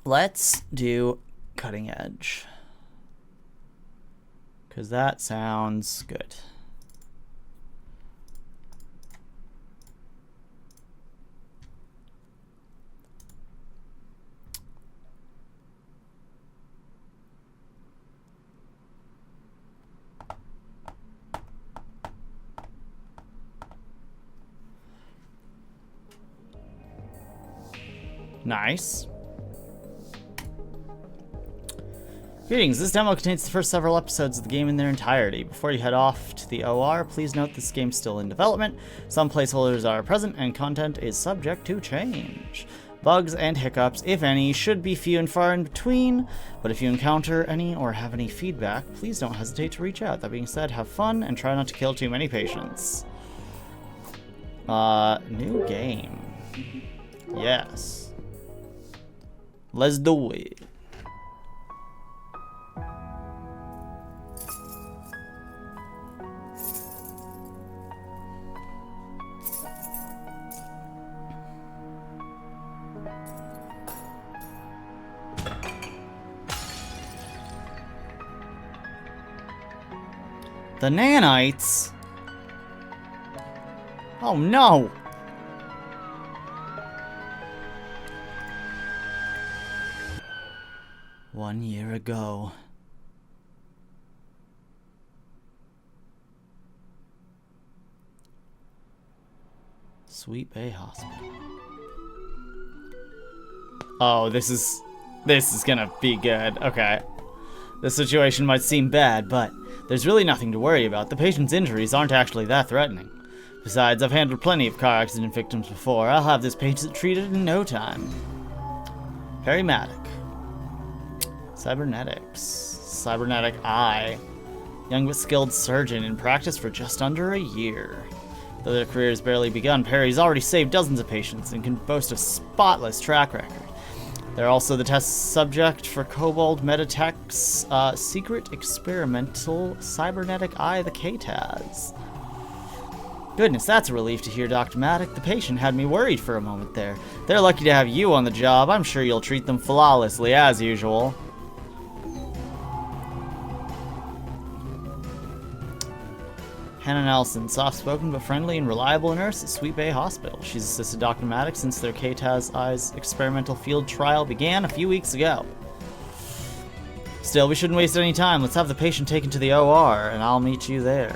Let's do cutting edge. Because that sounds good. Nice. Greetings, this demo contains the first several episodes of the game in their entirety. Before you head off to the OR, please note this game's still in development. Some placeholders are present and content is subject to change. Bugs and hiccups, if any, should be few and far in between, but if you encounter any or have any feedback, please don't hesitate to reach out. That being said, have fun and try not to kill too many patients. New game. Yes. Let's do it. The nanites? Oh no! One year ago. Sweet Bay Hospital. Oh, this is gonna be good. Okay. The situation might seem bad, but there's really nothing to worry about. The patient's injuries aren't actually that threatening. Besides, I've handled plenty of car accident victims before. I'll have this patient treated in no time. Perimatic. Cybernetics. Cybernetic eye. Young but skilled surgeon in practice for just under a year. Though their career has barely begun, Perry's already saved dozens of patients and can boast a spotless track record. They're also the test subject for Kobold Meditech's secret experimental cybernetic eye, the KTAS. Goodness, that's a relief to hear, Dr. Maddock. The patient had me worried for a moment there. They're lucky to have you on the job. I'm sure you'll treat them flawlessly, as usual. Hannah Nelson, soft-spoken but friendly and reliable nurse at Sweet Bay Hospital. She's assisted Dr. Maddox since their KTAS Eyes experimental field trial began a few weeks ago. Still, we shouldn't waste any time. Let's have the patient taken to the OR, and I'll meet you there.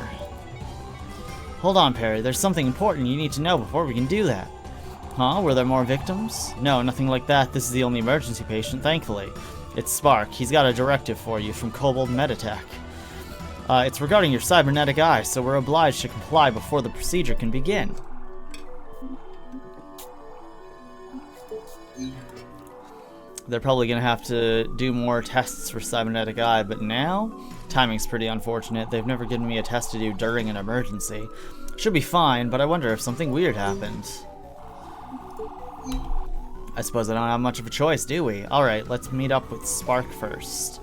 Hold on, Perry. There's something important you need to know before we can do that. Huh? Were there more victims? No, nothing like that. This is the only emergency patient, thankfully. It's Spark. He's got a directive for you from Kobold Meditech. It's regarding your cybernetic eye, so we're obliged to comply before the procedure can begin. They're probably going to have to do more tests for cybernetic eye, but now, timing's pretty unfortunate. They've never given me a test to do during an emergency. Should be fine, but I wonder if something weird happened. I suppose I don't have much of a choice, do we? Alright, let's meet up with Spark first.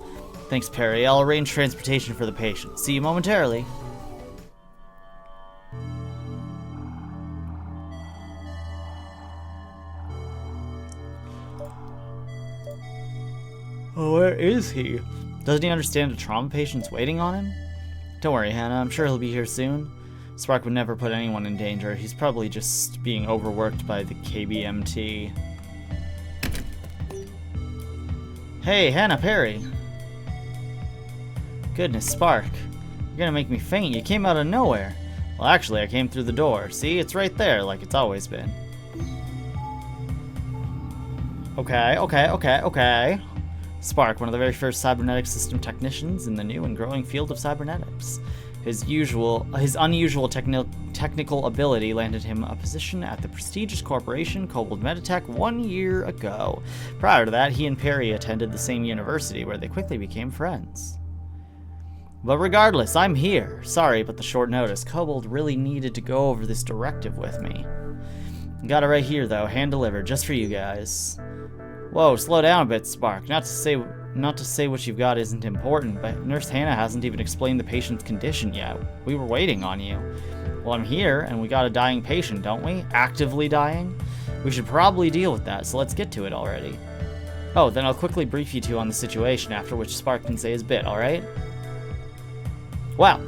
Thanks, Perry. I'll arrange transportation for the patient. See you momentarily. Oh, where is he? Doesn't he understand a trauma patient's waiting on him? Don't worry, Hannah. I'm sure he'll be here soon. Spark would never put anyone in danger. He's probably just being overworked by the KBMT. Hey, Hannah, Perry. Goodness, Spark. You're gonna make me faint. You came out of nowhere. Well, actually, I came through the door. See, it's right there, like it's always been. Okay. Spark, one of the very first cybernetic system technicians in the new and growing field of cybernetics. His unusual technical ability landed him a position at the prestigious corporation Kobold Meditech 1 year ago. Prior to that, he and Perry attended the same university, where they quickly became friends. But regardless, I'm here. Sorry about the short notice. Kobold really needed to go over this directive with me. Got it right here, though. Hand delivered, just for you guys. Whoa, slow down a bit, Spark. Not to say what you've got isn't important, but Nurse Hannah hasn't even explained the patient's condition yet. We were waiting on you. Well, I'm here, and we got a dying patient, don't we? Actively dying? We should probably deal with that, so let's get to it already. Oh, then I'll quickly brief you two on the situation, after which Spark can say his bit, alright? Well,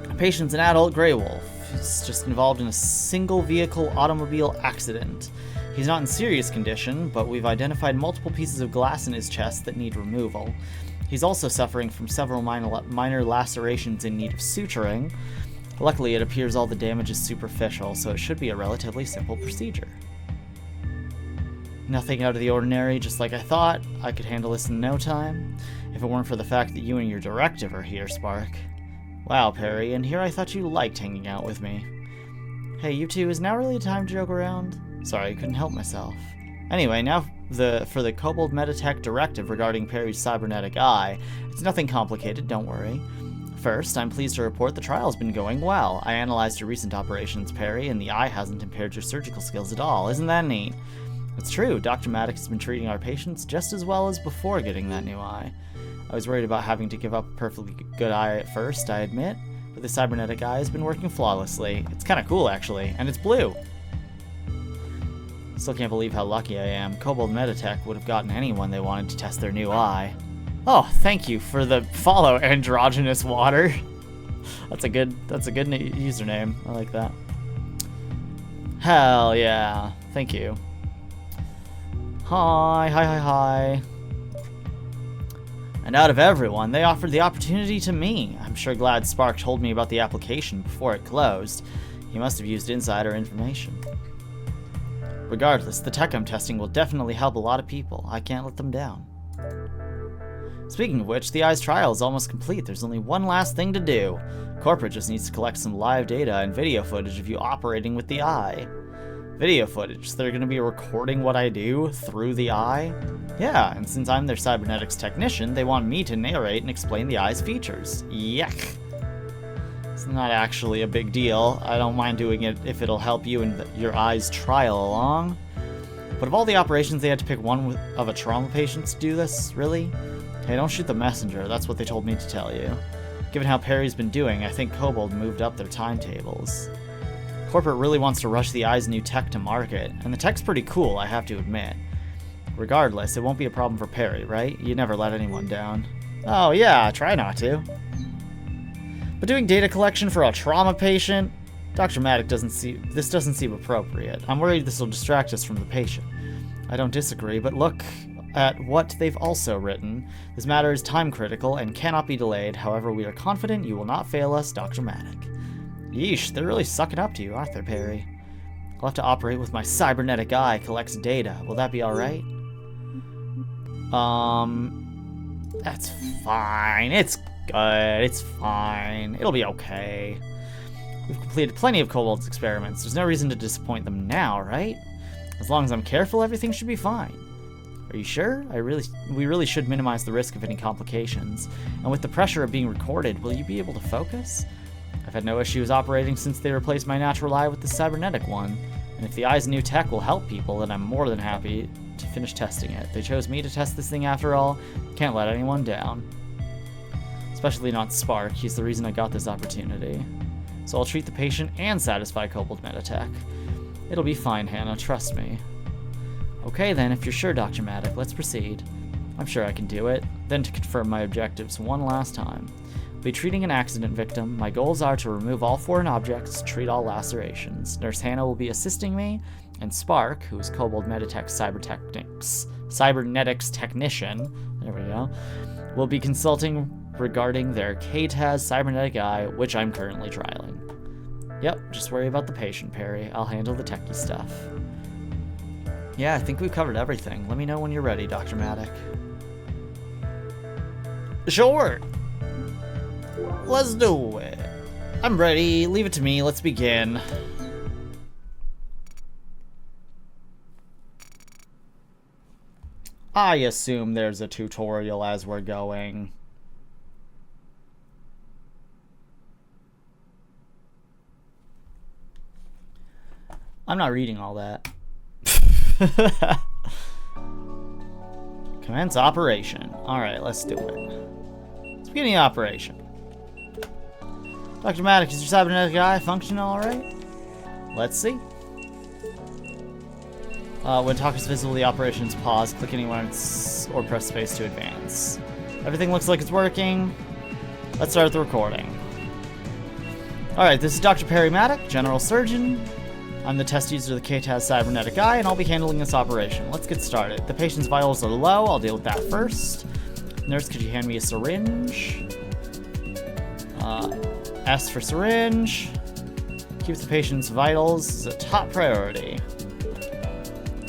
the patient's an adult gray wolf. He's just involved in a single vehicle automobile accident. He's not in serious condition, but we've identified multiple pieces of glass in his chest that need removal. He's also suffering from several minor lacerations in need of suturing. Luckily, it appears all the damage is superficial, so it should be a relatively simple procedure. Nothing out of the ordinary, just like I thought. I could handle this in no time, if it weren't for the fact that you and your directive are here, Spark. Wow, Perry, and here I thought you liked hanging out with me. Hey, you two, is now really time to joke around? Sorry, I couldn't help myself. Anyway, now for the Kobold Metatech directive regarding Perry's cybernetic eye. It's nothing complicated, don't worry. First, I'm pleased to report the trial's been going well. I analyzed your recent operations, Perry, and the eye hasn't impaired your surgical skills at all. Isn't that neat? It's true, Dr. Maddox has been treating our patients just as well as before getting that new eye. I was worried about having to give up a perfectly good eye at first, I admit, but the cybernetic eye has been working flawlessly. It's kinda cool, actually, and it's blue. Still can't believe how lucky I am. Kobold Metatech would have gotten anyone they wanted to test their new eye. Oh, thank you for the follow, Androgynous Water. That's a good username. I like that. Hell yeah. Thank you. Hi. And out of everyone, they offered the opportunity to me. I'm sure glad Spark told me about the application before it closed. He must have used insider information. Regardless, the tech I'm testing will definitely help a lot of people. I can't let them down. Speaking of which, the eye's trial is almost complete. There's only one last thing to do. Corporate just needs to collect some live data and video footage of you operating with the eye. Video footage, so they're going to be recording what I do through the eye? Yeah, and since I'm their cybernetics technician, they want me to narrate and explain the eye's features. Yuck. It's not actually a big deal. I don't mind doing it if it'll help you in your eye's trial along. But of all the operations, they had to pick one of a trauma patient to do this? Really? Hey, don't shoot the messenger. That's what they told me to tell you. Given how Perry's been doing, I think Kobold moved up their timetables. Corporate really wants to rush the eye's new tech to market, and the tech's pretty cool, I have to admit. Regardless, it won't be a problem for Perry, right? You never let anyone down. Oh yeah, try not to. But doing data collection for a trauma patient? Dr. Maddox doesn't seem appropriate. I'm worried this will distract us from the patient. I don't disagree, but look at what they've also written. This matter is time critical and cannot be delayed. However, we are confident you will not fail us, Dr. Maddox. Yeesh, they're really sucking up to you, aren't they, Perry? I'll have to operate with my cybernetic eye, collects data. Will that be alright? That's fine. It's good. It's fine. It'll be okay. We've completed plenty of Kobold's experiments. There's no reason to disappoint them now, right? As long as I'm careful, everything should be fine. Are you sure? We really should minimize the risk of any complications. And with the pressure of being recorded, will you be able to focus? I've had no issues operating since they replaced my natural eye with the cybernetic one. And if the eye's new tech will help people, then I'm more than happy to finish testing it. They chose me to test this thing after all. Can't let anyone down. Especially not Spark. He's the reason I got this opportunity. So I'll treat the patient and satisfy Kobold Metatech. It'll be fine, Hannah. Trust me. Okay then, if you're sure, Dr. Maddox, let's proceed. I'm sure I can do it. Then to confirm my objectives one last time. I'll be treating an accident victim. My goals are to remove all foreign objects, treat all lacerations. Nurse Hannah will be assisting me, and Spark, who is Kobold Metatech's cybernetics technician, there we go, will be consulting regarding their KTAS cybernetic eye, which I'm currently trialing. Yep, just worry about the patient, Perry. I'll handle the techie stuff. Yeah, I think we've covered everything. Let me know when you're ready, Dr. Maddox. Sure! Let's do it. I'm ready. Leave it to me. Let's begin. I assume there's a tutorial as we're going. I'm not reading all that. Commence operation. Alright, let's do it. Let's begin the operation. Dr. Maddox, is your cybernetic eye functioning alright? Let's see. When talk is visible, the operations pause. Click anywhere or press space to advance. Everything looks like it's working. Let's start the recording. Alright, this is Dr. Perry Maddock, General Surgeon. I'm the test user of the KTAS cybernetic eye, and I'll be handling this operation. Let's get started. The patient's vitals are low. I'll deal with that first. Nurse, could you hand me a syringe? S for syringe. Keep the patient's vitals as a top priority.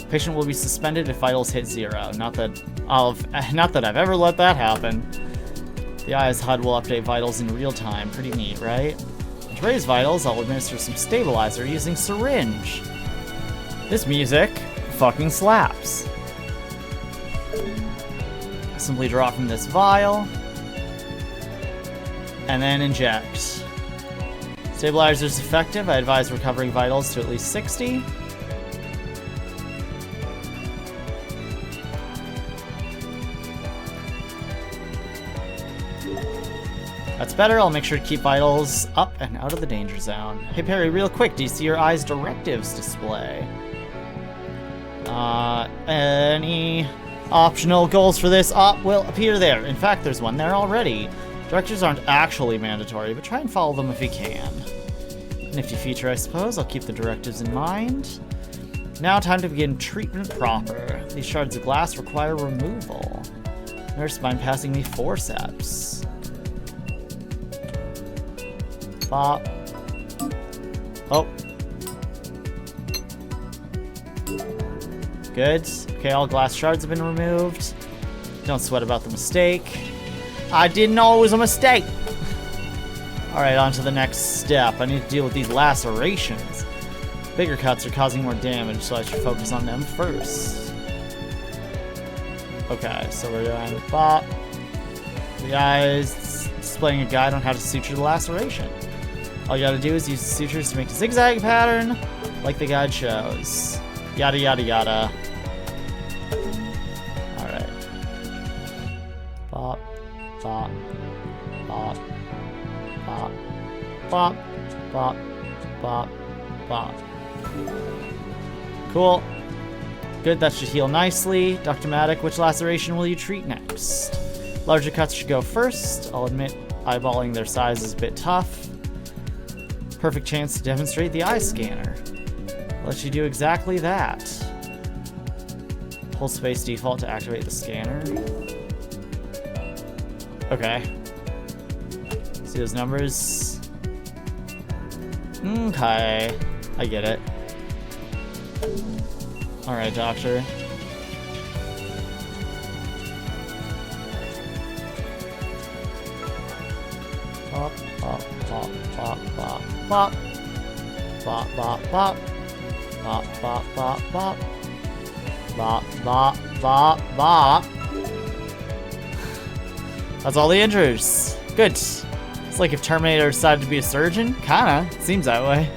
Patient will be suspended if vitals hit 0. Not that I've ever let that happen. The eye's HUD will update vitals in real time. Pretty neat, right? To raise vitals, I'll administer some stabilizer using syringe. This music fucking slaps. Simply draw from this vial. And then inject. Stabilizer's effective. I advise recovering vitals to at least 60. That's better. I'll make sure to keep vitals up and out of the danger zone. Hey Perry, real quick, do you see your eye's directives display? Any optional goals for this op will appear there. In fact, there's one there already. Directives aren't actually mandatory, but try and follow them if you can. Nifty feature, I suppose. I'll keep the directives in mind. Now time to begin treatment proper. These shards of glass require removal. Nurse, mind passing me forceps. Bop. Oh. Good. Okay, all glass shards have been removed. Don't sweat about the mistake. I didn't know it was a mistake! Alright, on to the next step. I need to deal with these lacerations. Bigger cuts are causing more damage, so I should focus on them first. Okay, so we're doing bop. The guy's displaying a guide on how to suture the laceration. All you gotta do is use the sutures to make a zigzag pattern, like the guide shows. Yada yada yada. Alright. Bop, bop, bop, bop, bop, bop, bop, bop. Cool. Good, that should heal nicely. Dr. Maddock, which laceration will you treat next? Larger cuts should go first. I'll admit eyeballing their size is a bit tough. Perfect chance to demonstrate the eye scanner. I'll let you do exactly that. Hold space default to activate the scanner. Okay. See those numbers? Okay. I get it. Alright, doctor. Pop, pop, pop, pop, pop, pop. Pop, pop, pop. Pop, pop, pop, pop. Bop, bop, bop, bop. That's all the injuries. Good. It's like if Terminator decided to be a surgeon. Kinda. Seems that way.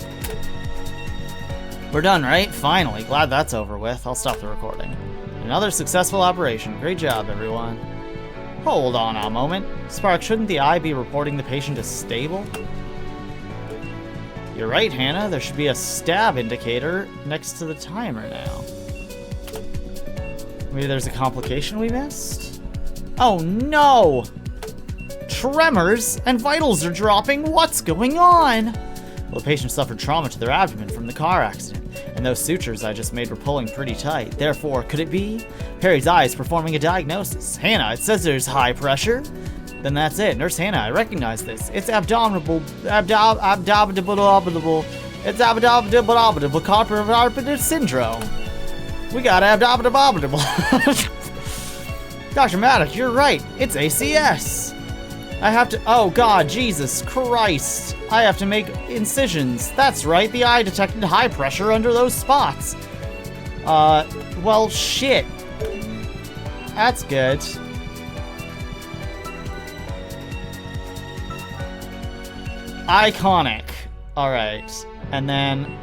We're done, right? Finally. Glad that's over with. I'll stop the recording. Another successful operation. Great job, everyone. Hold on a moment. Spark, shouldn't the eye be reporting the patient as stable? You're right, Hannah. There should be a stab indicator next to the timer now. Maybe there's a complication we missed? Oh no! Tremors and vitals are dropping. What's going on? Well, the patient suffered trauma to their abdomen from the car accident, and those sutures I just made were pulling pretty tight. Therefore, could it be? Perry's eye is performing a diagnosis. Hannah, it says there's high pressure. Then that's it. Nurse Hannah, I recognize this. It's abdominable. It's abdominable carpet syndrome. We got abdominable. Dr. Maddock, you're right. It's ACS. I have to. Oh God, Jesus Christ. I have to make incisions. That's right. The eye detected high pressure under those spots. Well, shit. That's good. Iconic. Alright. And then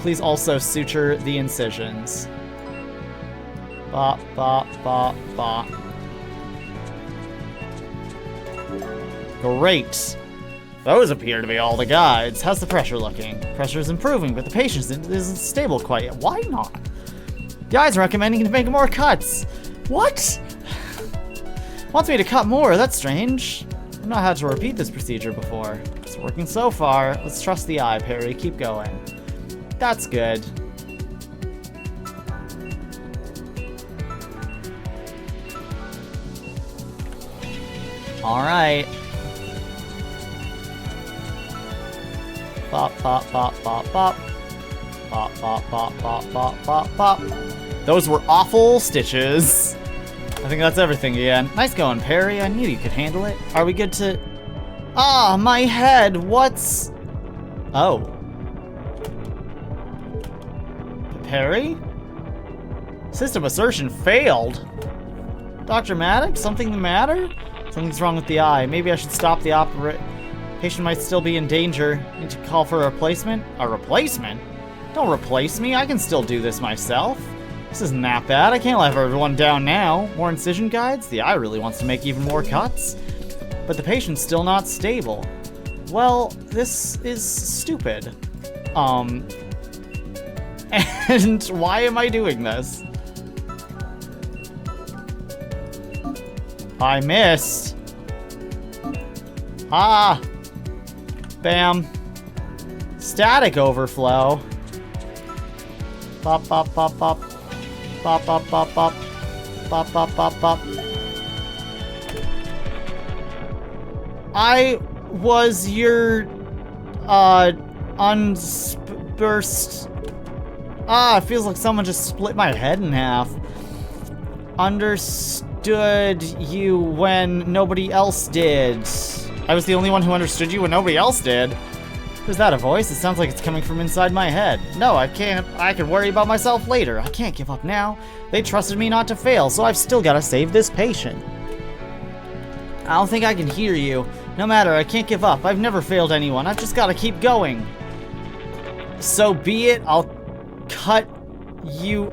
please also suture the incisions. Bop, bop, bop, bop. Great. Those appear to be all the guides. How's the pressure looking? Pressure is improving, but the patient isn't stable quite yet. Why not? The eye's recommending to make more cuts. What? Wants me to cut more. That's strange. I've not had to repeat this procedure before. It's working so far. Let's trust the eye, Perry. Keep going. That's good. Alright. Bop, bop, bop, bop, bop. Bop, bop, bop, bop, bop, bop, bop. Those were awful stitches. I think that's everything again. Nice going, Perry. I knew you could handle it. Are we good to... Ah, my head. What's... Oh. Perry? System assertion failed. Dr. Maddox, something the matter? Something's wrong with the eye. Maybe I should stop the patient might still be in danger. Need to call for a replacement? A replacement? Don't replace me. I can still do this myself. This isn't that bad. I can't let everyone down now. More incision guides? The eye really wants to make even more cuts. But the patient's still not stable. Well, this is stupid. And why am I doing this? I missed. Ah. Bam. Static overflow. Bop, bop, bop, bop. Bop, bop, bop, bop. Bop, bop, bop, bop. I was your, unburst. Ah, it feels like someone just split my head in half. Understood you when nobody else did. I was the only one who understood you when nobody else did. Is that a voice? It sounds like it's coming from inside my head. No, I can't. I can worry about myself later. I can't give up now. They trusted me not to fail, so I've still got to save this patient. I don't think I can hear you. No matter, I can't give up. I've never failed anyone. I've just got to keep going. So be it. I'll cut you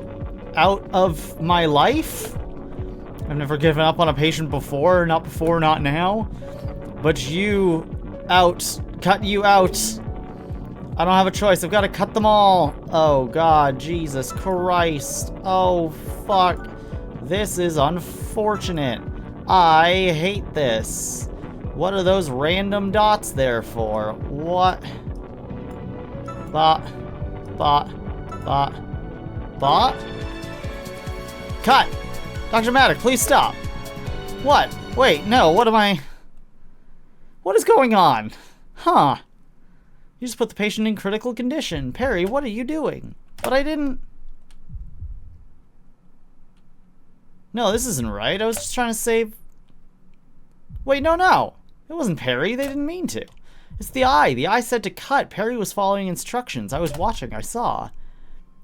out of my life. I've never given up on a patient before, not now. But you out. Cut you out. I don't have a choice. I've got to cut them all. Oh, God. Jesus Christ. Oh, fuck. This is unfortunate. I hate this. What are those random dots there for? What? Bot. Cut! Dr. Maddox, please stop. What? Wait, no, what is going on? Huh. You just put the patient in critical condition. Perry, what are you doing? But I didn't... No, this isn't right. I was just trying to save... Wait, no. It wasn't Perry. They didn't mean to. It's the eye. The eye said to cut. Perry was following instructions. I was watching. I saw.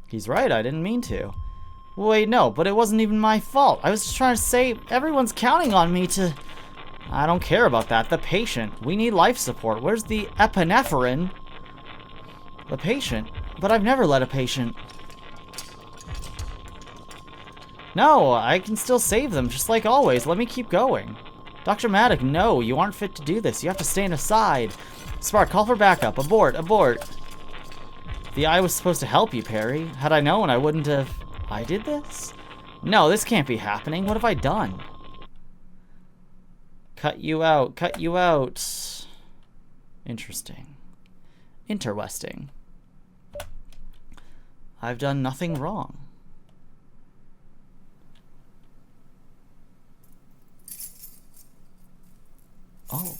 He's right. I didn't mean to. Wait, no, but it wasn't even my fault. I was just trying to save... Everyone's counting on me to... I don't care about that. The patient. We need life support. Where's the epinephrine? The patient? But I've never let a patient... No, I can still save them, just like always. Let me keep going. Dr. Maddox, no, you aren't fit to do this. You have to stand aside. Spark, call for backup. Abort. The eye was supposed to help you, Perry. Had I known, I wouldn't have... I did this? No, this can't be happening. What have I done? Cut you out. Interesting. I've done nothing wrong. Oh.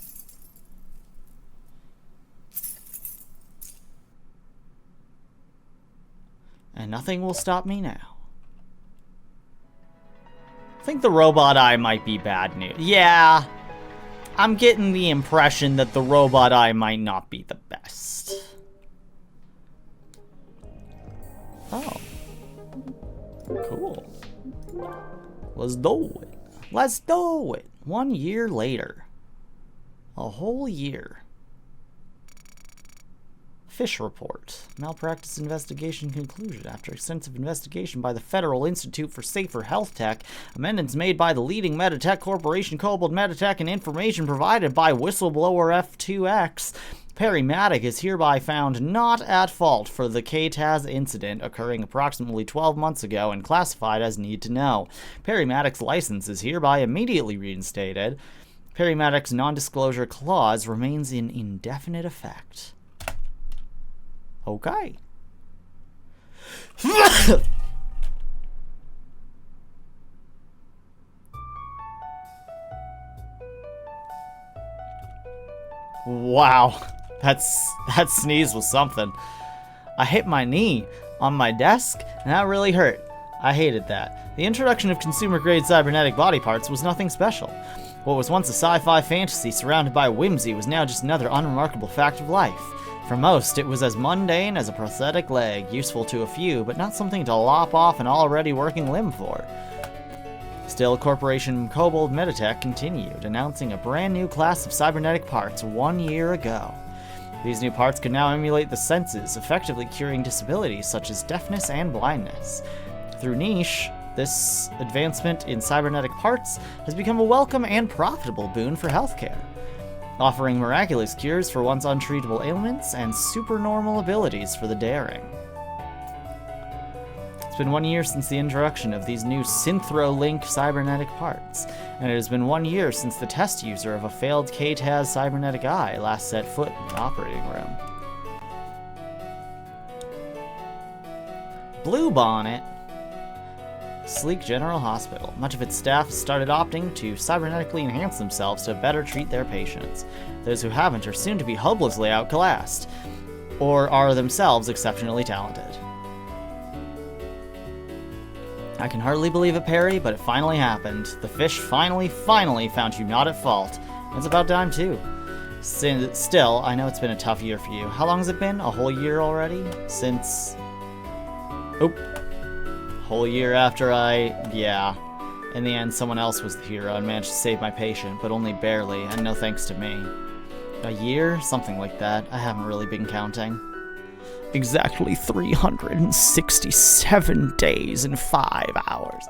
And nothing will stop me now. I think the robot eye might be bad news. Yeah. I'm getting the impression that the robot eye might not be the best. Oh. Cool. Let's do it. 1 year later. A whole year. Fish report. Malpractice investigation conclusion. After extensive investigation by the Federal Institute for Safer Health Tech, amendments made by the leading Meditech Corporation, Kobold Meditech, and information provided by whistleblower F2X, Perry Maddock is hereby found not at fault for the KTAS incident occurring approximately 12 months ago and classified as need to know. Perry Maddock's license is hereby immediately reinstated. Perry Maddock's non-disclosure clause remains in indefinite effect. Okay. Wow, that sneeze was something. I hit my knee on my desk, and that really hurt. I hated that. The introduction of consumer-grade cybernetic body parts was nothing special. What was once a sci-fi fantasy surrounded by whimsy was now just another unremarkable fact of life. For most, it was as mundane as a prosthetic leg, useful to a few, but not something to lop off an already working limb for. Still, Corporation Kobold Meditech continued, announcing a brand new class of cybernetic parts 1 year ago. These new parts could now emulate the senses, effectively curing disabilities such as deafness and blindness. Through Niche, this advancement in cybernetic parts has become a welcome and profitable boon for healthcare, offering miraculous cures for once untreatable ailments and supernormal abilities for the daring. It's been 1 year since the introduction of these new Synthro-Link cybernetic parts, and it has been 1 year since the test user of a failed KTAS cybernetic eye last set foot in the operating room. Bluebonnet. Sleek General Hospital. Much of its staff started opting to cybernetically enhance themselves to better treat their patients. Those who haven't are soon to be hopelessly outclassed, or are themselves exceptionally talented. I can hardly believe it, Perry, but it finally happened. The fish finally found you not at fault. It's about time, too. Still, I know it's been a tough year for you. How long has it been? A whole year already? Since... Oh. Whole year after yeah. In the end, someone else was the hero and managed to save my patient, but only barely, and no thanks to me. A year? Something like that. I haven't really been counting. Exactly 367 days and 5 hours.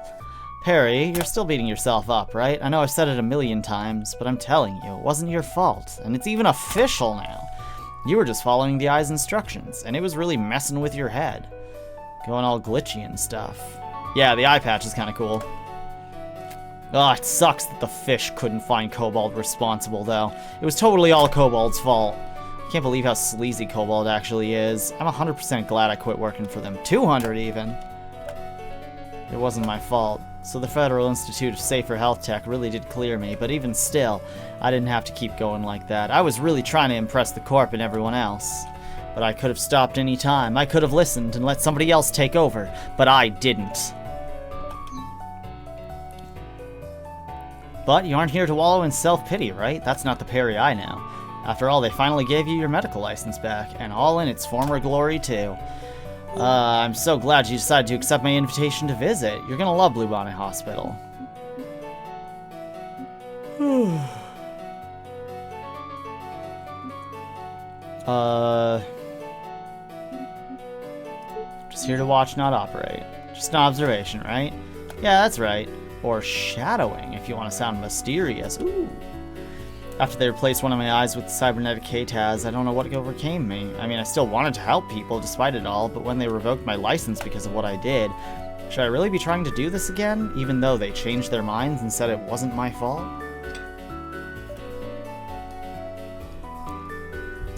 Perry, you're still beating yourself up, right? I know I've said it a million times, but I'm telling you, it wasn't your fault, and it's even official now. You were just following the eye's instructions, and it was really messing with your head. Going all glitchy and stuff. Yeah, the eye patch is kind of cool. Oh, it sucks that the fish couldn't find Kobold responsible, though. It was totally all Kobold's fault. I can't believe how sleazy Kobold actually is. I'm 100% glad I quit working for them. 200 even. It wasn't my fault. So the Federal Institute of Safer Health Tech really did clear me, but even still, I didn't have to keep going like that. I was really trying to impress the Corp and everyone else. But I could have stopped any time. I could have listened and let somebody else take over, but I didn't. But you aren't here to wallow in self-pity, right? That's not the Perry I know. After all, they finally gave you your medical license back, and all in its former glory, too. I'm so glad you decided to accept my invitation to visit. You're gonna love Bluebonnet Hospital. Just here to watch, not operate. Just an observation, right? Yeah, that's right. Or shadowing, if you want to sound mysterious. Ooh. After they replaced one of my eyes with the cybernetic KTAS, I don't know what overcame me. I mean, I still wanted to help people despite it all, but when they revoked my license because of what I did, should I really be trying to do this again, even though they changed their minds and said it wasn't my fault?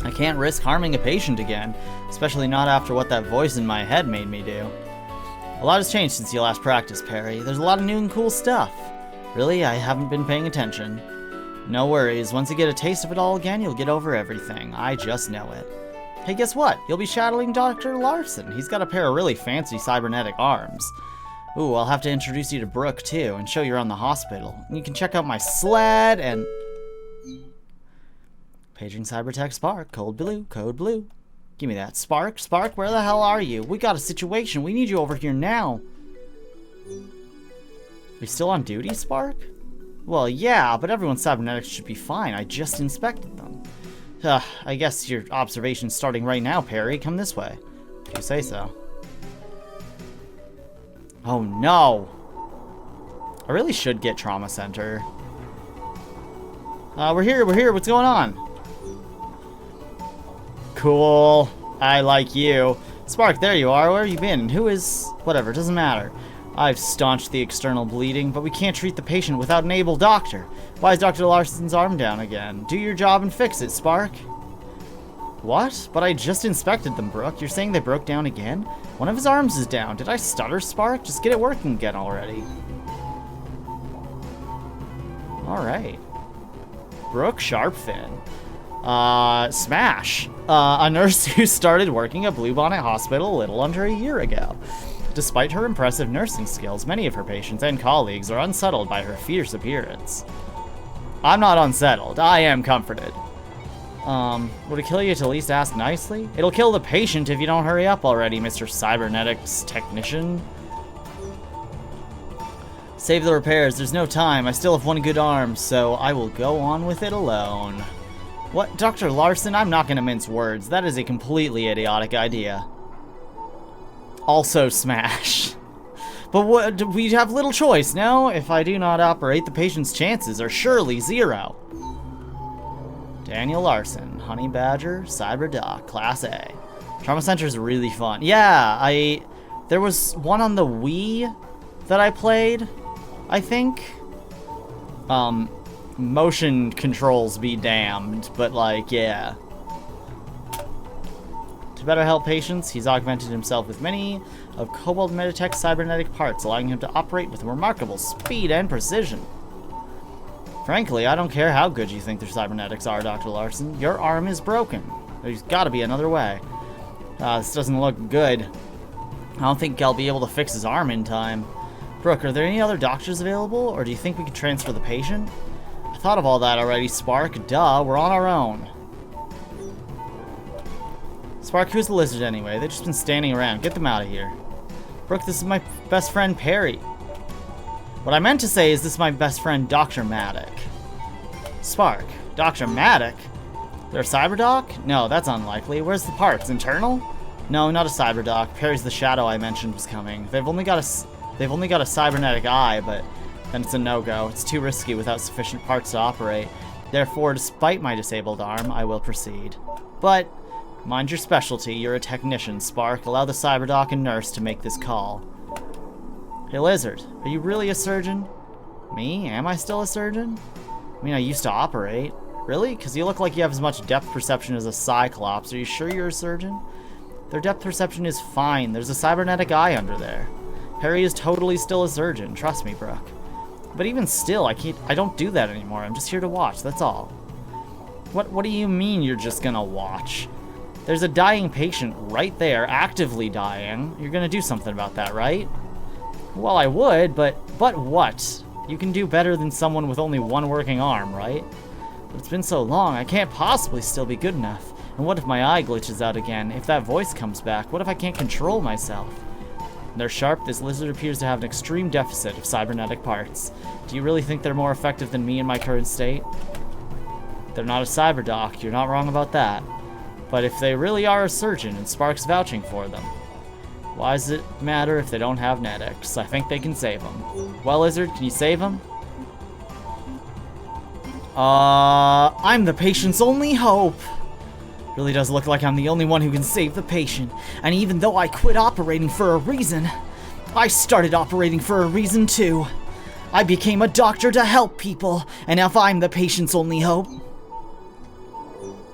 I can't risk harming a patient again, especially not after what that voice in my head made me do. A lot has changed since you last practiced, Perry. There's a lot of new and cool stuff. Really, I haven't been paying attention. No worries, once you get a taste of it all again, you'll get over everything. I just know it. Hey, guess what? You'll be shadowing Dr. Larson. He's got a pair of really fancy cybernetic arms. Ooh, I'll have to introduce you to Brooke, too, and show you around the hospital. And you can check out my sled and... Paging Cybertech Spark, code blue. Give me that. Spark, where the hell are you? We got a situation. We need you over here now. Are you still on duty, Spark? Well, yeah, but everyone's cybernetics should be fine. I just inspected them. I guess your observation's starting right now, Perry. Come this way. If you say so. Oh, no. I really should get Trauma Center. We're here. What's going on? Cool. I like you. Spark, there you are. Where have you been? Who is... Whatever, doesn't matter. I've staunched the external bleeding, but we can't treat the patient without an able doctor. Why is Dr. Larson's arm down again? Do your job and fix it, Spark. What? But I just inspected them, Brooke. You're saying they broke down again? One of his arms is down. Did I stutter, Spark? Just get it working again already. Alright. Brooke Sharpfin. Smash. A nurse who started working at Bluebonnet Hospital a little under a year ago. Despite her impressive nursing skills, many of her patients and colleagues are unsettled by her fierce appearance. I'm not unsettled. I am comforted. Would it kill you to at least ask nicely? It'll kill the patient if you don't hurry up already, Mr. Cybernetics Technician. Save the repairs. There's no time. I still have one good arm, so I will go on with it alone. What? Dr. Larson? I'm not going to mince words. That is a completely idiotic idea. Also smash. But what, we have little choice, no? If I do not operate, the patient's chances are surely 0. Daniel Larson, Honey Badger, Cyber Doc, Class A. Trauma Center is really fun. Yeah, there was one on the Wii that I played, I think. Motion controls be damned, but like, yeah. To better help patients, he's augmented himself with many of Cobalt Meditech's cybernetic parts, allowing him to operate with remarkable speed and precision. Frankly, I don't care how good you think their cybernetics are, Dr. Larson. Your arm is broken. There's gotta be another way. This doesn't look good. I don't think I'll be able to fix his arm in time. Brooke, are there any other doctors available, or do you think we could transfer the patient? I thought of all that already, Spark. Duh, we're on our own. Spark, who's the lizard anyway? They've just been standing around. Get them out of here. Brooke, this is my best friend, Perry. What I meant to say is this is my best friend, Dr. Maddock. Spark, Dr. Maddock? They're a cyberdoc? No, that's unlikely. Where's the parts? Internal? No, not a cyberdoc. Perry's the shadow I mentioned was coming. They've only got a cybernetic eye, but then it's a no-go. It's too risky without sufficient parts to operate. Therefore, despite my disabled arm, I will proceed. But mind your specialty. You're a technician, Spark. Allow the cyberdoc and nurse to make this call. Hey, Lizard, are you really a surgeon? Me? Am I still a surgeon? I mean, I used to operate. Really? Because you look like you have as much depth perception as a Cyclops. Are you sure you're a surgeon? Their depth perception is fine. There's a cybernetic eye under there. Harry is totally still a surgeon. Trust me, Brooke. But even still, I don't do that anymore. I'm just here to watch, that's all. What do you mean you're just gonna watch? There's a dying patient right there, actively dying. You're gonna do something about that, right? Well, I would, but what? You can do better than someone with only one working arm, right? But it's been so long, I can't possibly still be good enough. And what if my eye glitches out again? If that voice comes back, what if I can't control myself? They're sharp. This lizard appears to have an extreme deficit of cybernetic parts. Do you really think they're more effective than me in my current state? They're not a cyberdoc, you're not wrong about that. But if they really are a surgeon and Spark's vouching for them, why does it matter if they don't have netics? I think they can save them. Well, Lizard, can you save them? I'm the patient's only hope. Really does look like I'm the only one who can save the patient. And even though I quit operating for a reason, I started operating for a reason too. I became a doctor to help people, and if I'm the patient's only hope...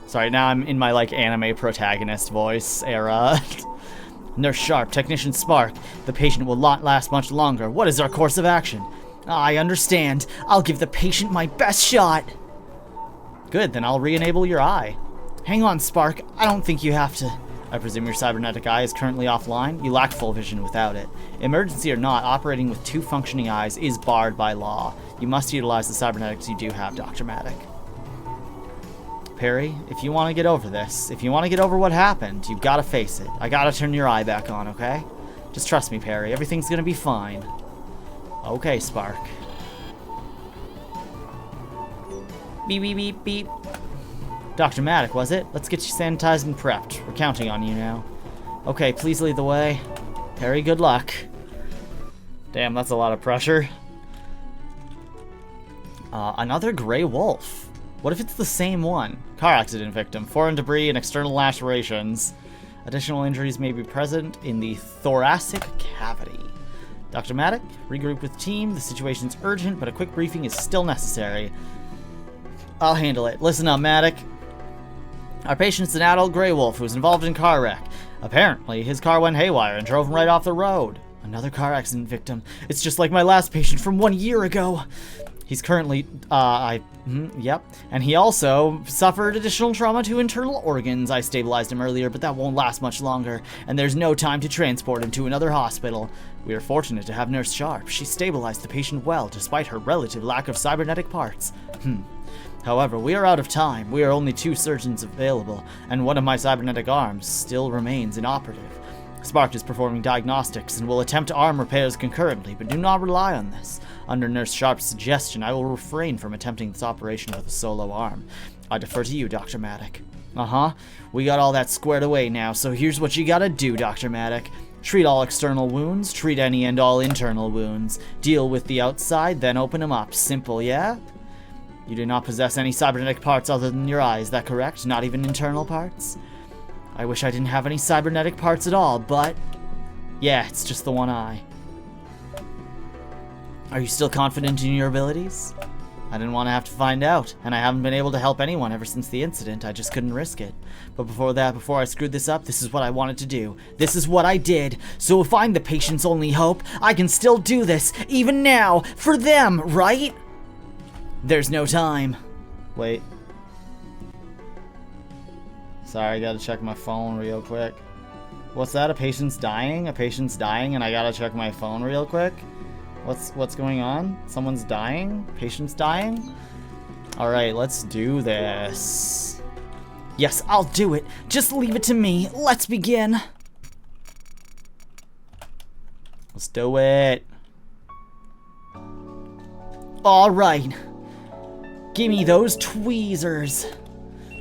Sorry, now I'm in my, like, anime protagonist voice era. Nurse Sharp, Technician Spark. The patient will not last much longer. What is our course of action? I understand. I'll give the patient my best shot. Good, then I'll re-enable your eye. Hang on, Spark. I don't think you have to... I presume your cybernetic eye is currently offline? You lack full vision without it. Emergency or not, operating with 2 functioning eyes is barred by law. You must utilize the cybernetics you do have, Dr. Maddock. Perry, if you want to get over this, if you want to get over what happened, you've got to face it. I got to turn your eye back on, okay? Just trust me, Perry. Everything's going to be fine. Okay, Spark. Beep, beep, beep, beep. Dr. Maddock, was it? Let's get you sanitized and prepped. We're counting on you now. Okay, please lead the way. Perry, good luck. Damn, that's a lot of pressure. Another gray wolf. What if it's the same one? Car accident victim, foreign debris and external lacerations. Additional injuries may be present in the thoracic cavity. Dr. Maddock, regroup with team. The situation's urgent, but a quick briefing is still necessary. I'll handle it. Listen up, Maddock. Our patient's an adult gray wolf who was involved in a car wreck. Apparently, his car went haywire and drove him right off the road. Another car accident victim. It's just like my last patient from 1 year ago. He's currently, yep. And he also suffered additional trauma to internal organs. I stabilized him earlier, but that won't last much longer. And there's no time to transport him to another hospital. We are fortunate to have Nurse Sharp. She stabilized the patient well, despite her relative lack of cybernetic parts. However, we are out of time. We are only 2 surgeons available, and one of my cybernetic arms still remains inoperative. Spark is performing diagnostics and will attempt arm repairs concurrently, but do not rely on this. Under Nurse Sharp's suggestion, I will refrain from attempting this operation with a solo arm. I defer to you, Dr. Maddock. We got all that squared away now, so here's what you gotta do, Dr. Maddock. Treat all external wounds, treat any and all internal wounds. Deal with the outside, then open them up. Simple, yeah? You do not possess any cybernetic parts other than your eye, is that correct? Not even internal parts? I wish I didn't have any cybernetic parts at all, but... yeah, it's just the one eye. Are you still confident in your abilities? I didn't want to have to find out, and I haven't been able to help anyone ever since the incident. I just couldn't risk it. But before I screwed this up, this is what I wanted to do. This is what I did. So if I'm the patient's only hope, I can still do this, even now, for them, right? There's no time. Wait. Sorry, I gotta check my phone real quick. What's that? A patient's dying? A patient's dying and I gotta check my phone real quick? What's going on? Someone's dying? Patient's dying? Alright, let's do this. Yes, I'll do it. Just leave it to me. Let's begin. Let's do it. Alright. Give me those tweezers.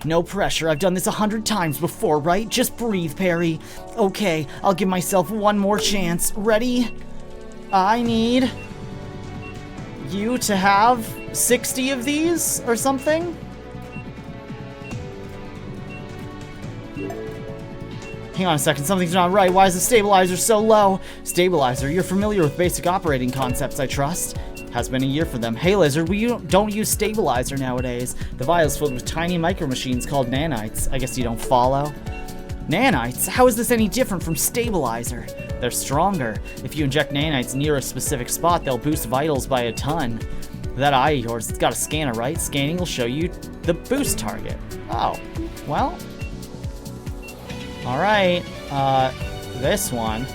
No pressure, I've done this 100 times before, right? Just breathe, Perry. Okay, I'll give myself one more chance. Ready? I need you to have 60 of these or something? Hang on a second, something's not right. Why is the stabilizer so low? Stabilizer, you're familiar with basic operating concepts, I trust. Has been a year for them. Hey Lizard, don't use stabilizer nowadays. The vial's filled with tiny micro machines called nanites. I guess you don't follow. Nanites? How is this any different from stabilizer? They're stronger. If you inject nanites near a specific spot, they'll boost vitals by a ton. That eye of yours, it's got a scanner, right? Scanning will show you the boost target. Oh, well. Alright, this one.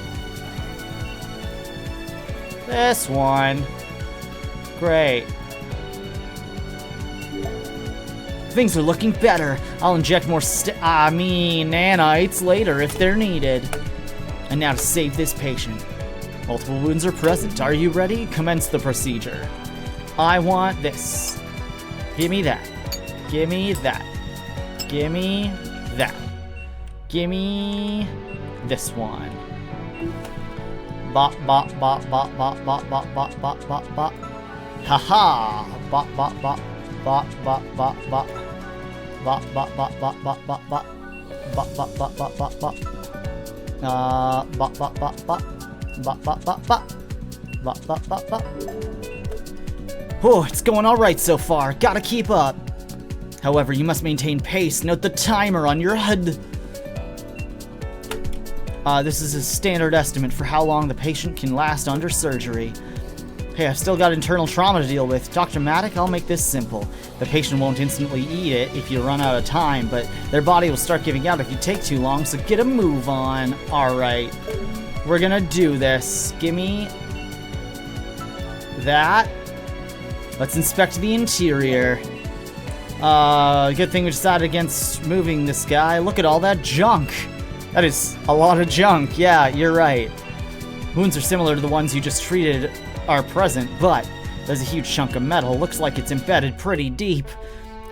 This one. Great. Things are looking better. I'll inject more nanites later if they're needed. And now to save this patient. Multiple wounds are present. Are you ready? Commence the procedure. I want this. Give me that. Give me that. Give me that. Give me this one. Bop, bop, bop, bop, bop, bop, bop, bop, bop, bop, bop. Haha! Bop, bop, bop, bop, bop, bop, bop. Bop, bop, bop, bop, bop, bop, bop. Bop, bop, bop, bop, bop, bop. Bop, bop, bop, bop. Bop, bop, bop, bop. Bop, bop, bop, bop. Oh, it's going alright so far. Gotta keep up. However, you must maintain pace. Note the timer on your head. This is a standard estimate for how long the patient can last under surgery. Hey, I've still got internal trauma to deal with. Dr. Maddock, I'll make this simple. The patient won't instantly eat it if you run out of time, but their body will start giving out if you take too long, so get a move on. Alright. We're gonna do this. Give me that. Let's inspect the interior. Good thing we decided against moving this guy. Look at all that junk. That is a lot of junk. Yeah, you're right. Wounds are similar to the ones you just treated are present, but there's a huge chunk of metal. Looks like it's embedded pretty deep.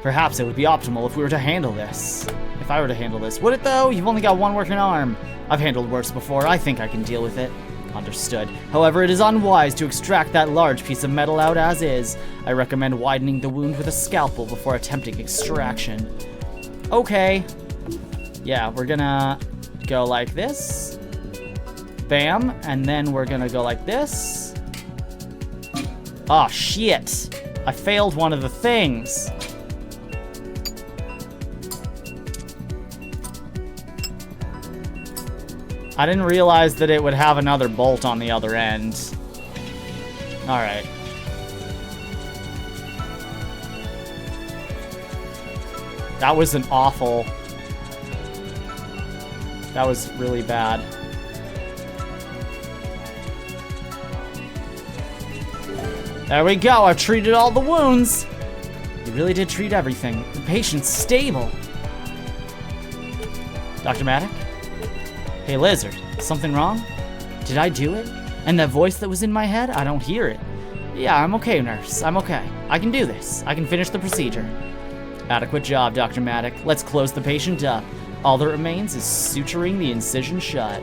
Perhaps it would be optimal if we were to handle this. If I were to handle this. Would it though? You've only got one working arm. I've handled worse before. I think I can deal with it. Understood. However, it is unwise to extract that large piece of metal out as is. I recommend widening the wound with a scalpel before attempting extraction. Okay. Yeah, we're gonna go like this. Bam. And then we're gonna go like this. Oh, shit. I failed one of the things. I didn't realize that it would have another bolt on the other end. Alright. That was an awful... That was really bad. There we go, I've treated all the wounds. You really did treat everything. The patient's stable. Dr. Maddock? Hey, Lizard, something wrong? Did I do it? And that voice that was in my head? I don't hear it. Yeah, I'm okay, nurse. I'm okay. I can do this. I can finish the procedure. Adequate job, Dr. Maddock. Let's close the patient up. All that remains is suturing the incision shut.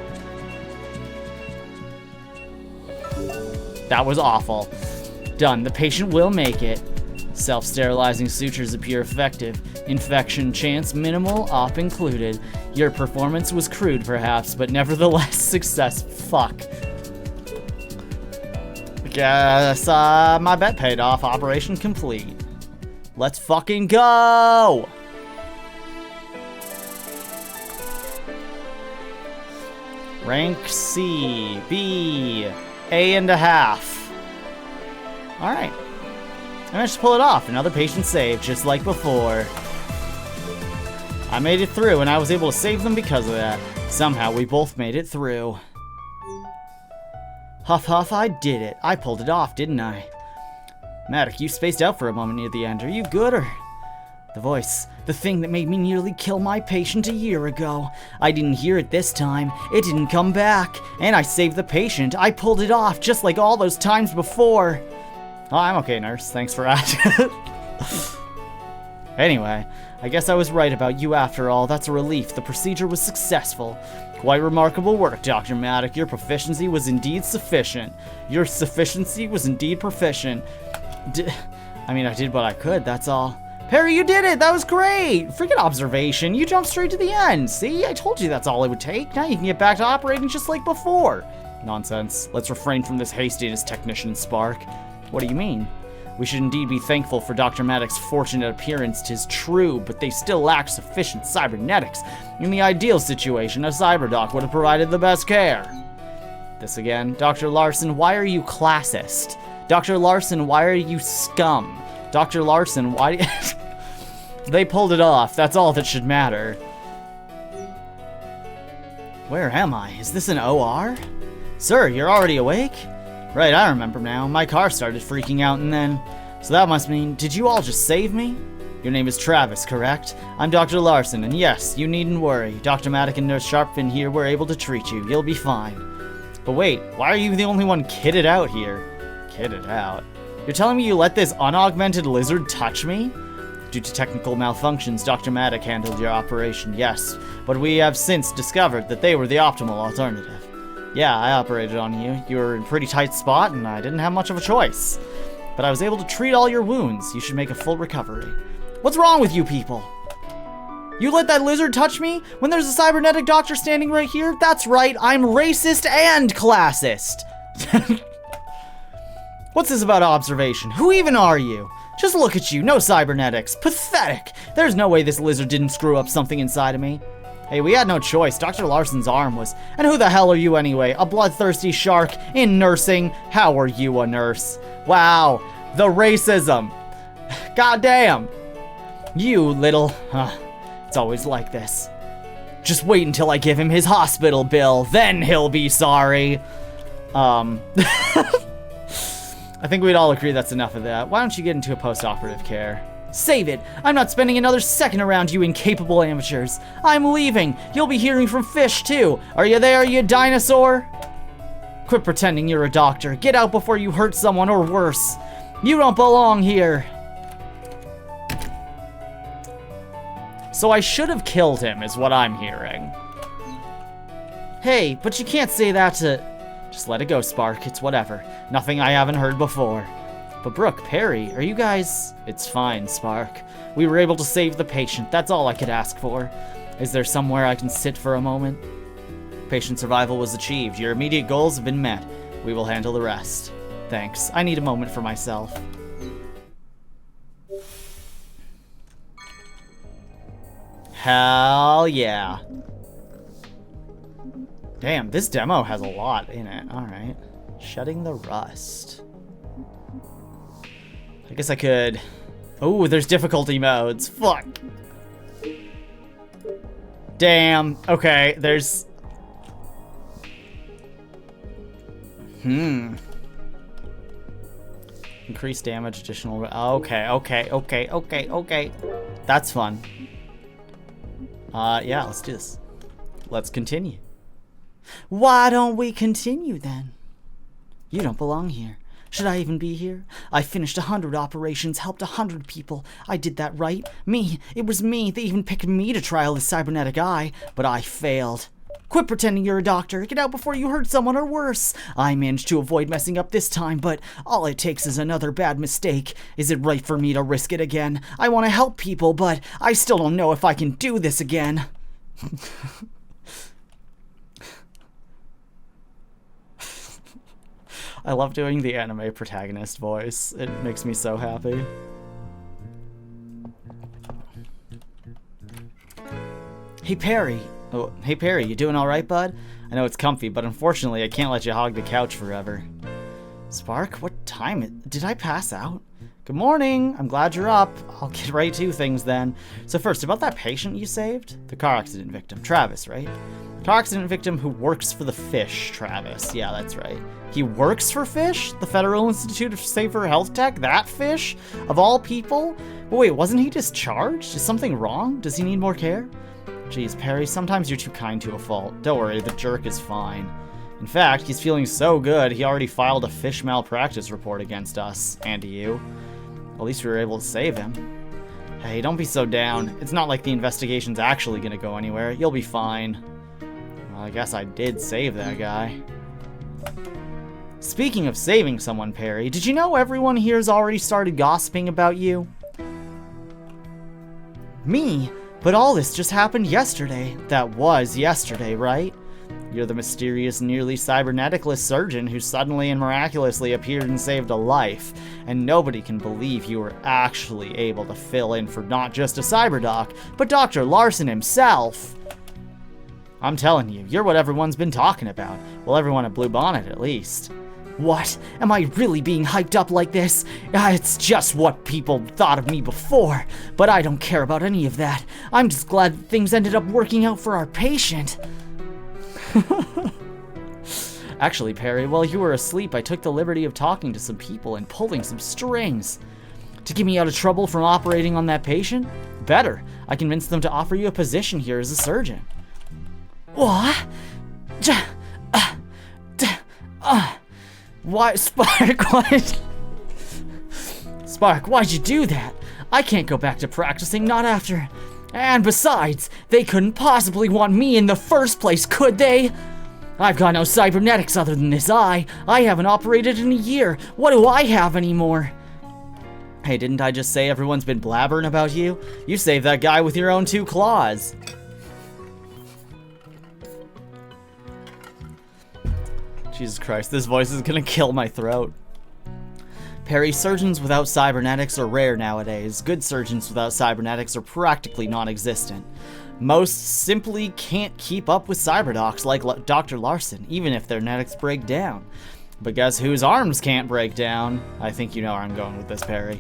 That was awful. Done. The patient will make it. Self-sterilizing sutures appear effective. Infection chance minimal, op included. Your performance was crude, perhaps, but nevertheless success. Fuck. Guess my bet paid off. Operation complete. Let's fucking go! Rank C, B, A.5. Alright. I managed to pull it off. Another patient saved, just like before. I made it through, and I was able to save them because of that. Somehow, we both made it through. Huff huff, I did it. I pulled it off, didn't I? Maddock, you spaced out for a moment near the end. Are you good, or...? The voice. The thing that made me nearly kill my patient a year ago. I didn't hear it this time. It didn't come back. And I saved the patient. I pulled it off, just like all those times before. Oh, I'm okay, nurse. Thanks for asking. Anyway, I guess I was right about you after all. That's a relief. The procedure was successful. Quite remarkable work, Dr. Maddock. Your proficiency was indeed sufficient. Your sufficiency was indeed proficient. I mean, I did what I could, that's all. Perry, you did it! That was great! Freaking observation. You jumped straight to the end. See? I told you that's all it would take. Now you can get back to operating just like before. Nonsense. Let's refrain from this hastiness, Technician Spark. What do you mean? We should indeed be thankful for Dr. Maddock's fortunate appearance. 'Tis true, but they still lack sufficient cybernetics. In the ideal situation, a cyberdoc would have provided the best care. This again. Dr. Larson, why are you classist? Dr. Larson, why are you scum? Dr. Larson, why... They pulled it off. That's all that should matter. Where am I? Is this an OR? Sir, you're already awake? Right, I remember now. My car started freaking out and then... So that must mean... Did you all just save me? Your name is Travis, correct? I'm Dr. Larson, and yes, you needn't worry. Dr. Maddock and Nurse Sharpfin here were able to treat you. You'll be fine. But wait, why are you the only one kitted out here? Kitted out? You're telling me you let this unaugmented lizard touch me? Due to technical malfunctions, Dr. Maddock handled your operation, yes. But we have since discovered that they were the optimal alternative. Yeah, I operated on you. You were in a pretty tight spot, and I didn't have much of a choice. But I was able to treat all your wounds. You should make a full recovery. What's wrong with you people? You let that lizard touch me when there's a cybernetic doctor standing right here? That's right, I'm racist and classist. What's this about observation? Who even are you? Just look at you, no cybernetics. Pathetic. There's no way this lizard didn't screw up something inside of me. Hey, we had no choice. Dr. Larson's arm was... And who the hell are you anyway? A bloodthirsty shark in nursing? How are you a nurse? Wow, the racism. Goddamn. You little... it's always like this. Just wait until I give him his hospital bill. Then he'll be sorry. I think we'd all agree that's enough of that. Why don't you get into a post-operative care? Save it! I'm not spending another second around you incapable amateurs. I'm leaving. You'll be hearing from Fish, too. Are you there, you dinosaur? Quit pretending you're a doctor. Get out before you hurt someone or worse. You don't belong here. So I should have killed him, is what I'm hearing. Hey, but you can't say that to... Just let it go, Spark. It's whatever. Nothing I haven't heard before. But Brooke, Perry, are you guys... It's fine, Spark. We were able to save the patient. That's all I could ask for. Is there somewhere I can sit for a moment? Patient survival was achieved. Your immediate goals have been met. We will handle the rest. Thanks. I need a moment for myself. Hell yeah. Damn, this demo has a lot in it. Alright. Shedding the rust. I guess I could... Oh, there's difficulty modes. Fuck. Damn. Okay, there's... Increased damage, additional... Okay. That's fun. Yeah, let's do this. Let's continue. Why don't we continue, then? You don't belong here. Should I even be here? I finished 100 operations, helped 100 people. I did that right. Me. It was me. They even picked me to trial the cybernetic eye, but I failed. Quit pretending you're a doctor. Get out before you hurt someone or worse. I managed to avoid messing up this time, but all it takes is another bad mistake. Is it right for me to risk it again? I want to help people, but I still don't know if I can do this again. I love doing the anime protagonist voice. It makes me so happy. Hey, Perry. Oh, hey, Perry, you doing all right, bud? I know it's comfy, but unfortunately, I can't let you hog the couch forever. Spark, what time did I pass out? Good morning. I'm glad you're up. I'll get right to things then. So first, about that patient you saved? The car accident victim. Travis, right? Car accident victim who works for the Fish, Travis. Yeah, that's right. He works for Fish? The Federal Institute of Safer Health Tech? That Fish? Of all people? But wait, wasn't he discharged? Is something wrong? Does he need more care? Jeez, Perry, sometimes you're too kind to a fault. Don't worry, the jerk is fine. In fact, he's feeling so good, he already filed a fish malpractice report against us, and you. At least we were able to save him. Hey, don't be so down. It's not like the investigation's actually gonna go anywhere. You'll be fine. Well, I guess I did save that guy. Speaking of saving someone, Perry, did you know everyone here's already started gossiping about you? Me? But all this just happened yesterday. That was yesterday, right? You're the mysterious, nearly cyberneticless surgeon who suddenly and miraculously appeared and saved a life. And nobody can believe you were actually able to fill in for not just a cyberdoc, but Dr. Larson himself. I'm telling you, you're what everyone's been talking about. Well, everyone at Blue Bonnet, at least. What? Am I really being hyped up like this? It's just what people thought of me before, but I don't care about any of that. I'm just glad that things ended up working out for our patient. Actually, Perry, while you were asleep, I took the liberty of talking to some people and pulling some strings. To get me out of trouble from operating on that patient? Better. I convinced them to offer you a position here as a surgeon. What? Why, Spark, what? Spark, why'd you do that? I can't go back to practicing, not after... And besides, they couldn't possibly want me in the first place, could they? I've got no cybernetics other than this eye. I haven't operated in a year. What do I have anymore? Hey, didn't I just say everyone's been blabbering about you? You saved that guy with your own 2 claws. Jesus Christ, this voice is gonna kill my throat. Perry, surgeons without cybernetics are rare nowadays. Good surgeons without cybernetics are practically non-existent. Most simply can't keep up with cyberdocs like Dr. Larson, even if their netics break down. But guess whose arms can't break down? I think you know where I'm going with this, Perry.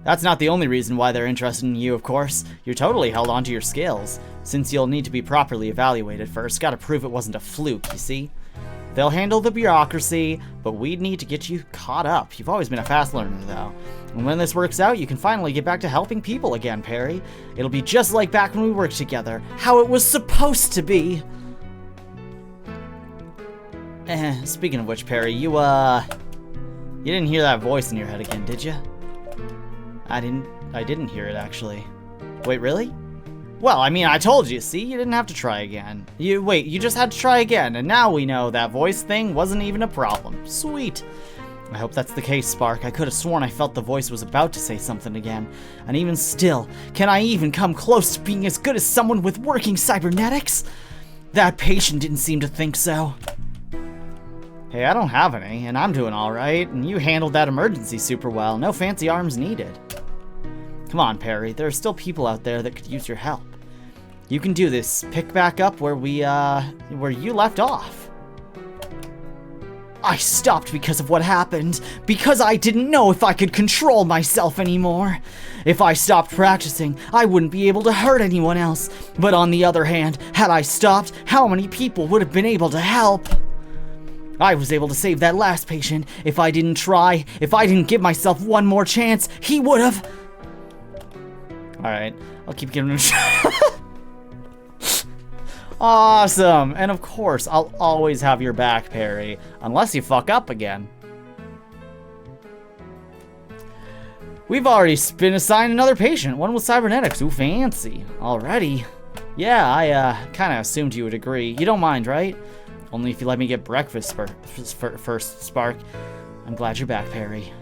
That's not the only reason why they're interested in you, of course. You're totally held onto your skills, since you'll need to be properly evaluated first. Gotta prove it wasn't a fluke, you see? They'll handle the bureaucracy, but we'd need to get you caught up. You've always been a fast learner, though. And when this works out, you can finally get back to helping people again, Perry. It'll be just like back when we worked together. How it was supposed to be. Speaking of which, Perry, you didn't hear that voice in your head again, did you? I didn't hear it, actually. Wait, really? Well, I mean, I told you, see? You didn't have to try again. You just had to try again, and now we know that voice thing wasn't even a problem. Sweet. I hope that's the case, Spark. I could have sworn I felt the voice was about to say something again. And even still, can I even come close to being as good as someone with working cybernetics? That patient didn't seem to think so. Hey, I don't have any, and I'm doing alright, and you handled that emergency super well. No fancy arms needed. Come on, Perry. There are still people out there that could use your help. You can do this. Pick back up where you left off. I stopped because of what happened. Because I didn't know if I could control myself anymore. If I stopped practicing, I wouldn't be able to hurt anyone else. But on the other hand, had I stopped, how many people would have been able to help? I was able to save that last patient. If I didn't try, if I didn't give myself one more chance, he would have... Alright, I'll keep giving him a shot. Awesome! And of course, I'll always have your back, Perry. Unless you fuck up again. We've already been assigned another patient, one with cybernetics. Ooh, fancy. Already. Yeah, I kinda assumed you would agree. You don't mind, right? Only if you let me get breakfast first, Spark. I'm glad you're back, Perry.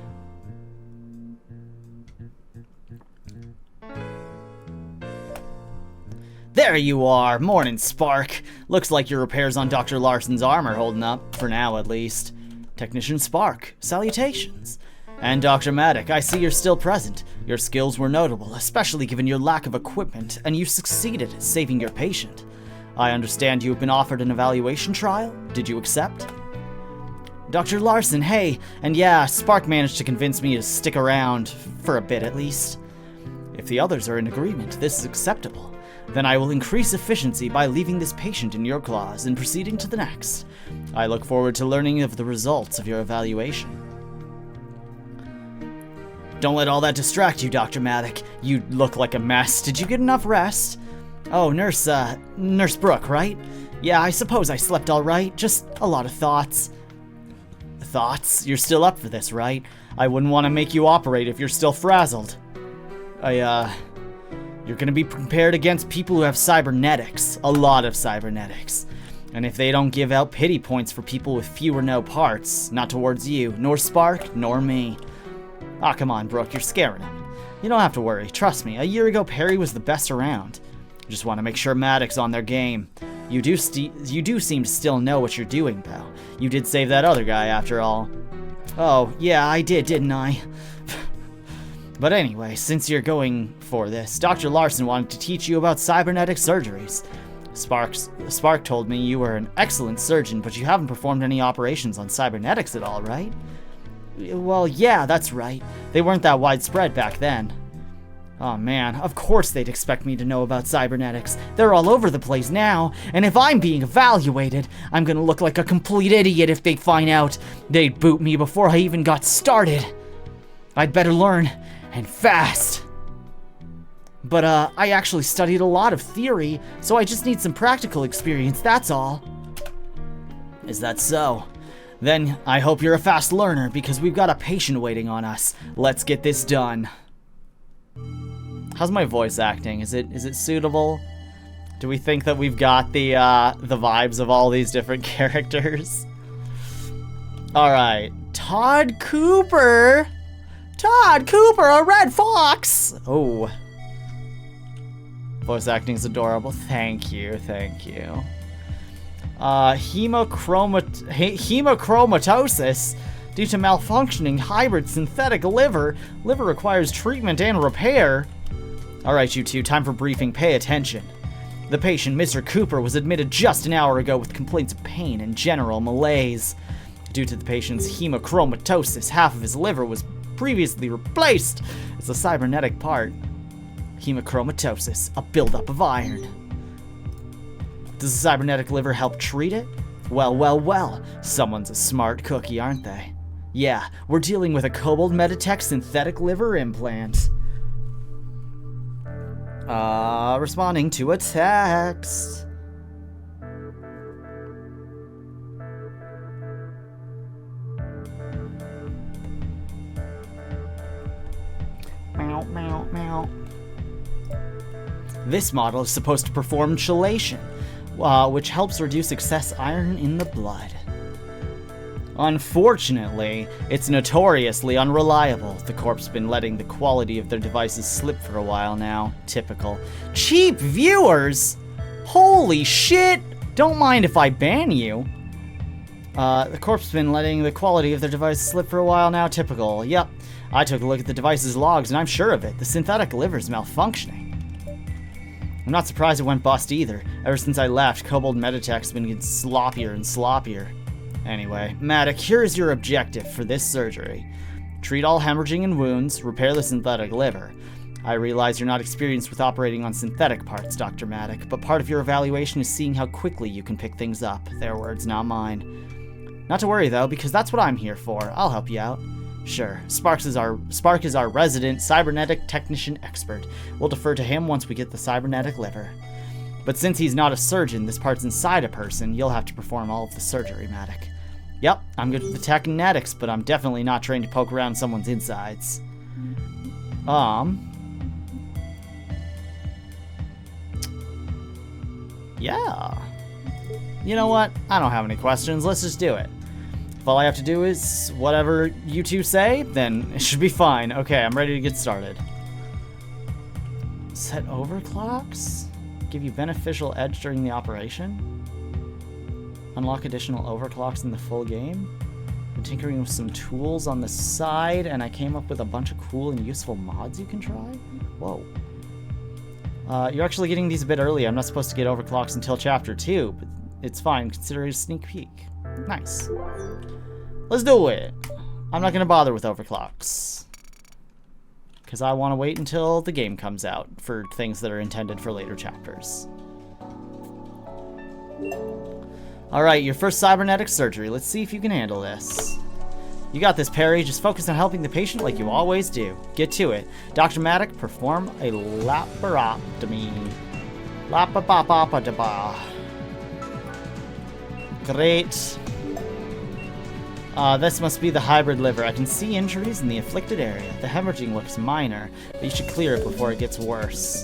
There you are! Morning, Spark! Looks like your repairs on Dr. Larson's arm are holding up, for now at least. Technician Spark, salutations. And Dr. Maddock, I see you're still present. Your skills were notable, especially given your lack of equipment, and you succeeded at saving your patient. I understand you have been offered an evaluation trial. Did you accept? Dr. Larson, hey! And yeah, Spark managed to convince me to stick around, for a bit at least. If the others are in agreement, this is acceptable. Then I will increase efficiency by leaving this patient in your claws and proceeding to the next. I look forward to learning of the results of your evaluation. Don't let all that distract you, Dr. Maddock. You look like a mess. Did you get enough rest? Oh, Nurse Brooke, right? Yeah, I suppose I slept all right. Just a lot of thoughts. Thoughts? You're still up for this, right? I wouldn't want to make you operate if you're still frazzled. You're gonna be prepared against people who have cybernetics. A lot of cybernetics. And if they don't give out pity points for people with few or no parts, not towards you, nor Spark, nor me. Ah, come on, Brooke, you're scaring him. You don't have to worry. Trust me, a year ago Perry was the best around. Just want to make sure Maddox's on their game. You do seem to still know what you're doing, though. You did save that other guy, after all. Oh, yeah, I did, didn't I? But anyway, since you're going for this, Dr. Larson wanted to teach you about cybernetic surgeries. Spark told me you were an excellent surgeon, but you haven't performed any operations on cybernetics at all, right? Well, yeah, that's right. They weren't that widespread back then. Oh man, of course they'd expect me to know about cybernetics. They're all over the place now, and if I'm being evaluated, I'm gonna look like a complete idiot if they find out. They'd boot me before I even got started. I'd better learn, and fast. But I actually studied a lot of theory, so I just need some practical experience, that's all. Is that so? Then I hope you're a fast learner, because we've got a patient waiting on us. Let's get this done. How's my voice acting? Is it suitable? Do we think that we've got the vibes of all these different characters? All right, Todd Cooper. Todd Cooper, a red fox. Oh, voice acting's adorable. Thank you, thank you. Hemochromatosis. Due to malfunctioning hybrid synthetic liver. Liver requires treatment and repair. Alright, you two, time for briefing. Pay attention. The patient, Mr. Cooper, was admitted just an hour ago with complaints of pain and general malaise. Due to the patient's hemochromatosis, half of his liver was previously replaced. It's a cybernetic part. Hemochromatosis, a buildup of iron. Does the cybernetic liver help treat it? Well, well, well. Someone's a smart cookie, aren't they? Yeah, we're dealing with a Cobalt Meditech synthetic liver implant. Responding to a text. Meow, meow, meow. This model is supposed to perform chelation, which helps reduce excess iron in the blood. Unfortunately, it's notoriously unreliable. The Corp's been letting the quality of their devices slip for a while now. Typical. Cheap viewers? Holy shit! Don't mind if I ban you. The Corp's been letting the quality of their devices slip for a while now. Typical. Yep. I took a look at the device's logs and I'm sure of it. The synthetic liver's malfunctioning. I'm not surprised it went bust either. Ever since I left, Kobold Meditech's been getting sloppier and sloppier. Anyway, Maddox, here is your objective for this surgery. Treat all hemorrhaging and wounds, repair the synthetic liver. I realize you're not experienced with operating on synthetic parts, Dr. Maddox, but part of your evaluation is seeing how quickly you can pick things up. Their words, not mine. Not to worry, though, because that's what I'm here for. I'll help you out. Sure. Spark is our resident cybernetic technician expert. We'll defer to him once we get the cybernetic liver. But since he's not a surgeon, this part's inside a person, you'll have to perform all of the surgery, Maddox. Yep, I'm good with the technetics, but I'm definitely not trained to poke around someone's insides. Yeah. You know what? I don't have any questions. Let's just do it. If all I have to do is whatever you two say, then it should be fine. Okay, I'm ready to get started. Set overclocks? Give you beneficial edge during the operation? Unlock additional overclocks in the full game? I'm tinkering with some tools on the side, and I came up with a bunch of cool and useful mods you can try? Whoa. You're actually getting these a bit early. I'm not supposed to get overclocks until Chapter 2, but it's fine. Consider it a sneak peek. Nice. Let's do it. I'm not going to bother with overclocks, because I want to wait until the game comes out for things that are intended for later chapters. Alright, your first cybernetic surgery. Let's see if you can handle this. You got this, Perry. Just focus on helping the patient like you always do. Get to it. Dr. Maddox, perform a laparotomy. Lapapapapapa. Great. This must be the hybrid liver. I can see injuries in the afflicted area. The hemorrhaging looks minor, but you should clear it before it gets worse.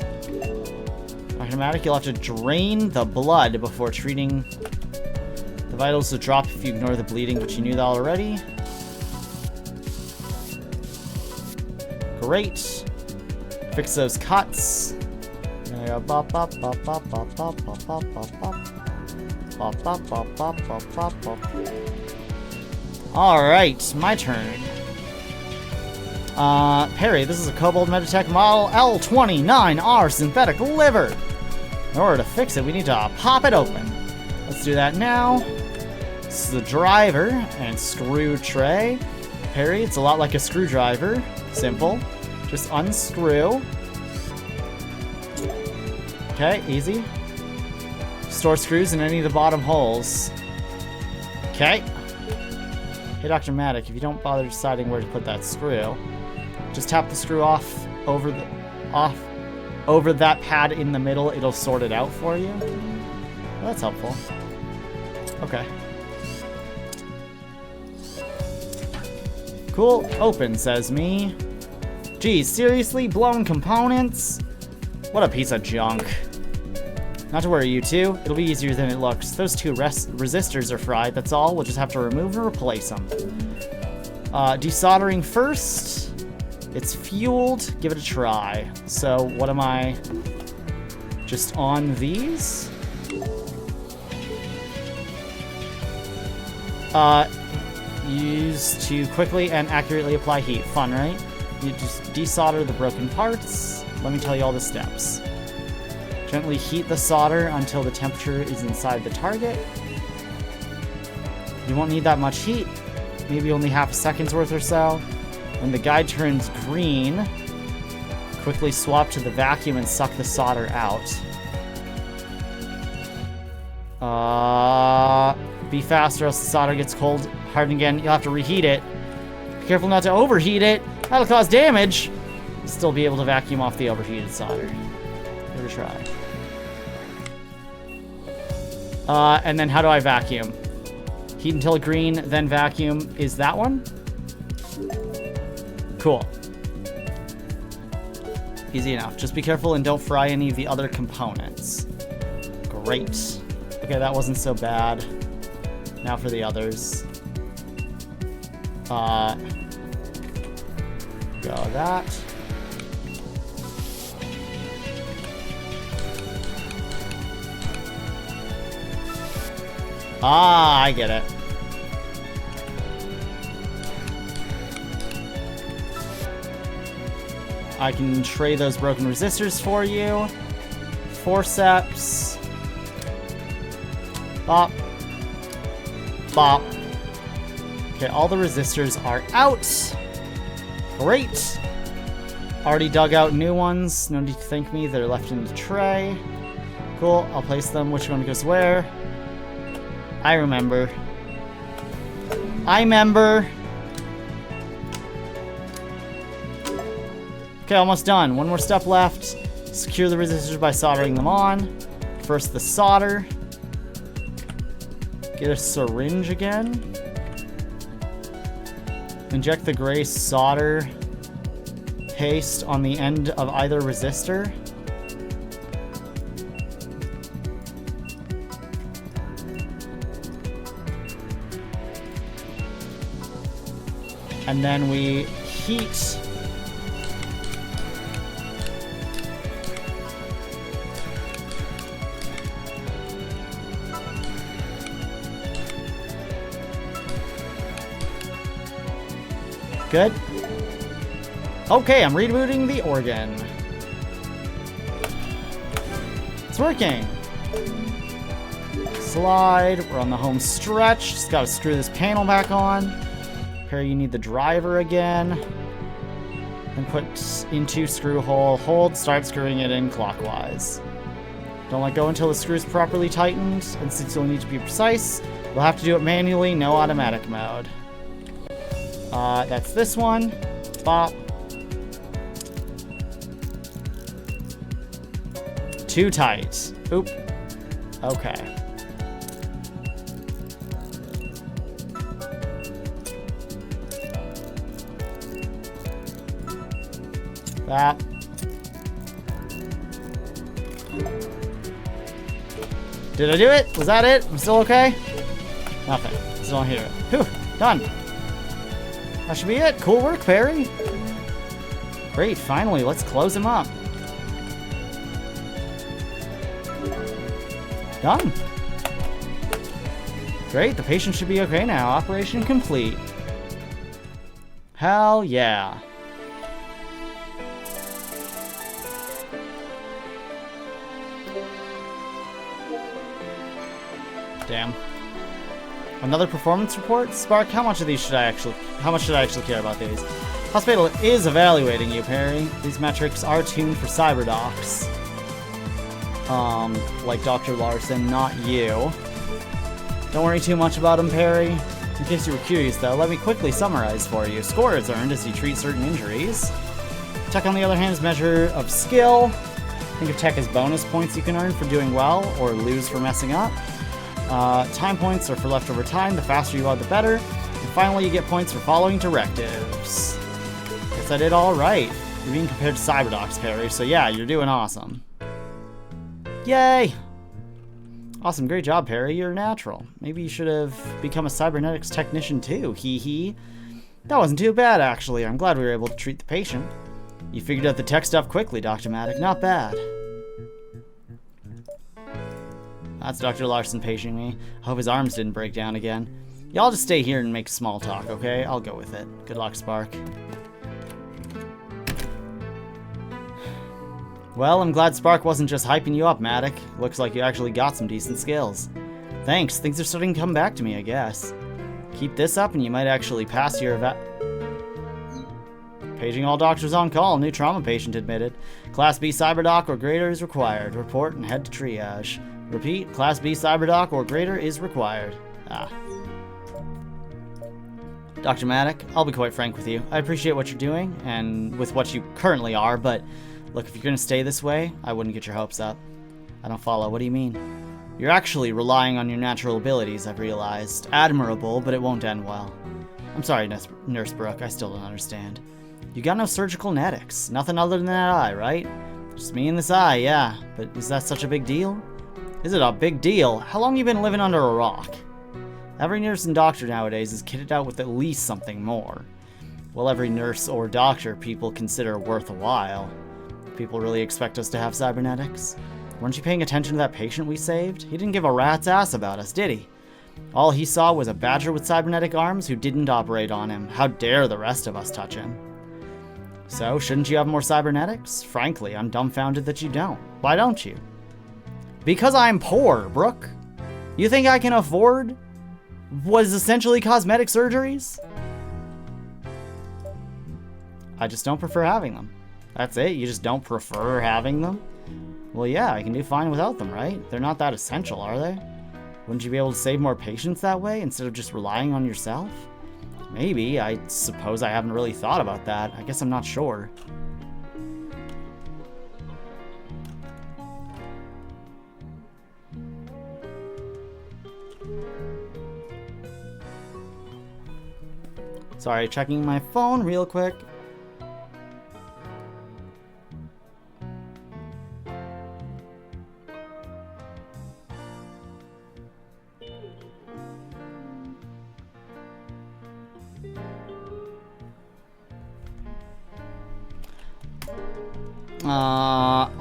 Dr. Maddox, you'll have to drain the blood before treating. The vitals will drop if you ignore the bleeding, but you knew that already. Great. Fix those cuts. Alright, my turn. Perry, this is a Kobold Meditech model L29R synthetic liver. In order to fix it, we need to pop it open. Let's do that now. This is the driver and screw tray. Perry, it's a lot like a screwdriver. Simple. Just unscrew. Okay, easy. Store screws in any of the bottom holes. Okay. Hey, Dr. Maddox, if you don't bother deciding where to put that screw, just tap the screw off over that pad in the middle. It'll sort it out for you. Well, that's helpful. Okay. Cool. Open, says me. Geez, seriously? Blown components? What a piece of junk. Not to worry, you two. It'll be easier than it looks. Those two resistors are fried, that's all. We'll just have to remove and replace them. Desoldering first. It's fueled. Give it a try. So, what am I... just on these? Use to quickly and accurately apply heat. Fun, right? You just desolder the broken parts. Let me tell you all the steps. Gently heat the solder until the temperature is inside the target. You won't need that much heat. Maybe only half a second's worth or so. When the guide turns green, quickly swap to the vacuum and suck the solder out. Be fast or else the solder gets cold. Harden again, you'll have to reheat it. Be careful not to overheat it. That'll cause damage. You'll still be able to vacuum off the overheated solder. Give it a try. And then how do I vacuum? Heat until green, then vacuum. Is that one? Cool. Easy enough. Just be careful and don't fry any of the other components. Great. Okay, that wasn't so bad. Now for the others. Go that. Ah, I get it. I can trade those broken resistors for you. Forceps. Bop. Bop. Okay, all the resistors are out. Great. Already dug out new ones. No need to thank me. They're left in the tray. Cool. I'll place them. Which one goes where? I remember. I remember. Okay, almost done. One more step left. Secure the resistors by soldering them on. First the solder. Get a syringe again. Inject the gray solder paste on the end of either resistor. And then we heat good. Okay, I'm rebooting the organ. It's working. Slide. We're on the home stretch. Just gotta screw this panel back on. Here you need the driver again. Then put into screw hole. Hold. Start screwing it in clockwise. Don't let go until the screw is properly tightened. And since you'll need to be precise, we'll have to do it manually, no automatic mode. That's this one. Bop. Too tight. Oop. Okay. That. Did I do it? Was that it? I'm still okay? Nothing. Still don't hear it. Whew. Done. That should be it. Cool work, Perry. Great, finally, let's close him up. Done. Great, the patient should be okay now. Operation complete. Hell yeah. Damn. Another performance report? Spark, how much should I actually care about these? Hospital is evaluating you, Perry. These metrics are tuned for cyberdocs. Like Dr. Larson, not you. Don't worry too much about him, Perry. In case you were curious, though, let me quickly summarize for you. Score is earned as you treat certain injuries. Tech, on the other hand, is a measure of skill. Think of tech as bonus points you can earn for doing well, or lose for messing up. Time points are for leftover time. The faster you are, the better. And finally, you get points for following directives. Guess I did all right. You're being compared to cyberdocs, Perry, so yeah, you're doing awesome. Yay! Awesome, great job, Perry. You're natural. Maybe you should have become a cybernetics technician too, hee hee. That wasn't too bad, actually. I'm glad we were able to treat the patient. You figured out the tech stuff quickly, Dr. Maddock. Not bad. That's Dr. Larson paging me. I hope his arms didn't break down again. Y'all just stay here and make small talk, okay? I'll go with it. Good luck, Spark. Well, I'm glad Spark wasn't just hyping you up, Maddock. Looks like you actually got some decent skills. Thanks, things are starting to come back to me, I guess. Keep this up and you might actually pass your Paging all doctors on call. New trauma patient admitted. Class B cyberdoc or greater is required. Report and head to triage. Repeat, Class B cyberdoc or greater is required. Dr. Maddock, I'll be quite frank with you. I appreciate what you're doing, and with what you currently are, but look, if you're gonna stay this way, I wouldn't get your hopes up. I don't follow. What do you mean? You're actually relying on your natural abilities, I've realized. Admirable, but it won't end well. I'm sorry, Nurse Brooke, I still don't understand. You got no surgical netics. Nothing other than that eye, right? Just me and this eye, yeah. But is that such a big deal? Is it a big deal? How long you been living under a rock? Every nurse and doctor nowadays is kitted out with at least something more. Well, every nurse or doctor people consider worth a while. People really expect us to have cybernetics? Weren't you paying attention to that patient we saved? He didn't give a rat's ass about us, did he? All he saw was a badger with cybernetic arms who didn't operate on him. How dare the rest of us touch him? So, shouldn't you have more cybernetics? Frankly, I'm dumbfounded that you don't. Why don't you? Because I'm poor, Brooke. You think I can afford what is essentially cosmetic surgeries? I just don't prefer having them. That's it? You just don't prefer having them? Well, yeah, I can do fine without them, right? They're not that essential, are they? Wouldn't you be able to save more patients that way instead of just relying on yourself? Maybe. I suppose I haven't really thought about that. I guess I'm not sure. Sorry, checking my phone real quick.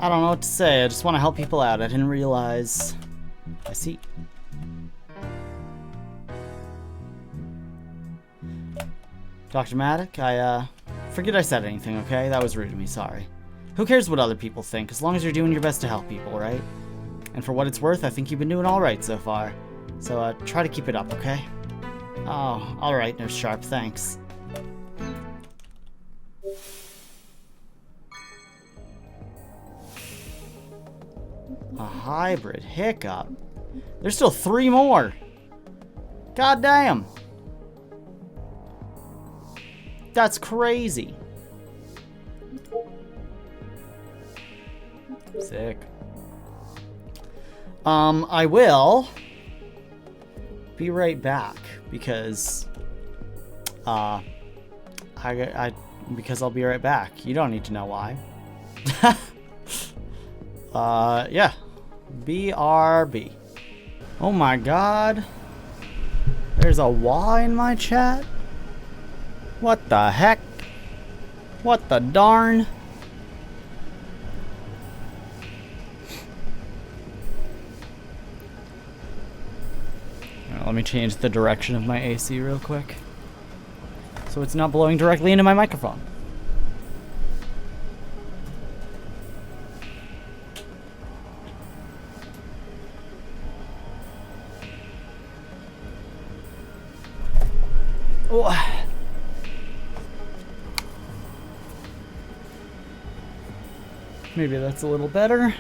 I don't know what to say. I just want to help people out. I didn't realize. I see. Dr. Maddock, forget I said anything, okay? That was rude of me, sorry. Who cares what other people think, as long as you're doing your best to help people, right? And for what it's worth, I think you've been doing alright so far. So, try to keep it up, okay? Oh, alright, Nurse Sharp, thanks. A hybrid hiccup. There's still 3 more. God damn. That's crazy. Sick. I will be right back because because I'll be right back. You don't need to know why. Yeah. BRB. Oh my god. There's a Y in my chat? What the heck? What the darn? Let me change the direction of my AC real quick, so it's not blowing directly into my microphone. Oh. Maybe that's a little better.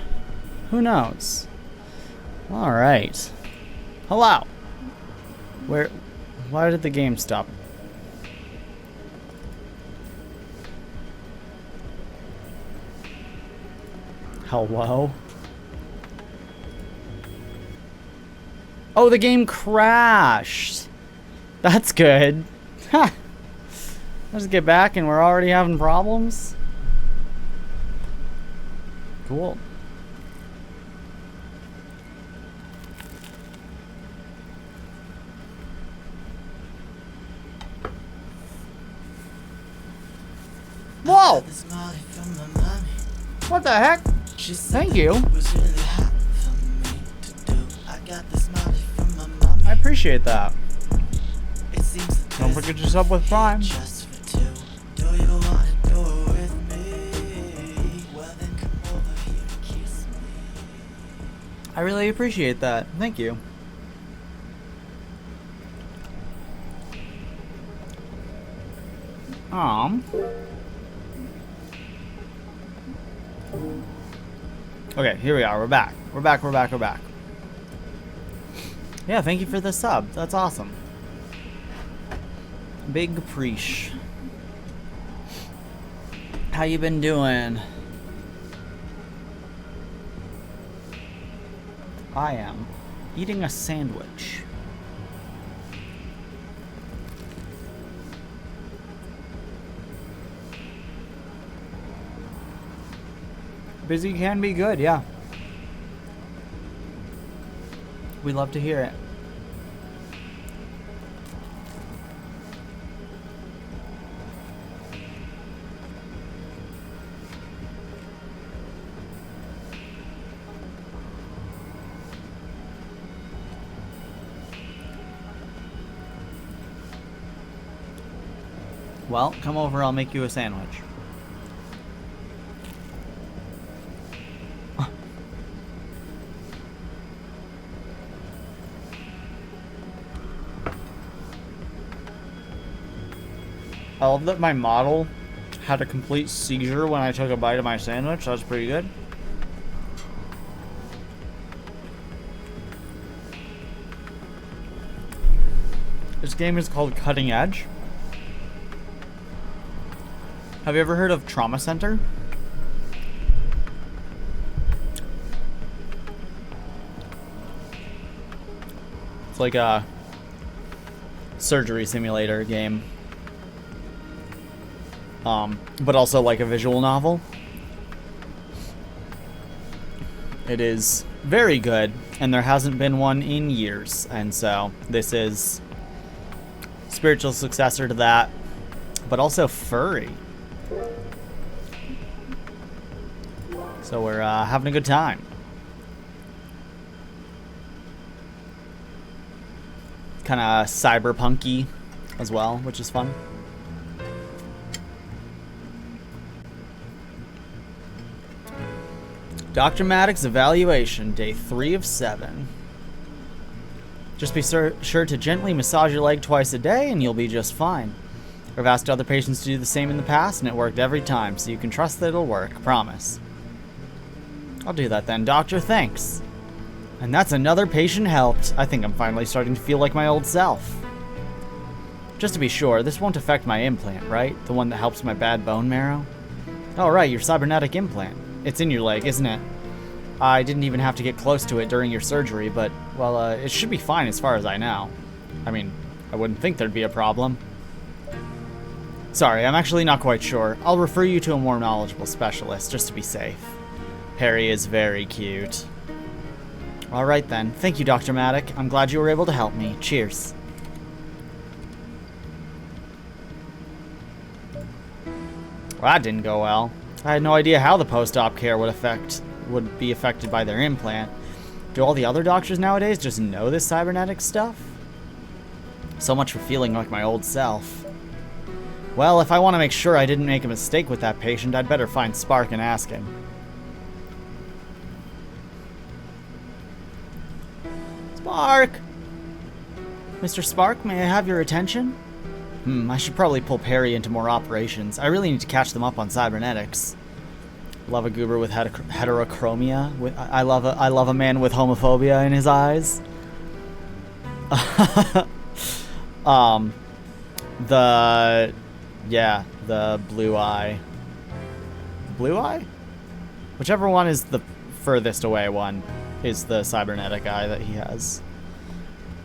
Who knows? All right. Hello. Why did the game stop? Hello? Oh, the game crashed. That's good. Ha! Let's get back and we're already having problems. Cool. Whoa! What the heck? Thank you. I appreciate that. Don't forget to sub with Prime. I really appreciate that. Thank you. Okay, here we are. We're back. We're back. Yeah, thank you for the sub. That's awesome. Big Preesh. How you been doing? I am eating a sandwich. Busy can be good, yeah. We love to hear it. Well, come over, I'll make you a sandwich. I love that my model had a complete seizure when I took a bite of my sandwich. That was pretty good. This game is called Cutting Edge. Have you ever heard of Trauma Center? It's like a surgery simulator game. But also like a visual novel. It is very good, and there hasn't been one in years, and so this is spiritual successor to that, but also furry. So we're having a good time. Kind of cyberpunky as well, which is fun. Dr. Maddox's evaluation, day 3 of 7. Just be sure to gently massage your leg twice a day and you'll be just fine. I've asked other patients to do the same in the past and it worked every time, so you can trust that it'll work, promise. I'll do that then, doctor, thanks. And that's another patient helped. I think I'm finally starting to feel like my old self. Just to be sure, this won't affect my implant, right? The one that helps my bad bone marrow? Oh right, your cybernetic implant. It's in your leg, isn't it? I didn't even have to get close to it during your surgery, but, well, it should be fine as far as I know. I mean, I wouldn't think there'd be a problem. Sorry, I'm actually not quite sure. I'll refer you to a more knowledgeable specialist, just to be safe. Perry is very cute. Alright then. Thank you, Dr. Maddox. I'm glad you were able to help me. Cheers. Well, that didn't go well. I had no idea how the post-op care would be affected by their implant. Do all the other doctors nowadays just know this cybernetic stuff? So much for feeling like my old self. Well, if I want to make sure I didn't make a mistake with that patient, I'd better find Spark and ask him. Spark! Mr. Spark, may I have your attention? I should probably pull Perry into more operations. I really need to catch them up on cybernetics. Love a goober with heterochromia. I love a man with homophobia in his eyes. The blue eye. Blue eye? Whichever one is the furthest away one is the cybernetic eye that he has.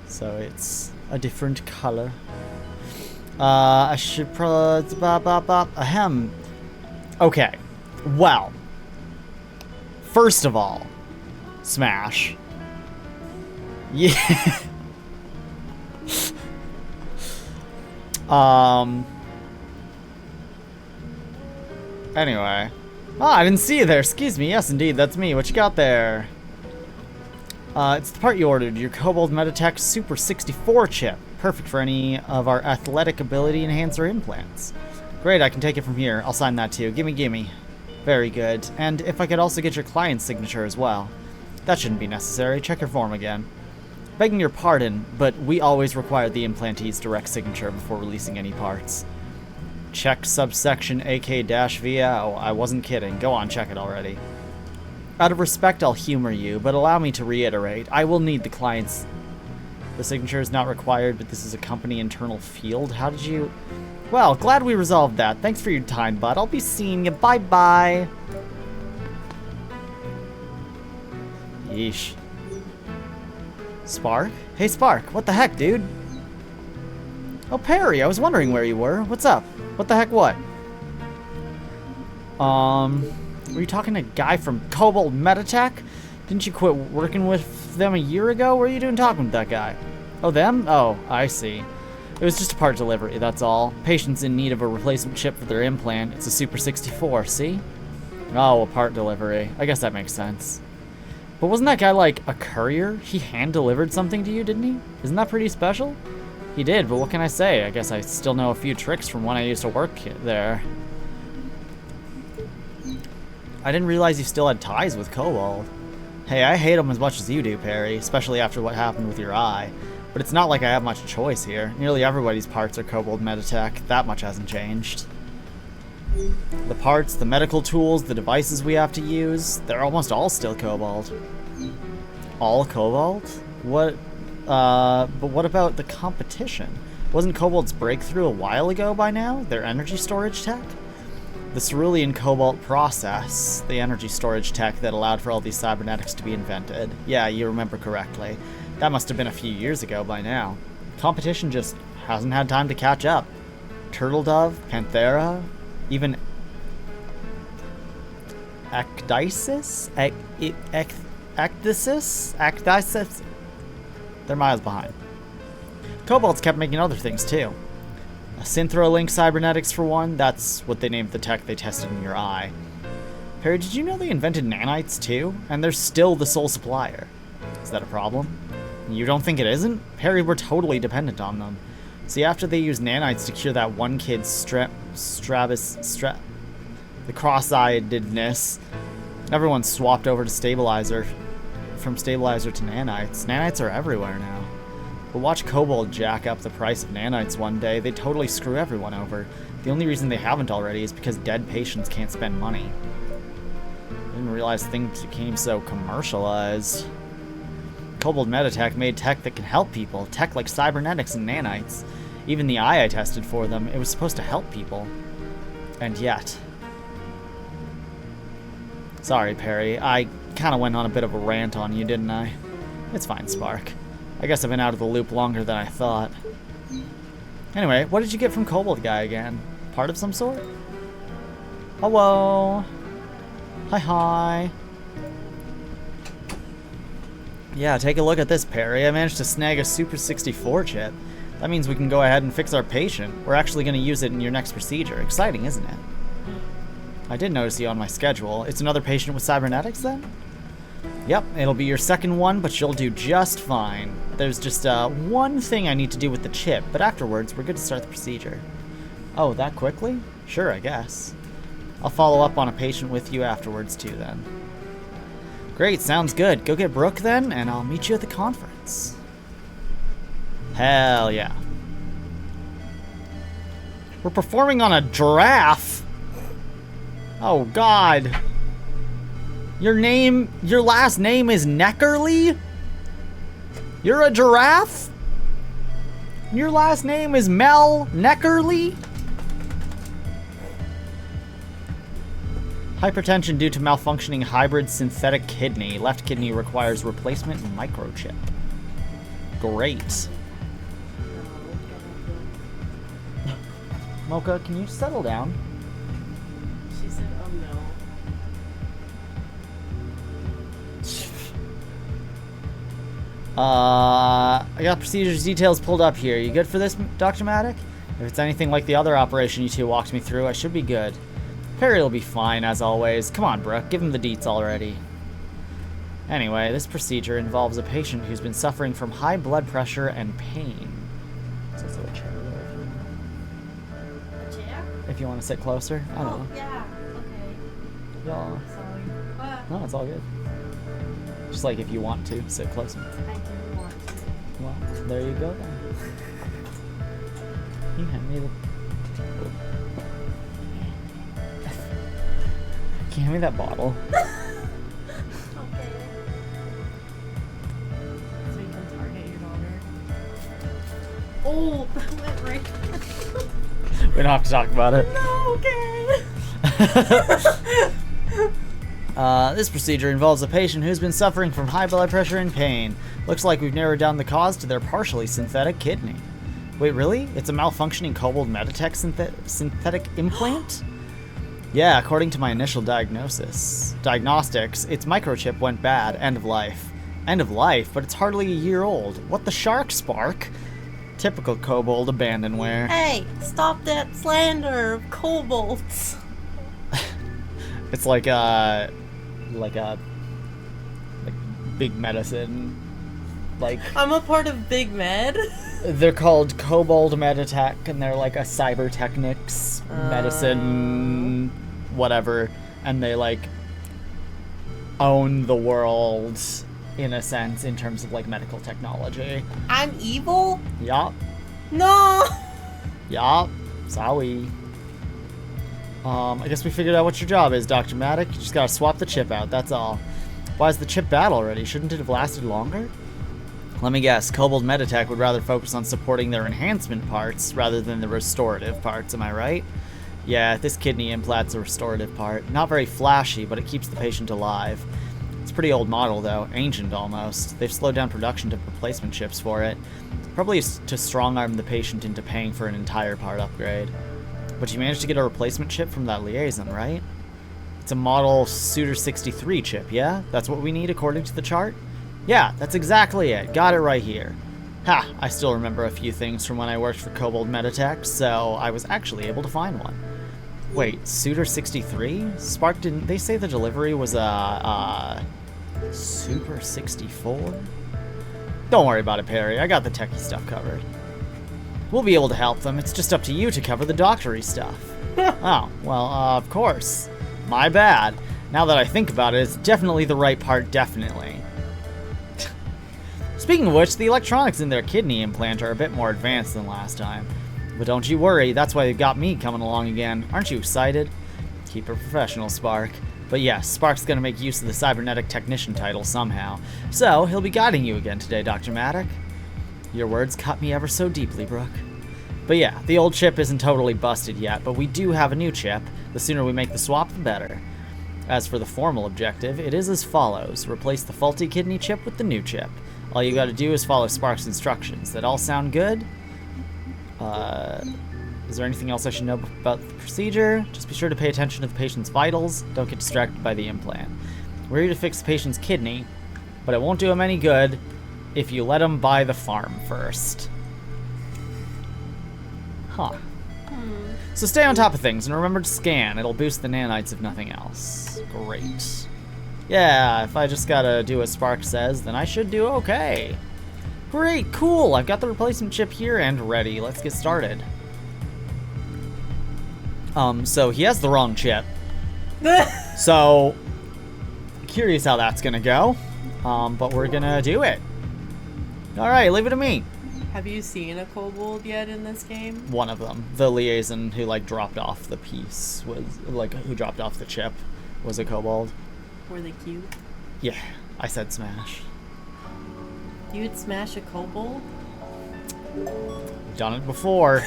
So it's a different color. I should probably... Ahem. Okay. Well. First of all. Smash. Yeah. Anyway. I didn't see you there. Excuse me. Yes, indeed. That's me. What you got there? It's the part you ordered. Your Cobalt Meditech Super 64 chip. Perfect for any of our athletic ability enhancer implants. Great, I can take it from here. I'll sign that too. Gimme. Very good. And if I could also get your client's signature as well. That shouldn't be necessary. Check your form again. Begging your pardon, but we always require the implantee's direct signature before releasing any parts. Check subsection AK-VO. I wasn't kidding. Go on, check it already. Out of respect, I'll humor you, but allow me to reiterate. I will need the client's... The signature is not required, but this is a company internal field. How did you... Well, glad we resolved that. Thanks for your time, bud. I'll be seeing you. Bye-bye. Yeesh. Spark? Hey, Spark. What the heck, dude? Oh, Perry. I was wondering where you were. What's up? What the heck what? Were you talking to a guy from Cobalt Metatech? Didn't you quit working with them a year ago? What are you doing talking with that guy? Oh, them? Oh, I see. It was just a part delivery, that's all. Patient's in need of a replacement chip for their implant. It's a Super 64, see? Oh, a part delivery. I guess that makes sense. But wasn't that guy like a courier? He hand-delivered something to you, didn't he? Isn't that pretty special? He did, but what can I say? I guess I still know a few tricks from when I used to work there. I didn't realize you still had ties with Cobalt. Hey, I hate him as much as you do, Perry, especially after what happened with your eye. But it's not like I have much choice here. Nearly everybody's parts are Cobalt Metatech. That much hasn't changed. The parts, the medical tools, the devices we have to use, they're almost all still Cobalt. All Cobalt? What, but what about the competition? Wasn't Cobalt's breakthrough a while ago by now? Their energy storage tech? The cerulean cobalt process, the energy storage tech that allowed for all these cybernetics to be invented. Yeah, you remember correctly. That must have been a few years ago by now. Competition just hasn't had time to catch up. Turtle Dove, Panthera, even Actisis? Actisis? They're miles behind. Cobalt's kept making other things too. Synthrolink cybernetics for one, that's what they named the tech they tested in your eye. Perry, did you know they invented nanites too? And they're still the sole supplier. Is that a problem? You don't think it isn't? Perry, we're totally dependent on them. See, after they used nanites to cure that one kid's the cross-eyedness, everyone swapped over to stabilizer, from stabilizer to nanites. Nanites are everywhere now. But watch Cobalt jack up the price of nanites one day. They'd totally screw everyone over. The only reason they haven't already is because dead patients can't spend money. I didn't realize things became so commercialized. Cobalt Metatech made tech that can help people. Tech like cybernetics and nanites. Even the eye I tested for them, it was supposed to help people. And yet... Sorry, Perry. I kind of went on a bit of a rant on you, didn't I? It's fine, Spark. I guess I've been out of the loop longer than I thought. Anyway, what did you get from Cobalt Guy again? Part of some sort? Hello. Hi. Yeah, take a look at this, Perry. I managed to snag a Super 64 chip. That means we can go ahead and fix our patient. We're actually going to use it in your next procedure. Exciting, isn't it? I did notice you on my schedule. It's another patient with cybernetics, then? Yep, it'll be your second one, but you'll do just fine. There's just one thing I need to do with the chip, but afterwards, we're good to start the procedure. Oh, that quickly? Sure, I guess. I'll follow up on a patient with you afterwards, too, then. Great, sounds good. Go get Brooke, then, and I'll meet you at the conference. Hell yeah. We're performing on a giraffe? Oh, God. Your last name is Neckerly? You're a giraffe? Your last name is Mel Neckerly? Hypertension due to malfunctioning hybrid synthetic kidney. Left kidney requires replacement microchip. Great. Mocha, can you settle down? She said, oh no. I got procedures details pulled up here. You good for this, Dr. Maddock? If it's anything like the other operation you two walked me through, I should be good. Perry will be fine, as always. Come on, Brooke, give him the deets already. Anyway, this procedure involves a patient who's been suffering from high blood pressure and pain. There's also a chair there. A chair? If you want to sit closer. I don't know. Yeah. Okay. Yeah. Sorry. What? No, it's all good. Just like if you want to, sit closer. I didn't want to. Well, there you go then. You hand me the... Can you hand me that bottle? Okay. So you can target your daughter. Oh, that went right. We don't have to talk about it. No, okay. This procedure involves a patient who's been suffering from high blood pressure and pain. Looks like we've narrowed down the cause to their partially synthetic kidney. Wait, really? It's a malfunctioning Cobalt Metatech synthetic implant? Yeah, according to my initial diagnostics, its microchip went bad. End of life. End of life? But it's hardly a year old. What the shark, Spark? Typical kobold abandonware. Hey, stop that slander of kobolds. It's like big medicine. Like, I'm a part of Big Med. they're called Kobold Meditech, and they're like a Cybertechnics medicine, whatever, and they like own the world in a sense in terms of like medical technology. I'm evil? Yup. No! Yup. Sorry. I guess we figured out what your job is, Dr. Maddock. You just gotta swap the chip out, that's all. Why is the chip bad already? Shouldn't it have lasted longer? Let me guess, Kobold Meditech would rather focus on supporting their enhancement parts rather than the restorative parts, am I right? Yeah, this kidney implant's a restorative part. Not very flashy, but it keeps the patient alive. It's a pretty old model, though. Ancient, almost. They've slowed down production to replacement chips for it. Probably to strong-arm the patient into paying for an entire part upgrade. But you managed to get a replacement chip from that liaison, right? It's a model Suitor 63 chip, yeah? That's what we need according to the chart? Yeah, that's exactly it. Got it right here. Ha, I still remember a few things from when I worked for Kobold Meditech, so I was actually able to find one. Wait, Suitor 63? Spark didn't... They say the delivery was a Super 64? Don't worry about it, Perry. I got the techie stuff covered. We'll be able to help them. It's just up to you to cover the doctory stuff. Oh, well, of course. My bad. Now that I think about it, it's definitely the right part, definitely. Speaking of which, the electronics in their kidney implant are a bit more advanced than last time. But don't you worry, that's why they've got me coming along again. Aren't you excited? Keep it professional, Spark. But yes, Spark's gonna make use of the cybernetic technician title somehow. So, he'll be guiding you again today, Dr. Maddock. Your words cut me ever so deeply, Brooke. But yeah, the old chip isn't totally busted yet, but we do have a new chip. The sooner we make the swap, the better. As for the formal objective, it is as follows. Replace the faulty kidney chip with the new chip. All you gotta do is follow Spark's instructions. That all sound good? Is there anything else I should know about the procedure? Just be sure to pay attention to the patient's vitals. Don't get distracted by the implant. We're here to fix the patient's kidney, but it won't do him any good if you let him buy the farm first. Huh. So stay on top of things and remember to scan. It'll boost the nanites if nothing else. Great. Yeah, if I just gotta do what Spark says, then I should do okay. Great, cool. I've got the replacement chip here and ready. Let's get started. So he has the wrong chip. So, curious how that's gonna go. But we're gonna do it. Alright, leave it to me. Have you seen a kobold yet in this game? One of them. The liaison who, like, dropped off the piece was, like, who dropped off the chip was a kobold. Were they cute? Yeah, I said smash. You would smash a kobold? Done it before.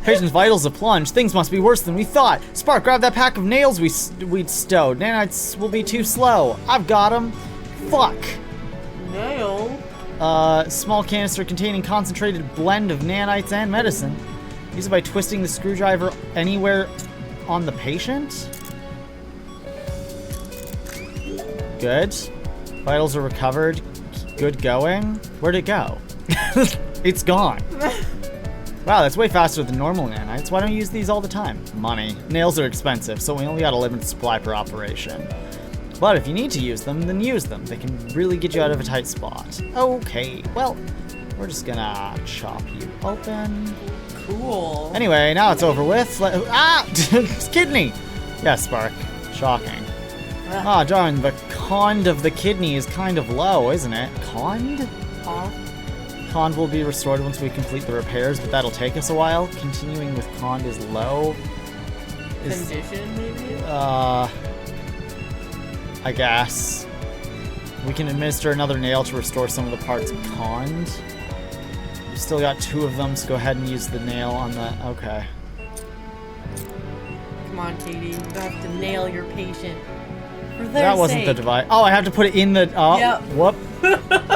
Patient's vitals have plunged. Things must be worse than we thought. Spark, grab that pack of nails we'd stowed. Nanites will be too slow. I've got them. Fuck. Nail? Small canister containing concentrated blend of nanites and medicine. Use it by twisting the screwdriver anywhere on the patient. Good. Vitals are recovered. Good going. Where'd it go? It's gone. Wow, that's way faster than normal nanites. Why don't you use these all the time? Money. Nails are expensive, so we only got a limited supply per operation. But if you need to use them, then use them. They can really get you out of a tight spot. Okay, well, we're just gonna chop you open. Cool. Anyway, now it's over with. Kidney! Yes, Spark. Shocking. Ah, darn, the cond of the kidney is kind of low, isn't it? Cond? Huh? Cond will be restored once we complete the repairs, but that'll take us a while. Continuing with cond is low. Condition, maybe? I guess. We can administer another nail to restore some of the parts of cond. We've still got 2 of them, so go ahead and use the nail on the... Okay. Come on, Katie. You have to nail your patient. For their That wasn't sake. the device. Oh, I have to put it in the... Oh, Yep. Whoop.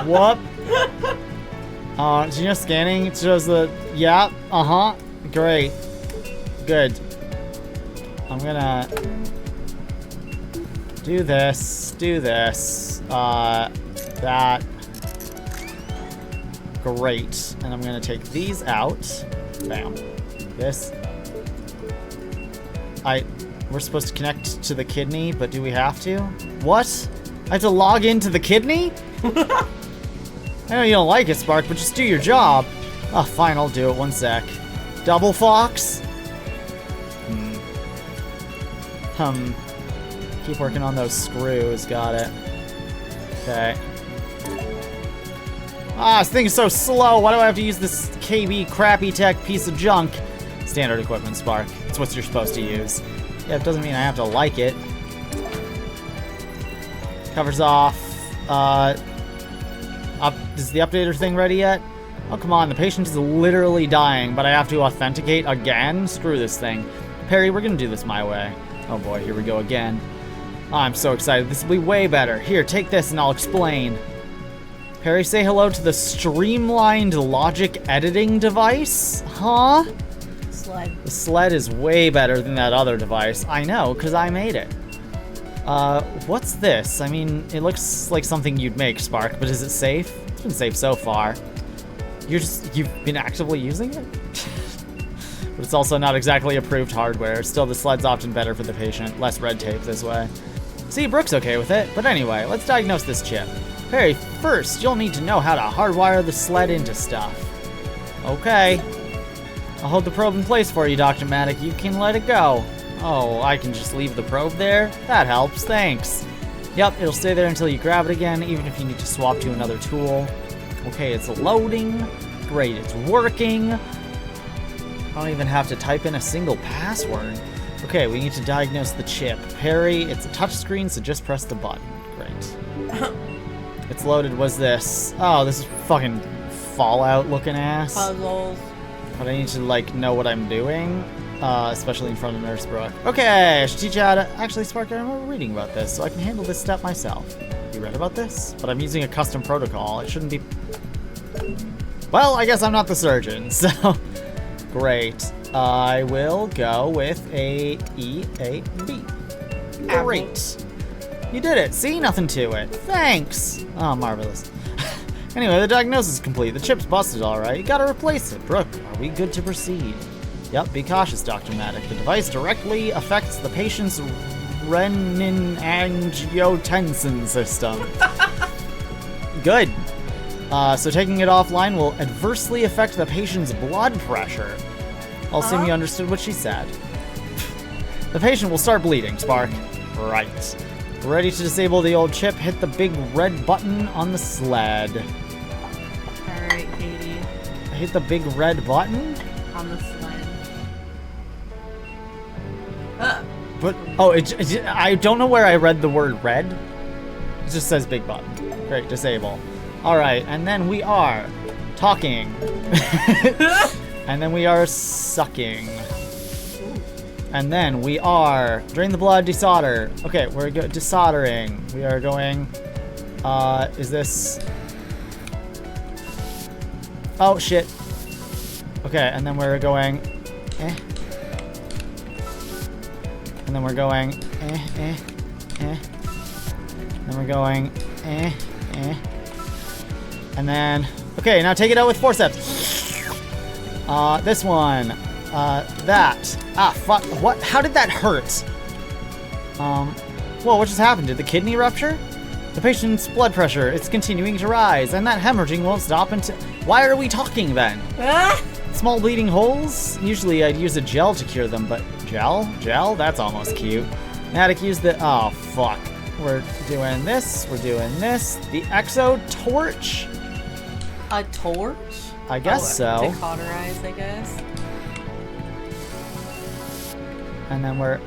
Whoop. So you know scanning, it shows the... Yeah, uh-huh. Great. Good. I'm gonna do this, that. Great. And I'm gonna take these out. Bam. This. We're supposed to connect to the kidney, but do we have to? What? I have to log into the kidney? I know you don't like it, Spark, but just do your job. Oh, fine, I'll do it. One sec. Double Fox? Keep working on those screws. Got it. Okay. Ah, this thing is so slow. Why do I have to use this KB crappy tech piece of junk? Standard equipment, Spark. It's what you're supposed to use. Yeah, it doesn't mean I have to like it. Covers off. Is the updater thing ready yet? Oh, come on. The patient is literally dying, but I have to authenticate again? Screw this thing. Perry, we're gonna do this my way. Oh boy, here we go again. Oh, I'm so excited. This will be way better. Here, take this and I'll explain. Perry, say hello to the streamlined logic editing device? Huh? Sled. The sled is way better than that other device. I know, because I made it. What's this? I mean, it looks like something you'd make, Spark, but is it safe? It's been safe so far. You've been actively using it? But it's also not exactly approved hardware. Still, the sled's often better for the patient. Less red tape this way. See, Brooke's okay with it. But anyway, let's diagnose this chip. Perry, first, you'll need to know how to hardwire the sled into stuff. Okay. I'll hold the probe in place for you, Dr. Maddock. You can let it go. Oh, I can just leave the probe there? That helps, thanks. Yep, it'll stay there until you grab it again, even if you need to swap to another tool. Okay, it's loading. Great, it's working. I don't even have to type in a single password. Okay, we need to diagnose the chip. Perry, it's a touchscreen, so just press the button. Great. It's loaded. What's this? Oh, this is fucking Fallout looking ass. Puzzles. But I need to, like, know what I'm doing. Especially in front of Nurse Brooke. Okay, I should teach you how to... Actually, Spark, I remember reading about this, so I can handle this step myself. You read about this? But I'm using a custom protocol. It shouldn't be... Well, I guess I'm not the surgeon, so... Great. I will go with a E, A, B. Great. You did it. See? Nothing to it. Thanks. Oh, marvelous. Anyway, the diagnosis is complete. The chip's busted, all right. You gotta replace it. Brooke, are we good to proceed? Yep, be cautious, Dr. Maddock. The device directly affects the patient's renin-angiotensin system. Good. So taking it offline will adversely affect the patient's blood pressure. I'll assume you understood what she said. The patient will start bleeding, Spark. Right. Ready to disable the old chip, hit the big red button on the sled. Alright, Katie. Hit the big red button? On the sled. But, oh, I don't know where I read the word red. It just says big button. Great, disable. Alright, and then we are talking. And then we are sucking. And then we are drain the blood, desolder. Okay, we're desoldering. We are going. Is this? Oh shit. Okay, and then we're going. And then we're going. And then we're going. And then. Okay, now take it out with forceps. This one. That. Ah, fuck. What? How did that hurt? Whoa, what just happened? Did the kidney rupture? The patient's blood pressure, it's continuing to rise, and that hemorrhaging won't stop until... Why are we talking then? Small bleeding holes? Usually I'd use a gel to cure them, but... Gel? Gel? That's almost cute. Maddock used the... Oh, fuck. We're doing this. We're doing this. The exo torch? A torch? I guess so. To cauterize, I guess. And then we're...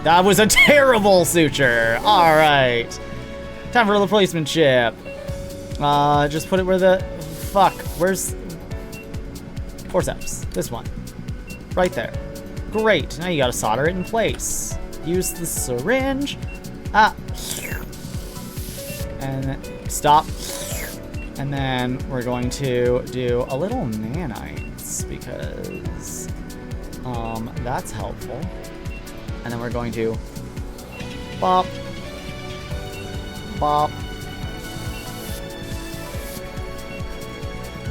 That was a terrible suture! Alright. Time for a replacement chip. Just put it where the... Fuck. Where's... Forceps. This one. Right there. Great. Now you gotta solder it in place. Use the syringe. Ah. And stop. And then we're going to do a little nanites because... That's helpful. And then we're going to bop, bop,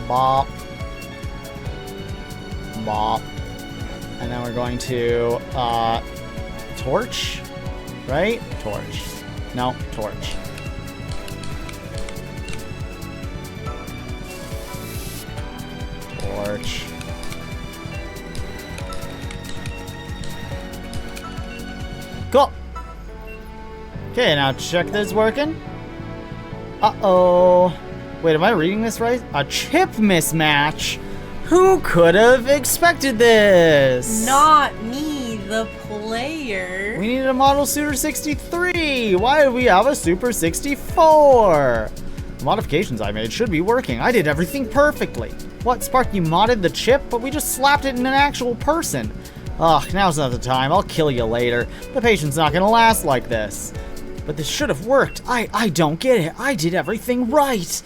bop, bop. And then we're going to, torch, right? Torch. No, torch. Torch. Cool. Okay, now check this working. Uh-oh. Wait, am I reading this right? A chip mismatch? Who could have expected this? Not me, the player. We needed a model Super 63. Why do we have a Super 64? The modifications I made should be working. I did everything perfectly. What, Spark, you modded the chip? But we just slapped it in an actual person. Ugh, now's not the time. I'll kill you later. The patient's not gonna last like this. But this should have worked. I don't get it. I did everything right.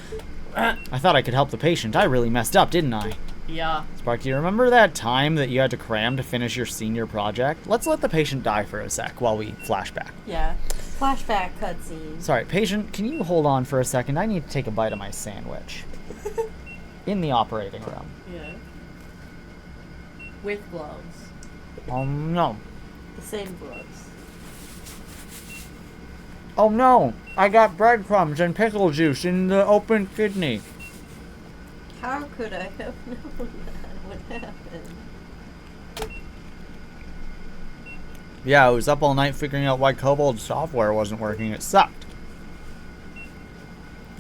I thought I could help the patient. I really messed up, didn't I? Yeah. Spark, do you remember that time that you had to cram to finish your senior project? Let's let the patient die for a sec while we flash back. Yeah. Flashback cutscene. Sorry, patient, can you hold on for a second? I need to take a bite of my sandwich. In the operating room. Yeah. With gloves. No. The same gloves. Oh no! I got breadcrumbs and pickle juice in the open kidney. How could I have known that would happen? Yeah, I was up all night figuring out why Kobold software wasn't working. It sucked.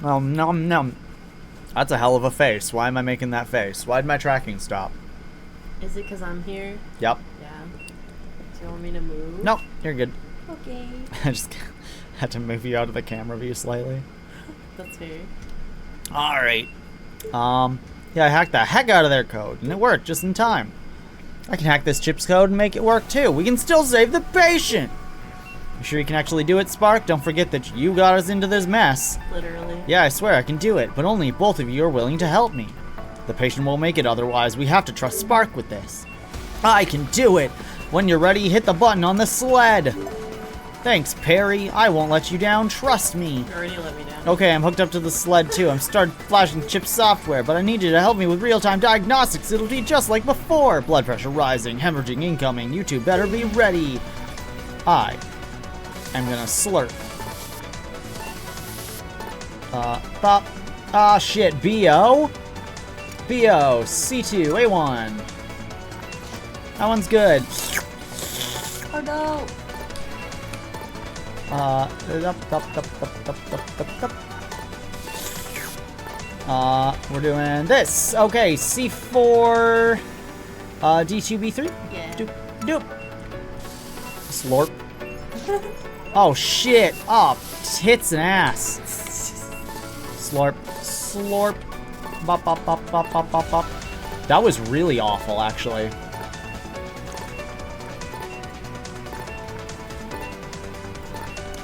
Oh, nom. That's a hell of a face. Why am I making that face? Why'd my tracking stop? Is it because I'm here? Yep. Yeah. Do you want me to move? Nope, you're good. Okay. I just had to move you out of the camera view slightly. That's fair. Alright. Yeah, I hacked the heck out of their code, and it worked just in time. I can hack this chip's code and make it work too. We can still save the patient! You sure you can actually do it, Spark? Don't forget that you got us into this mess. Literally. Yeah, I swear I can do it, but only if both of you are willing to help me. The patient won't make it otherwise. We have to trust Spark with this. I can do it! When you're ready, hit the button on the sled! Thanks, Perry. I won't let you down. Trust me. You already let me down. Okay, I'm hooked up to the sled too. I'm started flashing chip software, but I need you to help me with real-time diagnostics. It'll be just like before. Blood pressure rising, hemorrhaging incoming. You two better be ready. I am gonna slurp. Bop. Ah, shit. BO? BO. C2. A1. That one's good. Oh no! We're doing this. Okay, C4, D2B3. Yeah. Doop, doop. Slurp. Oh shit! Oh, tits and ass. Slurp, slurp. Bop, bop, bop, bop, bop, bop, bop. That was really awful, actually.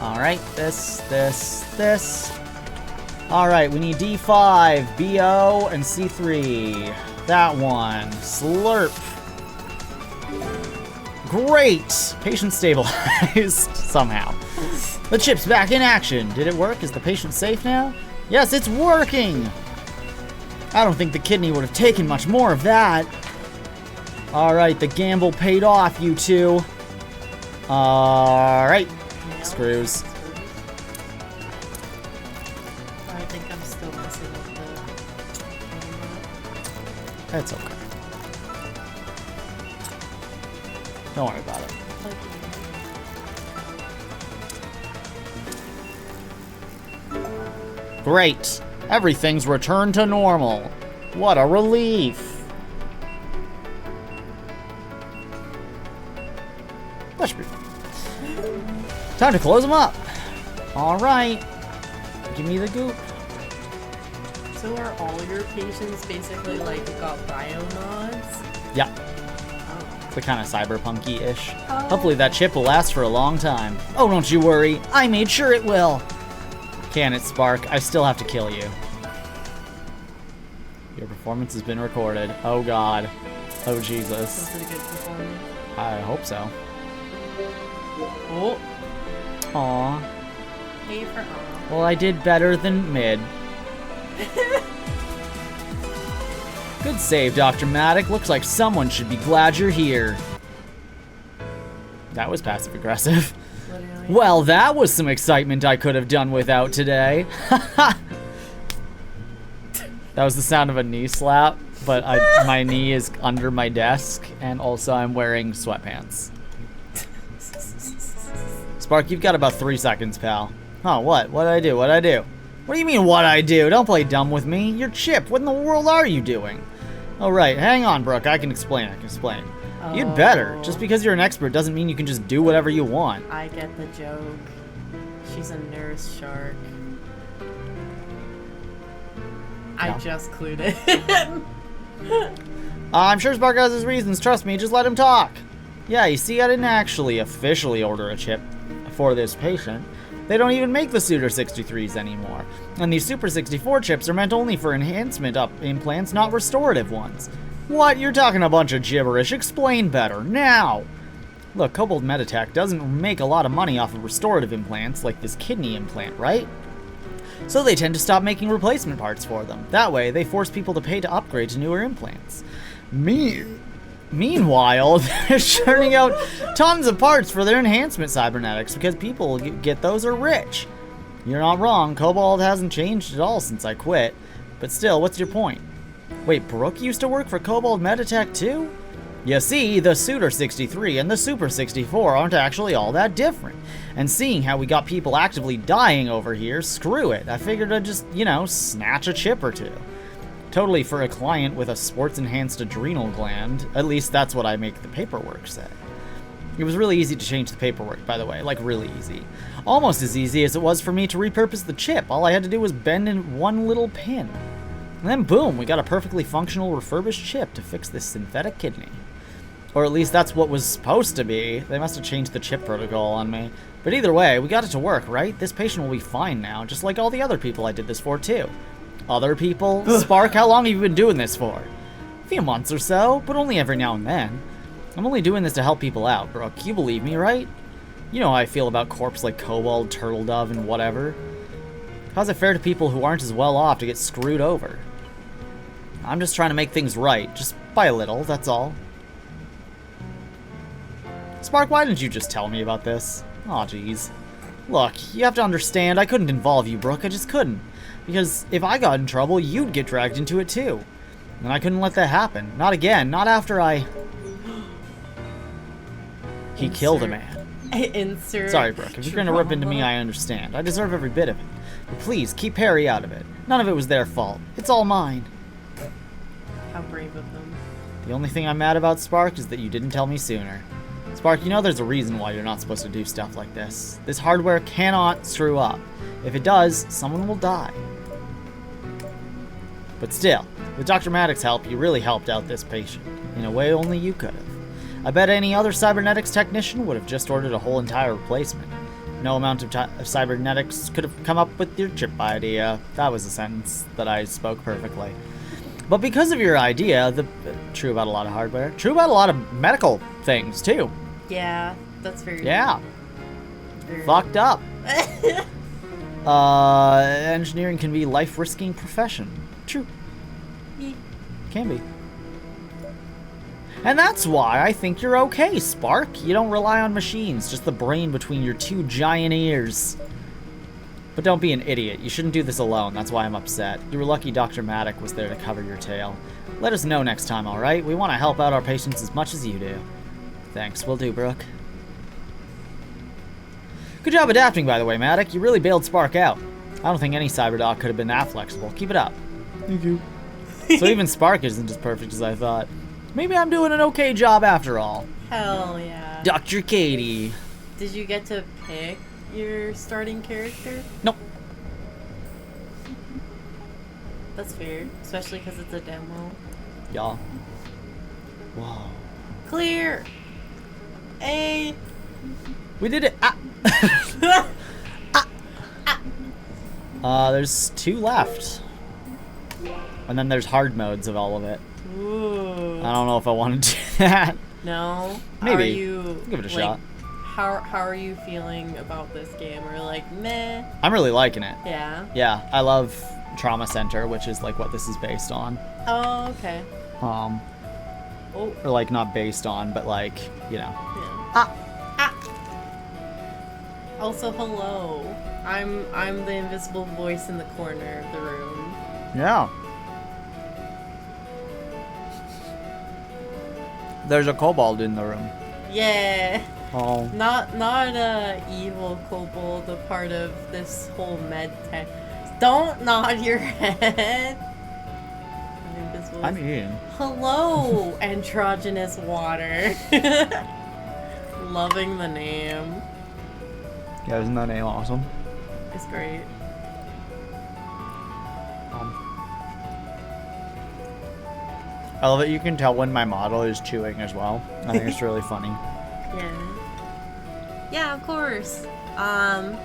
Alright, this. Alright, we need D5, BO, and C3. That one. Slurp. Great! Patient stabilized. Somehow. The chip's back in action. Did it work? Is the patient safe now? Yes, it's working! I don't think the kidney would have taken much more of that. Alright, the gamble paid off, you two. Alright. Screws. I think I'm still messing with the... That's okay. Don't worry about it. Great! Everything's returned to normal. What a relief! That should be time to close them up. All right, give me the goop. So are all your patients basically like got bio mods? Yeah, Oh. it's the kind of cyberpunky-ish. Oh. Hopefully that chip will last for a long time. Oh, don't you worry. I made sure it will. Can it, Spark? I still have to kill you. Your performance has been recorded. Oh, God. Oh, Jesus. Was it a good performance? I hope so. Oh. Aw. A for aw. Well, I did better than mid. Good save, Dr. Maddock. Looks like someone should be glad you're here. That was passive-aggressive. Literally. Well, that was some excitement I could have done without today. That was the sound of a knee slap, but my knee is under my desk, and also I'm wearing sweatpants. Spark, you've got about 3 seconds, pal. Huh, what? What'd I do? What'd I do? What do you mean, what'd I do? Don't play dumb with me. You're Chip. What in the world are you doing? Oh, right. Hang on, Brooke. I can explain. Oh. You'd better. Just because you're an expert doesn't mean you can just do whatever you want. I get the joke. She's a nurse shark. I just clued it. I'm sure Spark has his reasons. Trust me. Just let him talk. Yeah, you see, I didn't actually officially order a chip for this patient. They don't even make the Suitor 63s anymore. And these Super 64 chips are meant only for enhancement implants, not restorative ones. What? You're talking a bunch of gibberish. Explain better, now! Look, Cobalt Meditech doesn't make a lot of money off of restorative implants, like this kidney implant, right? So they tend to stop making replacement parts for them. That way, they force people to pay to upgrade to newer implants. Meanwhile, they're churning out tons of parts for their enhancement cybernetics because people who get those are rich. You're not wrong, Cobalt hasn't changed at all since I quit. But still, what's your point? Wait, Brooke used to work for Cobalt Meditech too? You see, the Suitor 63 and the Super 64 aren't actually all that different. And seeing how we got people actively dying over here, screw it. I figured I'd just, snatch a chip or two. Totally for a client with a sports-enhanced adrenal gland. At least that's what I make the paperwork say. It was really easy to change the paperwork, by the way. Like, really easy. Almost as easy as it was for me to repurpose the chip. All I had to do was bend in one little pin. And then boom, we got a perfectly functional refurbished chip to fix this synthetic kidney. Or at least that's what was supposed to be. They must have changed the chip protocol on me. But either way, we got it to work, right? This patient will be fine now, just like all the other people I did this for, too. Other people? Spark, how long have you been doing this for? A few months or so, but only every now and then. I'm only doing this to help people out, Brooke. You believe me, right? You know how I feel about corpse like Kobold, Turtle Dove, and whatever. How's it fair to people who aren't as well off to get screwed over? I'm just trying to make things right, just by a little, that's all. Spark, why didn't you just tell me about this? Aw, jeez. Look, you have to understand, I couldn't involve you, Brooke, I just couldn't. Because if I got in trouble, you'd get dragged into it too. And I couldn't let that happen. Not again, not after I... He killed a man. Insert. Sorry, Brooke, if you're gonna rip into me, I understand. I deserve every bit of it. But please, keep Harry out of it. None of it was their fault. It's all mine. How brave of them. The only thing I'm mad about, Spark, is that you didn't tell me sooner. Spark, you know there's a reason why you're not supposed to do stuff like this. This hardware cannot screw up. If it does, someone will die. But still, with Dr. Maddox's help, you really helped out this patient. In a way only you could have. I bet any other cybernetics technician would have just ordered a whole entire replacement. No amount of cybernetics could have come up with your chip idea. That was a sentence that I spoke perfectly. But because of your idea, true about a lot of hardware, true about a lot of medical things too. Yeah, that's very... Yeah. Very Fucked up. Engineering can be a life-risking profession. True. Can be. And that's why I think you're okay, Spark. You don't rely on machines, just the brain between your two giant ears. But don't be an idiot. You shouldn't do this alone. That's why I'm upset. You were lucky Dr. Maddock was there to cover your tail. Let us know next time, alright? We want to help out our patients as much as you do. Thanks. Will do, Brooke. Good job adapting, by the way, Maddock. You really bailed Spark out. I don't think any cyberdoc could have been that flexible. Keep it up. Thank you. So even Spark isn't as perfect as I thought. Maybe I'm doing an okay job after all. Hell yeah. Dr. Katie. Did you get to pick your starting character? Nope. That's fair, especially because it's a demo. Yeah. Whoa. Clear. A. We did it. There's 2 left. And then there's hard modes of all of it. Ooh. I don't know if I want to do that. No? Maybe. Are you, Give it a like, shot. How are you feeling about this game? Or like, meh? I'm really liking it. Yeah. Yeah, I love Trauma Center, which is like what this is based on. Oh, okay. Or like not based on, but like, you know. Yeah. Also, hello. I'm the invisible voice in the corner of the room. Yeah. There's a kobold in the room. Yeah. Oh. Not a evil kobold, a part of this whole med tech. Don't nod your head. I mean. Hello, androgynous water. Loving the name. Yeah, isn't that name awesome? It's great. I love that you can tell when my model is chewing as well. I think it's really funny. Yeah. Yeah, of course. I'm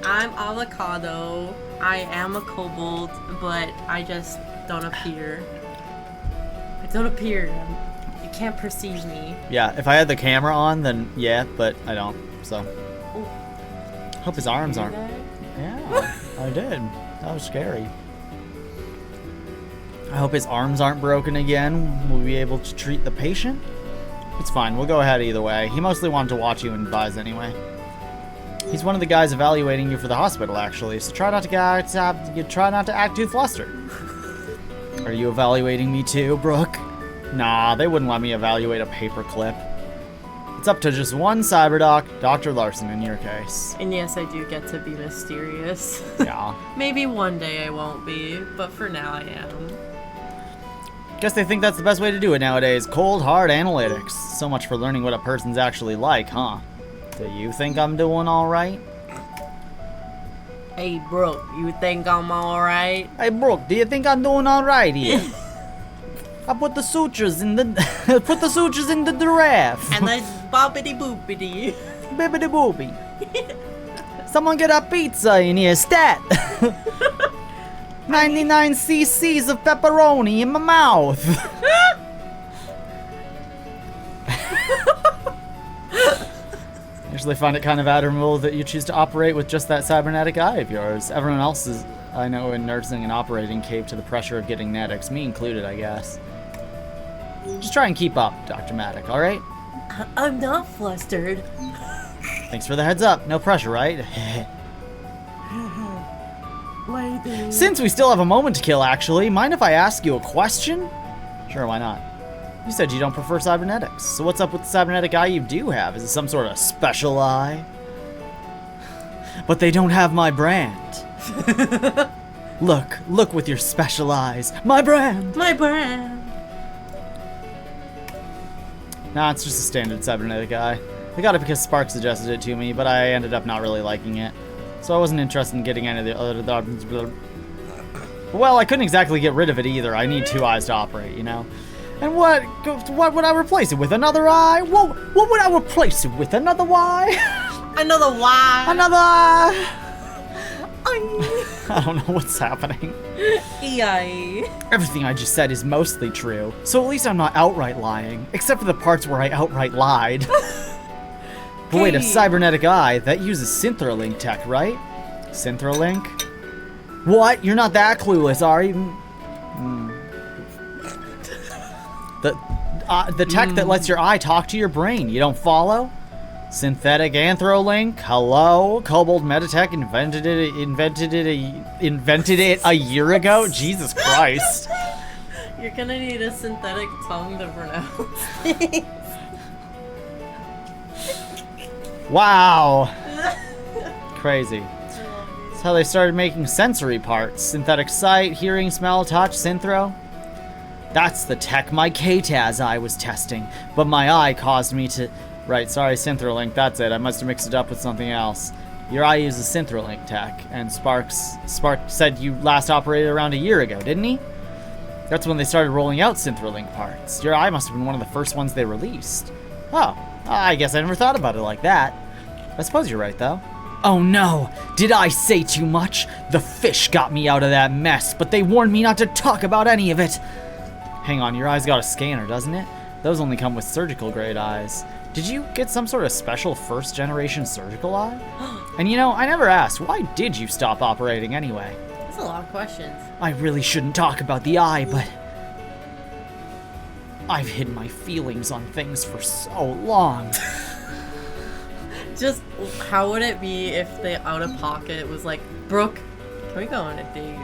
avocado. I am a kobold, but I just don't appear. I don't appear. You can't perceive me. Yeah, if I had the camera on, then yeah, but I don't, so. Ooh. Hope his arms aren't. That? Yeah, I did. That was scary. I hope his arms aren't broken again. Will we be able to treat the patient? It's fine, we'll go ahead either way. He mostly wanted to watch you and advise anyway. He's one of the guys evaluating you for the hospital, actually, so try not to act too flustered. Are you evaluating me too, Brooke? Nah, they wouldn't let me evaluate a paperclip. It's up to just one cyberdoc, Dr. Larson in your case. And yes, I do get to be mysterious. Yeah. Maybe one day I won't be, but for now I am. Guess they think that's the best way to do it nowadays. Cold, hard analytics. So much for learning what a person's actually like, huh? Do you think I'm doing alright? Hey, Brooke, you think I'm alright? Hey, Brooke, do you think I'm doing alright here? I put the sutures in the giraffe. And then boppity boopity. Bibbidi boopy. Someone get a pizza in here, stat. 99 cc's of pepperoni in my mouth. I actually find it kind of admirable that you choose to operate with just that cybernetic eye of yours. Everyone else is, I know, in nursing and operating cave to the pressure of getting netics, me included, I guess. Just try and keep up, Dr. Maddock, alright? I'm not flustered. Thanks for the heads up. No pressure, right? Lady. Since we still have a moment to kill, actually, mind if I ask you a question? Sure, why not? You said you don't prefer cybernetics, so what's up with the cybernetic eye you do have? Is it some sort of special eye? But they don't have my brand. Look with your special eyes. My brand! My brand. Nah, it's just a standard cybernetic eye. I got it because Spark suggested it to me, but I ended up not really liking it. So I wasn't interested in getting any of the other... Well, I couldn't exactly get rid of it either. I need two eyes to operate, you know? And what would I replace it with? Another eye? What would I replace it with? Another eye? Another why? Another eye? I don't know what's happening. EI. Everything I just said is mostly true, so at least I'm not outright lying, except for the parts where I outright lied. But wait, a cybernetic eye, that uses Synthrolink tech, right? Synthrolink? What? You're not that clueless, are you? The tech that lets your eye talk to your brain, you don't follow? Synthetic Anthrolink? Hello? Kobold Meditech invented it a year ago? Jesus Christ. You're gonna need a synthetic tongue to pronounce. Wow. Crazy. That's how they started making sensory parts. Synthetic sight, hearing, smell, touch, synthro. That's the tech my K-Taz eye was testing, but my eye caused me to... Right, sorry, Synthrolink, that's it. I must have mixed it up with something else. Your eye uses Synthrolink tech, and Spark said you last operated around a year ago, didn't he? That's when they started rolling out Synthrolink parts. Your eye must have been one of the first ones they released. Oh, I guess I never thought about it like that. I suppose you're right, though. Oh no! Did I say too much? The fish got me out of that mess, but they warned me not to talk about any of it. Hang on, your eye's got a scanner, doesn't it? Those only come with surgical grade eyes. Did you get some sort of special first generation surgical eye? And you know, I never asked, why did you stop operating anyway? That's a lot of questions. I really shouldn't talk about the eye, but I've hidden my feelings on things for so long. Just, how would it be if the out-of-pocket was like, Brooke, can we go on a date?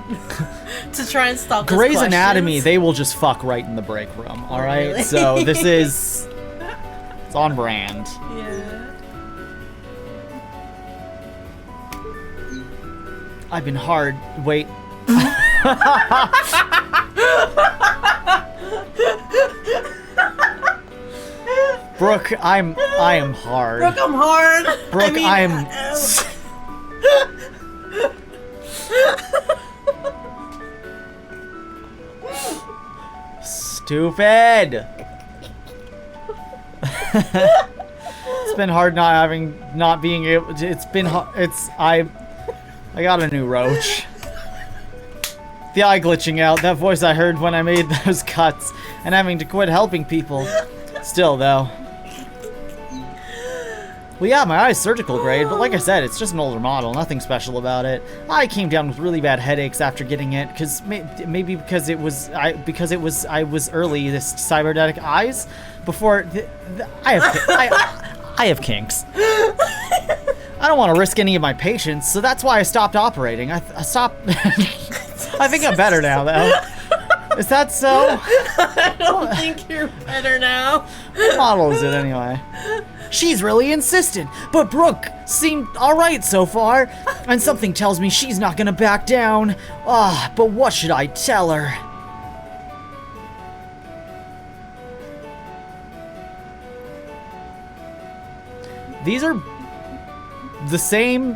To try and stop this Grey's questions? Anatomy, they will just fuck right in the break room, alright? Really? So this is... It's on brand. Yeah. I've been hard... Wait. Brooke, I am hard. Brooke, I'm hard. Brooke, I mean, Stupid. It's been hard not being able to, I got a new roach. The eye glitching out, that voice I heard when I made those cuts, and having to quit helping people. Still though. Well, yeah, my eye's surgical grade, but like I said, it's just an older model, nothing special about it. I came down with really bad headaches after getting it, because maybe because I was early, this cybernetic eyes, before, I have kinks. I don't want to risk any of my patients, so that's why I stopped operating. I stopped, I think I'm better now, though. Is that so? I don't think you're better now. What model is it anyway? She's really insistent, but Brooke seemed alright so far, and something tells me she's not gonna back down. But what should I tell her? These are the same.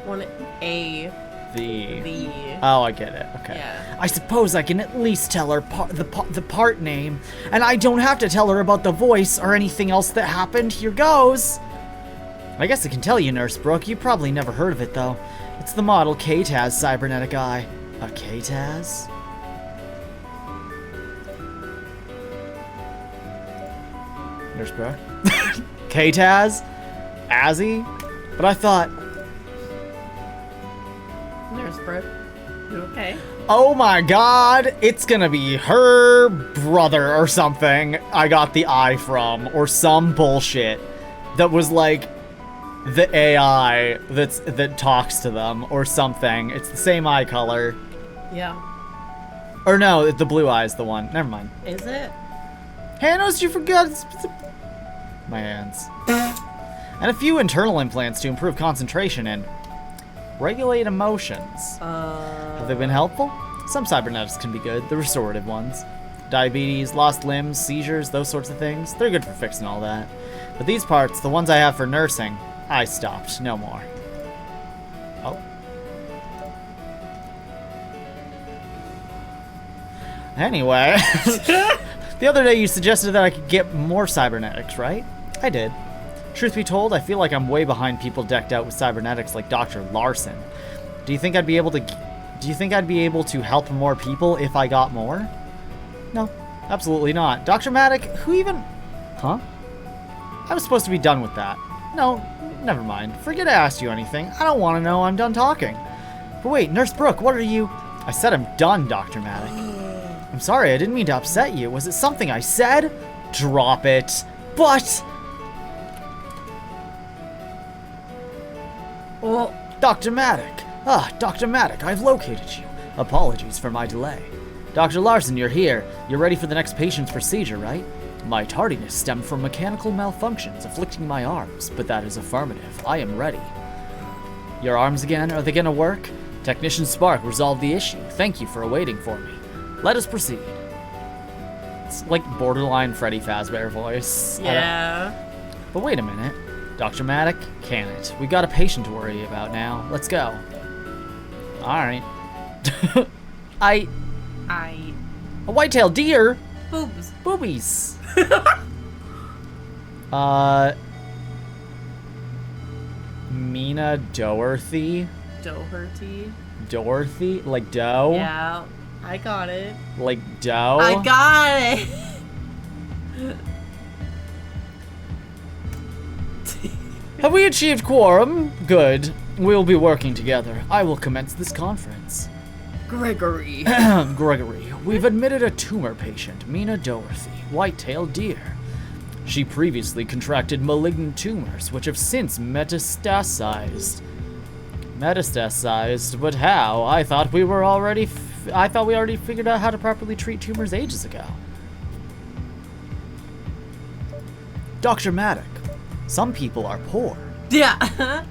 One A. The. Oh, I get it. Okay. Yeah. I suppose I can at least tell her the part name, and I don't have to tell her about the voice or anything else that happened. Here goes. I guess I can tell you, Nurse Brooke. You probably never heard of it though. It's the model KTAZ cybernetic eye. A KTAZ? Nurse Brooke. KTAZ? Azzy? But I thought. Nurse Brooke, you okay? Oh my god, it's gonna be her brother or something I got the eye from, or some bullshit that was like the AI that talks to them or something. It's the same eye color. Yeah. Or no, the blue eye is the one. Never mind. Is it? Hands, you forgot. My hands. And a few internal implants to improve concentration and regulate emotions. Have they been helpful? Some cybernetics can be good, the restorative ones. Diabetes, lost limbs, seizures, those sorts of things. They're good for fixing all that. But these parts, the ones I have for nursing, I stopped. No more. Oh. Anyway. The other day you suggested that I could get more cybernetics, right? I did. Truth be told, I feel like I'm way behind people decked out with cybernetics like Dr. Larson. Do you think I'd be able to help more people if I got more? No, absolutely not. Dr. Matic, who even... Huh? I was supposed to be done with that. No, never mind. Forget I asked you anything. I don't want to know. I'm done talking. But wait, Nurse Brooke, what are you... I said I'm done, Dr. Matic. I'm sorry, I didn't mean to upset you. Was it something I said? Drop it. But... Well, Dr. Matic. Dr. Matic, I've located you. Apologies for my delay. Dr. Larson, you're here. You're ready for the next patient's procedure, right? My tardiness stemmed from mechanical malfunctions afflicting my arms, but that is affirmative. I am ready. Your arms again? Are they gonna work? Technician Spark resolved the issue. Thank you for waiting for me. Let us proceed. It's like borderline Freddy Fazbear voice. yeah. But wait a minute. Dr. Matic, can it? We got a patient to worry about now. Let's go. Alright. A white-tailed deer? Boobs. Boobies. Mina Doherty? Doherty. Dorothy? Like dough? Yeah. I got it. Like dough? I got it. Have we achieved quorum? Good. We'll be working together. I will commence this conference. Gregory. Gregory, we've admitted a tumor patient, Mina Dorothy, white-tailed deer. She previously contracted malignant tumors, which have since metastasized. Metastasized? But how? I thought we already figured out how to properly treat tumors ages ago. Dr. Maddock, some people are poor. Yeah.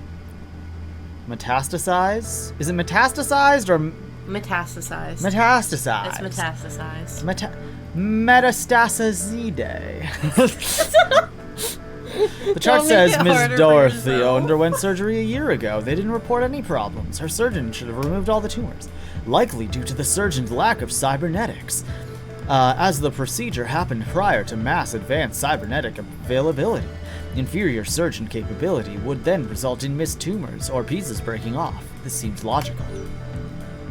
Metastasize? Is it metastasized or Metastasized. metastasized? It's metastasized. Metastasizide. The chart Don't make says it Ms. harder for Dorothy yourself. underwent surgery a year ago. They didn't report any problems. Her surgeon should have removed all the tumors, likely due to the surgeon's lack of cybernetics. As the procedure happened prior to mass advanced cybernetic availability, inferior surgeon capability would then result in missed tumors or pieces breaking off. This seems logical.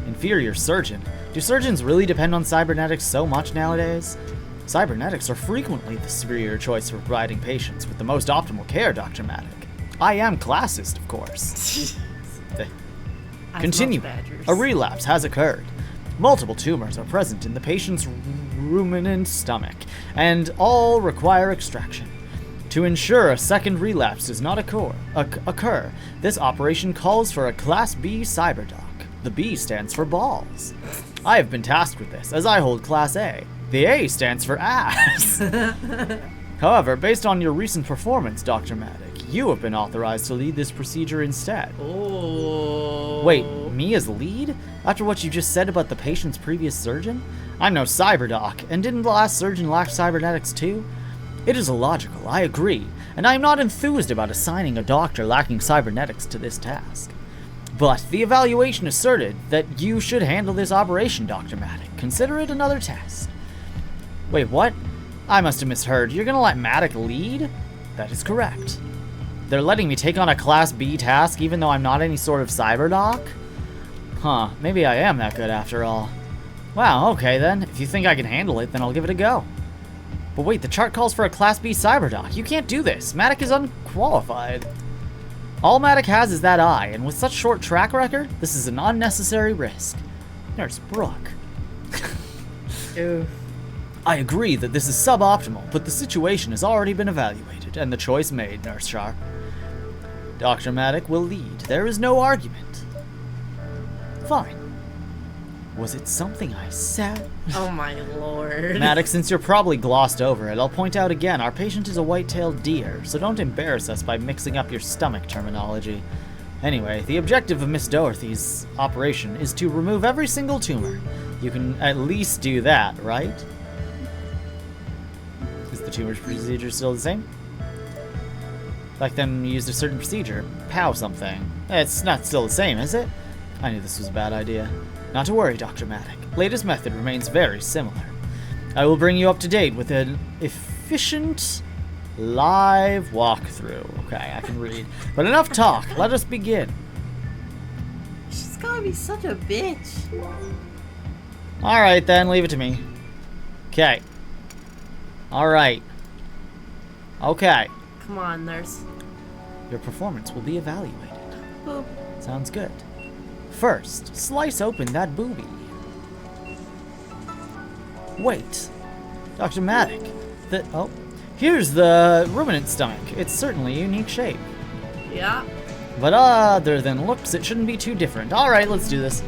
Inferior surgeon? Do surgeons really depend on cybernetics so much nowadays? Cybernetics are frequently the superior choice for providing patients with the most optimal care, Dr. Maddock. I am classist, of course. Continue. A relapse has occurred. Multiple tumors are present in the patient's ruminant stomach, and all require extraction. To ensure a second relapse does not occur, this operation calls for a Class B cyberdoc. The B stands for balls. I have been tasked with this, as I hold Class A. The A stands for ass. However, based on your recent performance, Dr. Maddock, you have been authorized to lead this procedure instead. Oh. Wait, me as lead? After what you just said about the patient's previous surgeon? I'm no cyberdoc, and didn't the last surgeon lack cybernetics too? It is illogical, I agree, and I am not enthused about assigning a doctor lacking cybernetics to this task. But the evaluation asserted that you should handle this operation, Dr. Maddock. Consider it another test. Wait, what? I must have misheard. You're gonna let Maddock lead? That is correct. They're letting me take on a Class B task even though I'm not any sort of cyberdoc? Huh, maybe I am that good after all. Wow, okay then. If you think I can handle it, then I'll give it a go. But wait, the chart calls for a Class B cyberdoc. You can't do this. Maddock is unqualified. All Maddock has is that eye, and with such short track record, this is an unnecessary risk. Nurse Brooke. Ew. I agree that this is suboptimal, but the situation has already been evaluated, and the choice made, Nurse Sharp. Dr. Maddock will lead. There is no argument. Fine. Was it something I said? Oh my lord. Maddox, since you're probably glossed over it, I'll point out again, our patient is a white-tailed deer, so don't embarrass us by mixing up your stomach terminology. Anyway, the objective of Miss Dorothy's operation is to remove every single tumor. You can at least do that, right? Is the tumor procedure still the same? Back then you used a certain procedure. POW something. It's not still the same, is it? I knew this was a bad idea. Not to worry, Dr. Maddock. Latest method remains very similar. I will bring you up to date with an efficient live walkthrough. Okay, I can read. But enough talk. Let us begin. She's gonna be such a bitch. Alright then, leave it to me. Okay. Alright. Okay. Come on, nurse. Your performance will be evaluated. Boop. Sounds good. First, slice open that boobie. Wait. Dr. Maddock. Here's the ruminant stomach. It's certainly a unique shape. Yeah. But other than looks, it shouldn't be too different. Alright, let's do this.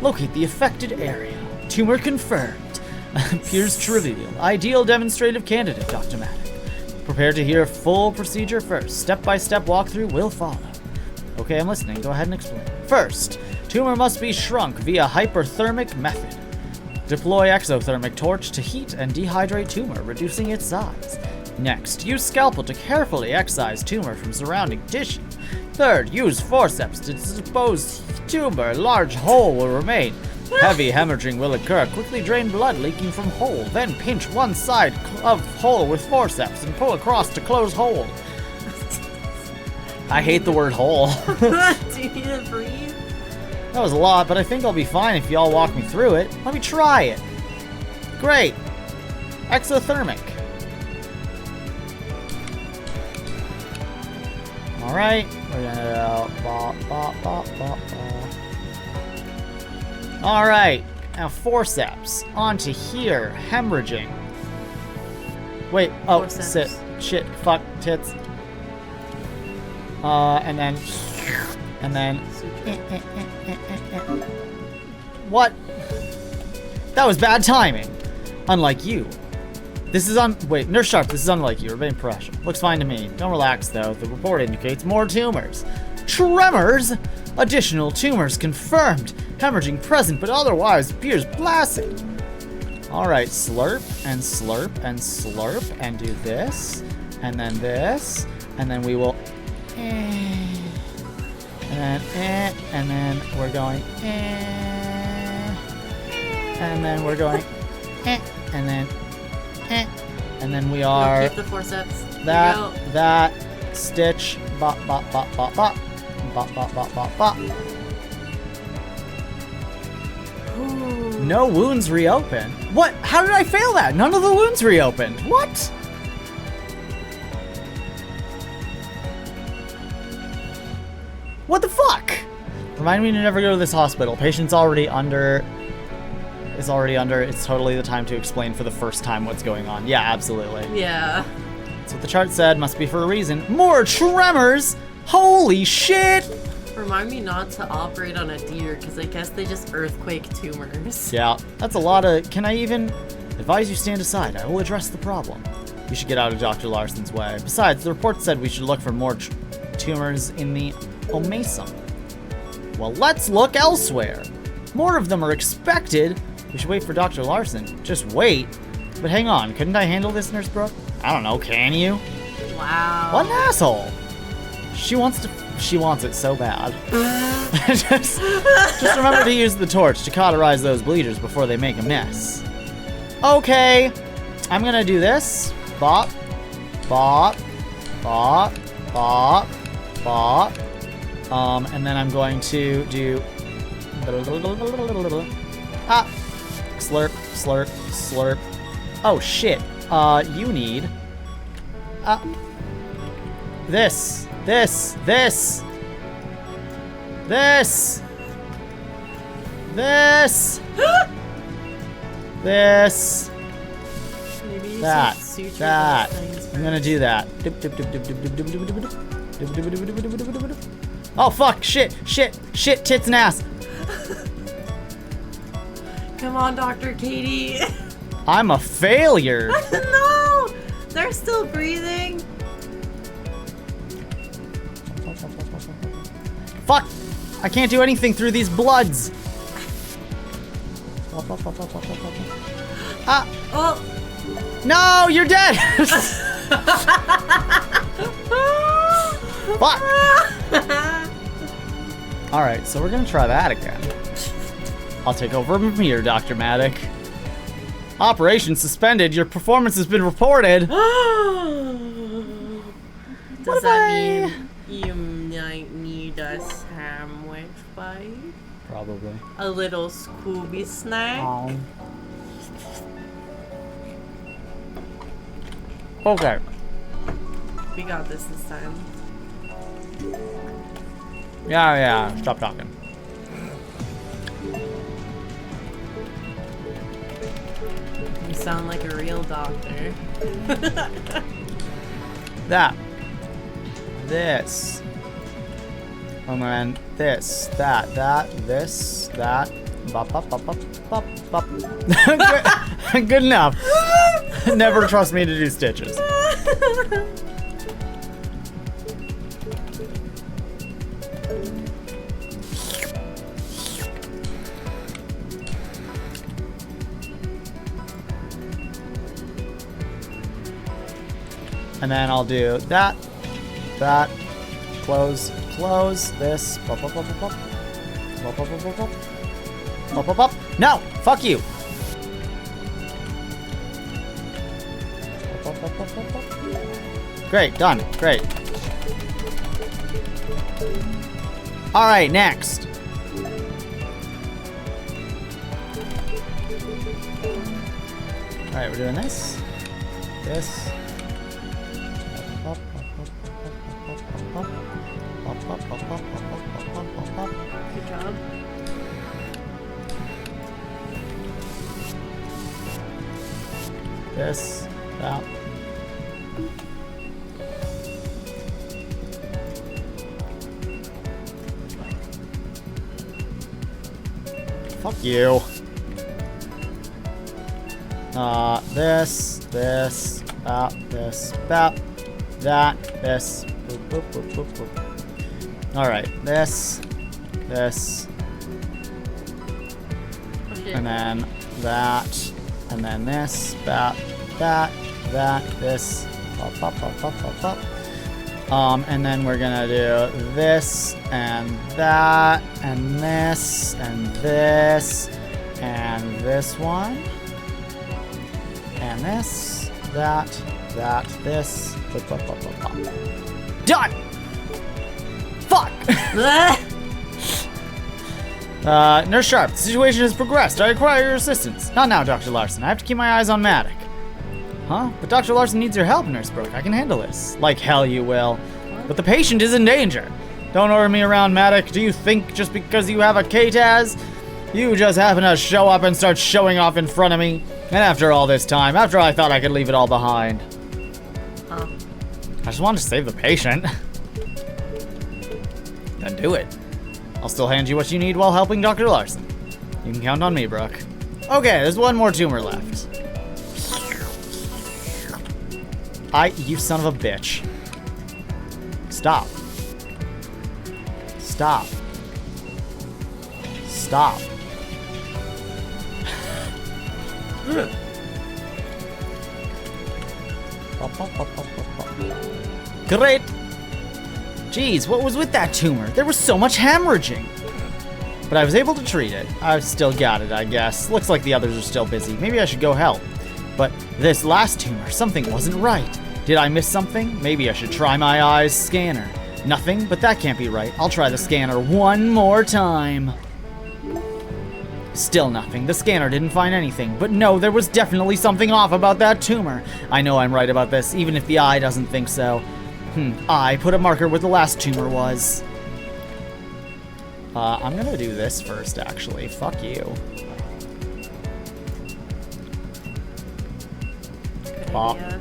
Locate the affected area. Tumor confirmed. Appears trivial. Ideal demonstrative candidate, Dr. Maddock. Prepare to hear full procedure first. Step-by-step walkthrough will follow. Okay, I'm listening. Go ahead and explain. First, tumor must be shrunk via hyperthermic method. Deploy exothermic torch to heat and dehydrate tumor, reducing its size. Next, use scalpel to carefully excise tumor from surrounding tissue. Third, use forceps to dispose tumor. Large hole will remain. Heavy hemorrhaging will occur. Quickly drain blood leaking from hole. Then pinch one side of hole with forceps and pull across to close hole. I hate the word hole. Do you need to breathe? That was a lot, but I think I'll be fine if y'all walk me through it. Let me try it. Great. Exothermic. Alright. We're gonna... Alright. Now forceps. Onto here. Hemorrhaging. Wait. Oh, Forceps. sit. Shit. Fuck. Tits. And then... And then... What? That was bad timing. Unlike you. This is Wait, Nurse Sharp, this is unlike you. Remain professional. Looks fine to me. Don't relax, though. The report indicates more tumors. Tremors? Additional tumors confirmed. Hemorrhaging present, but otherwise appears placid. Alright, slurp, and slurp, and slurp, and do this. And then this. And then we will... And then we're going, and then we're going, and then we are keep the forceps. that stitch, bop, bop, bop, bop, bop, bop, bop, bop, bop, bop. No wounds reopen. What? How did I fail that? None of the wounds reopened. What? What the fuck? Remind me to never go to this hospital. Patient's already under. It's totally the time to explain for the first time what's going on. Yeah, absolutely. Yeah. That's what the chart said. Must be for a reason. More tremors! Holy shit! Remind me not to operate on a deer, because I guess they just earthquake tumors. Yeah, that's a lot of... Can I even... Advise you stand aside. I will address the problem. You should get out of Dr. Larson's way. Besides, the report said we should look for more tumors in the Omasum. Well, let's look elsewhere. More of them are expected. We should wait for Dr. Larson. Just wait. But hang on, couldn't I handle this, Nurse Brooke? I don't know, can you? Wow. What an asshole. She wants it so bad. just remember to use the torch to cauterize those bleeders before they make a mess. Okay. I'm gonna do this. Bop. Bop. Bop. Bop. Bop. And then I'm going to do... Ah! Slurp, slurp, slurp. Oh, shit. You need... This. This. This. This. This. This. Maybe you That. should suture That. those things I'm gonna do that. Oh, fuck. Shit. Shit. Shit. Tits and ass. Come on, Dr. Katie. I'm a failure. No! They're still breathing. Fuck! I can't do anything through these bloods. Ah! Oh! No, you're dead. Fuck! All right, so we're gonna try that again. I'll take over from here, Dr. Maddock. Operation suspended. Your performance has been reported. Does that mean you might need a sandwich bite? Probably. A little Scooby snack? Okay. We got this time. Yeah. Stop talking. You sound like a real doctor. That. This. And then this, that, this, that. Bop, bop, bop, bop, bop, bop. Good enough. Never trust me to do stitches. And then I'll do that, close, this, bop, bop, bop, bop, bop, bop, bop, bop, bop, bop, bop, bop, bop. No, fuck you. Bop, bop, bop, bop, bop. Great, done, great. All right, next. Alright, we're doing this. This. Good job. This. That. Fuck you. This, that, this. Boop, boop, boop, boop, boop. Alright, this, Oh, shit. and then that, and then this, that, this, pop. And then we're gonna do this, and that, and this, and this, and this one, and this, that, this, Done! Fuck! Nurse Sharp, the situation has progressed. I require your assistance. Not now, Dr. Larson. I have to keep my eyes on Maddox. Huh? But Dr. Larson needs your help, Nurse Brooke. I can handle this. Like hell you will. But the patient is in danger. Don't order me around, Maddox. Do you think just because you have a KTAS, you just happen to show up and start showing off in front of me? And after all this time, after I thought I could leave it all behind. Oh. I just wanted to save the patient. Then do it. I'll still hand you what you need while helping Dr. Larson. You can count on me, Brooke. Okay, there's one more tumor left. You son of a bitch. Stop. Stop. Stop. Great. Jeez, what was with that tumor? There was so much hemorrhaging. But I was able to treat it. I've still got it, I guess. Looks like the others are still busy. Maybe I should go help. But this last tumor, something wasn't right. Did I miss something? Maybe I should try my eyes scanner. Nothing, but that can't be right. I'll try the scanner one more time. Still nothing. The scanner didn't find anything. But no, there was definitely something off about that tumor. I know I'm right about this, even if the eye doesn't think so. I put a marker where the last tumor was. I'm gonna do this first, actually. Fuck you. Bop. Yeah.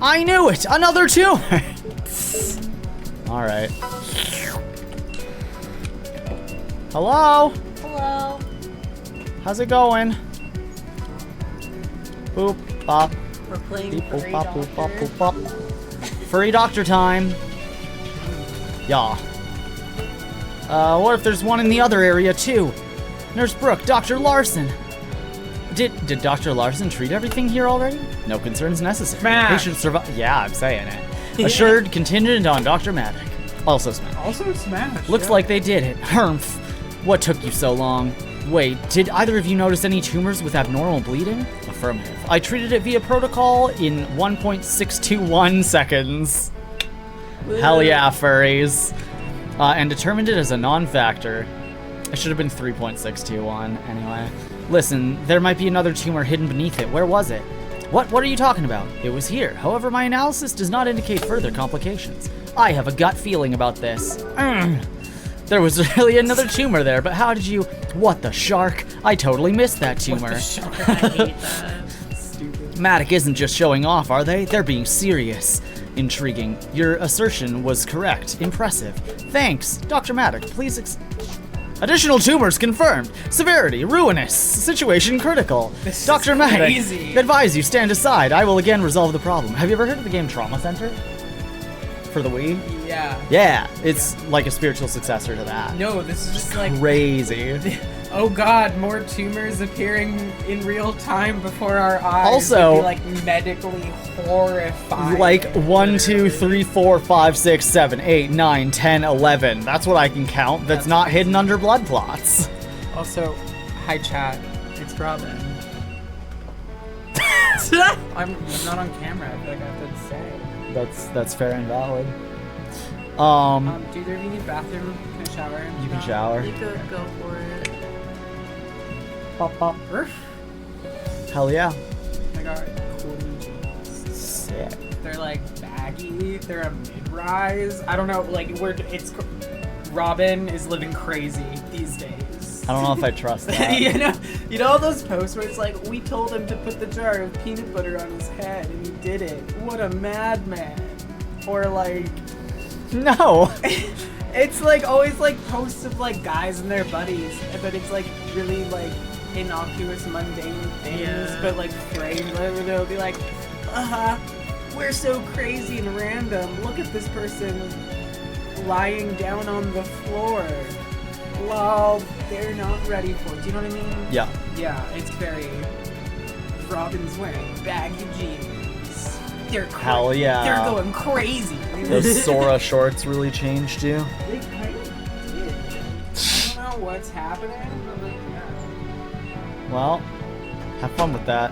I knew it! Another tumor! Alright. Hello? Hello. How's it going? Boop, bop. We're playing Beep, boop, Furry bop, boop, bop, Doctor. boop, bop. Furry doctor time. Yeah. What if there's one in the other area, too? Nurse Brooke, Dr. Larson. Did Dr. Larson treat everything here already? No concerns necessary. Smash. Patient survive. Yeah, I'm saying it. Assured, contingent on Dr. Maddox. Also smash. Also smash. Looks yeah. like they did it. Humph. What took you so long? Wait, did either of you notice any tumors with abnormal bleeding? Affirmative. I treated it via protocol in 1.621 seconds. Hell yeah, furries. And determined it as a non-factor. It should have been 3.621 anyway. Listen, there might be another tumor hidden beneath it. Where was it? What are you talking about? It was here. However, my analysis does not indicate further complications. I have a gut feeling about this. There was really another tumor there, but how did you... What the shark? I totally missed that tumor. I hate that. Stupid. Matic isn't just showing off, are they? They're being serious. Intriguing. Your assertion was correct. Impressive. Thanks. Dr. Matic, please Additional tumors confirmed. Severity, ruinous. Situation critical. This Dr. is Matic, crazy. advise you stand aside. I will again resolve the problem. Have you ever heard of the game Trauma Center? For the Wii? Yeah. Yeah, it's like a spiritual successor to that. No, this is just like, Crazy. oh god, more tumors appearing in real time before our eyes. Also- would be, like medically horrifying. Like 1, 2, 3, 4, 5, 6, 7, 8, 9, 10, 11. That's what I can count. That's not hidden under blood plots. Also, hi chat. It's Robin. I'm not on camera. I feel like I have to say. That's fair and valid. Do either of you need bathroom? Can I shower? You can shower. You could go for it. Pop, pop. Urf. Hell yeah. I got cool jeans. Sick. They're like baggy. They're a mid-rise. I don't know. Like Robin is living crazy these days. I don't know if I trust that. you know all those posts where it's like, we told him to put the jar of peanut butter on his head and he did it. What a madman. Or like, No. it's like always like posts of like guys and their buddies, but it's like really like innocuous, mundane things, Yeah. but like framed. They'll be like, we're so crazy and random. Look at this person lying down on the floor. Lol, they're not ready for it. Do you know what I mean? Yeah. Yeah, it's very. Robin's wearing baggy jeans. They're Hell yeah. They're going crazy. Those Sora shorts really changed you. They kind of did. I don't know what's happening, but like, yeah. Well, have fun with that.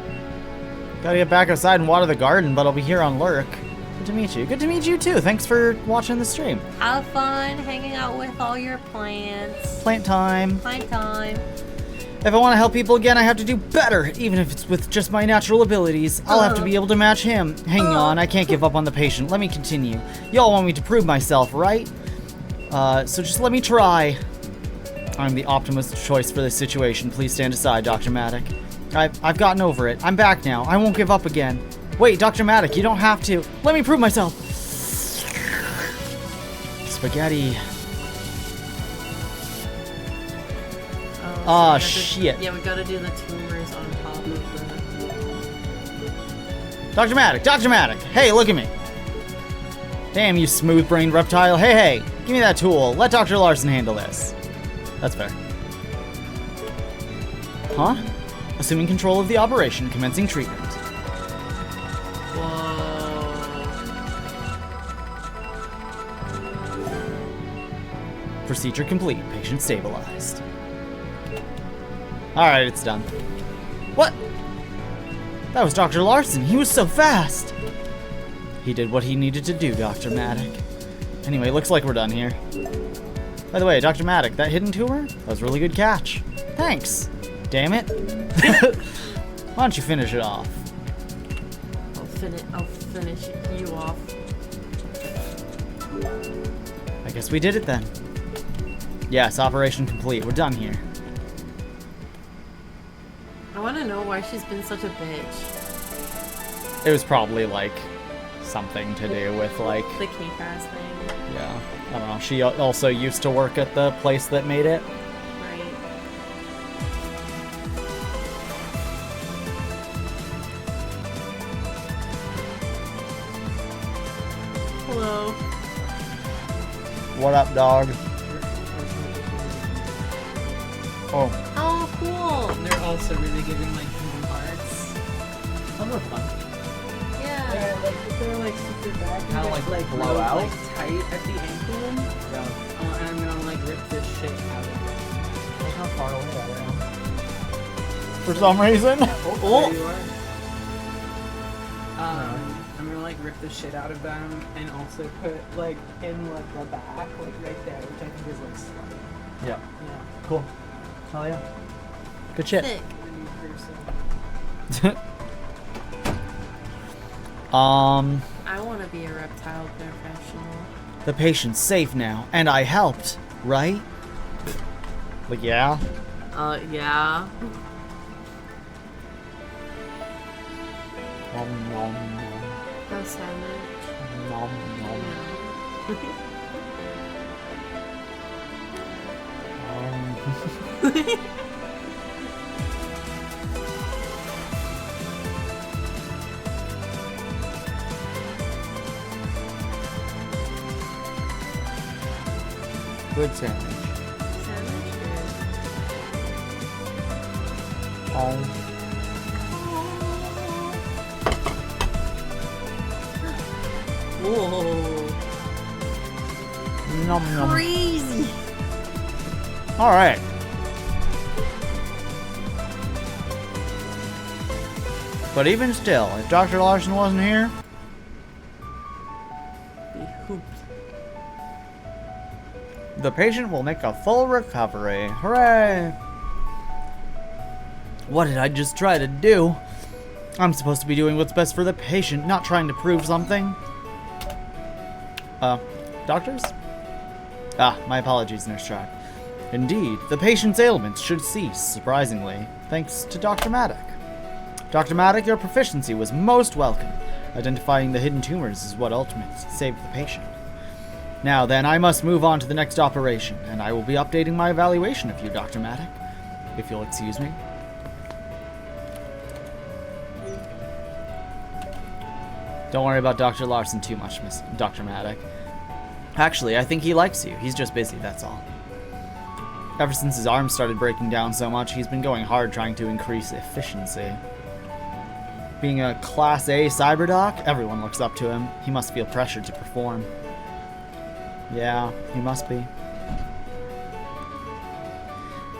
Gotta get back outside and water the garden, but I'll be here on Lurk. Good to meet you. Good to meet you too. Thanks for watching the stream. Have fun hanging out with all your plants. Plant time. Plant time. If I want to help people again, I have to do better, even if it's with just my natural abilities. I'll have to be able to match him. Hang on, I can't give up on the patient. Let me continue. Y'all want me to prove myself, right? So just let me try. I'm the optimist choice for this situation. Please stand aside, Dr. Maddock. I've gotten over it. I'm back now. I won't give up again. Wait, Dr. Maddock, you don't have to. Let me prove myself. Spaghetti. Oh, Ah, so shit. Yeah, we gotta do the tumors on top of the... Dr. Maddock! Dr. Maddock! Hey, look at me! Damn, you smooth-brained reptile. Hey, give me that tool. Let Dr. Larson handle this. That's fair. Huh? Assuming control of the operation, commencing treatment. Whoa. Procedure complete. Patient stabilized. Alright, it's done. What? That was Dr. Larson. He was so fast. He did what he needed to do, Dr. Maddock. Anyway, looks like we're done here. By the way, Dr. Maddock, that hidden tumor? That was a really good catch. Thanks. Damn it. Why don't you finish it off? I'll finish you off. I guess we did it then. Yes, operation complete. We're done here. I wanna know why she's been such a bitch. It was probably like something to do with like, The K-Pass thing. yeah, I don't know. She also used to work at the place that made it. Right. Hello. What up, dog? Oh, Oh, cool. And they're also really giving like human hearts. those are fun. Yeah. They're like super baggy. Kinda like blow real, out? like tight at the ankle. Yeah. And I'm gonna like rip this shit out of it. Look how far away I am. For some reason. There you are. I'm gonna like rip the shit out of them and also put like in like the back, like right there, which I think is like slight. Yeah. Yeah. Cool. Hell yeah. Good shit. Sick. The new person. I want to be a reptile professional. The patient's safe now, and I helped, right? Like, yeah. Yeah. Nom, nom, How savage. nom, nom, nom. Good sandwich. Savage is... Whoa. Nom, nom. Crazy. All right. But even still, if Dr. Larson wasn't here, Be hooped. the patient will make a full recovery. Hooray! What did I just try to do? I'm supposed to be doing what's best for the patient, not trying to prove something. Doctors? My apologies, Nurse Track. Indeed, the patient's ailments should cease, surprisingly, thanks to Dr. Maddock. Dr. Maddock, your proficiency was most welcome. Identifying the hidden tumors is what ultimately saved the patient. Now then, I must move on to the next operation, and I will be updating my evaluation of you, Dr. Maddock, if you'll excuse me. Don't worry about Dr. Larson too much, Miss Dr. Maddock. Actually, I think he likes you. He's just busy, that's all. Ever since his arm started breaking down so much, he's been going hard trying to increase efficiency. Being a Class A cyberdoc, everyone looks up to him. He must feel pressured to perform. Yeah, he must be.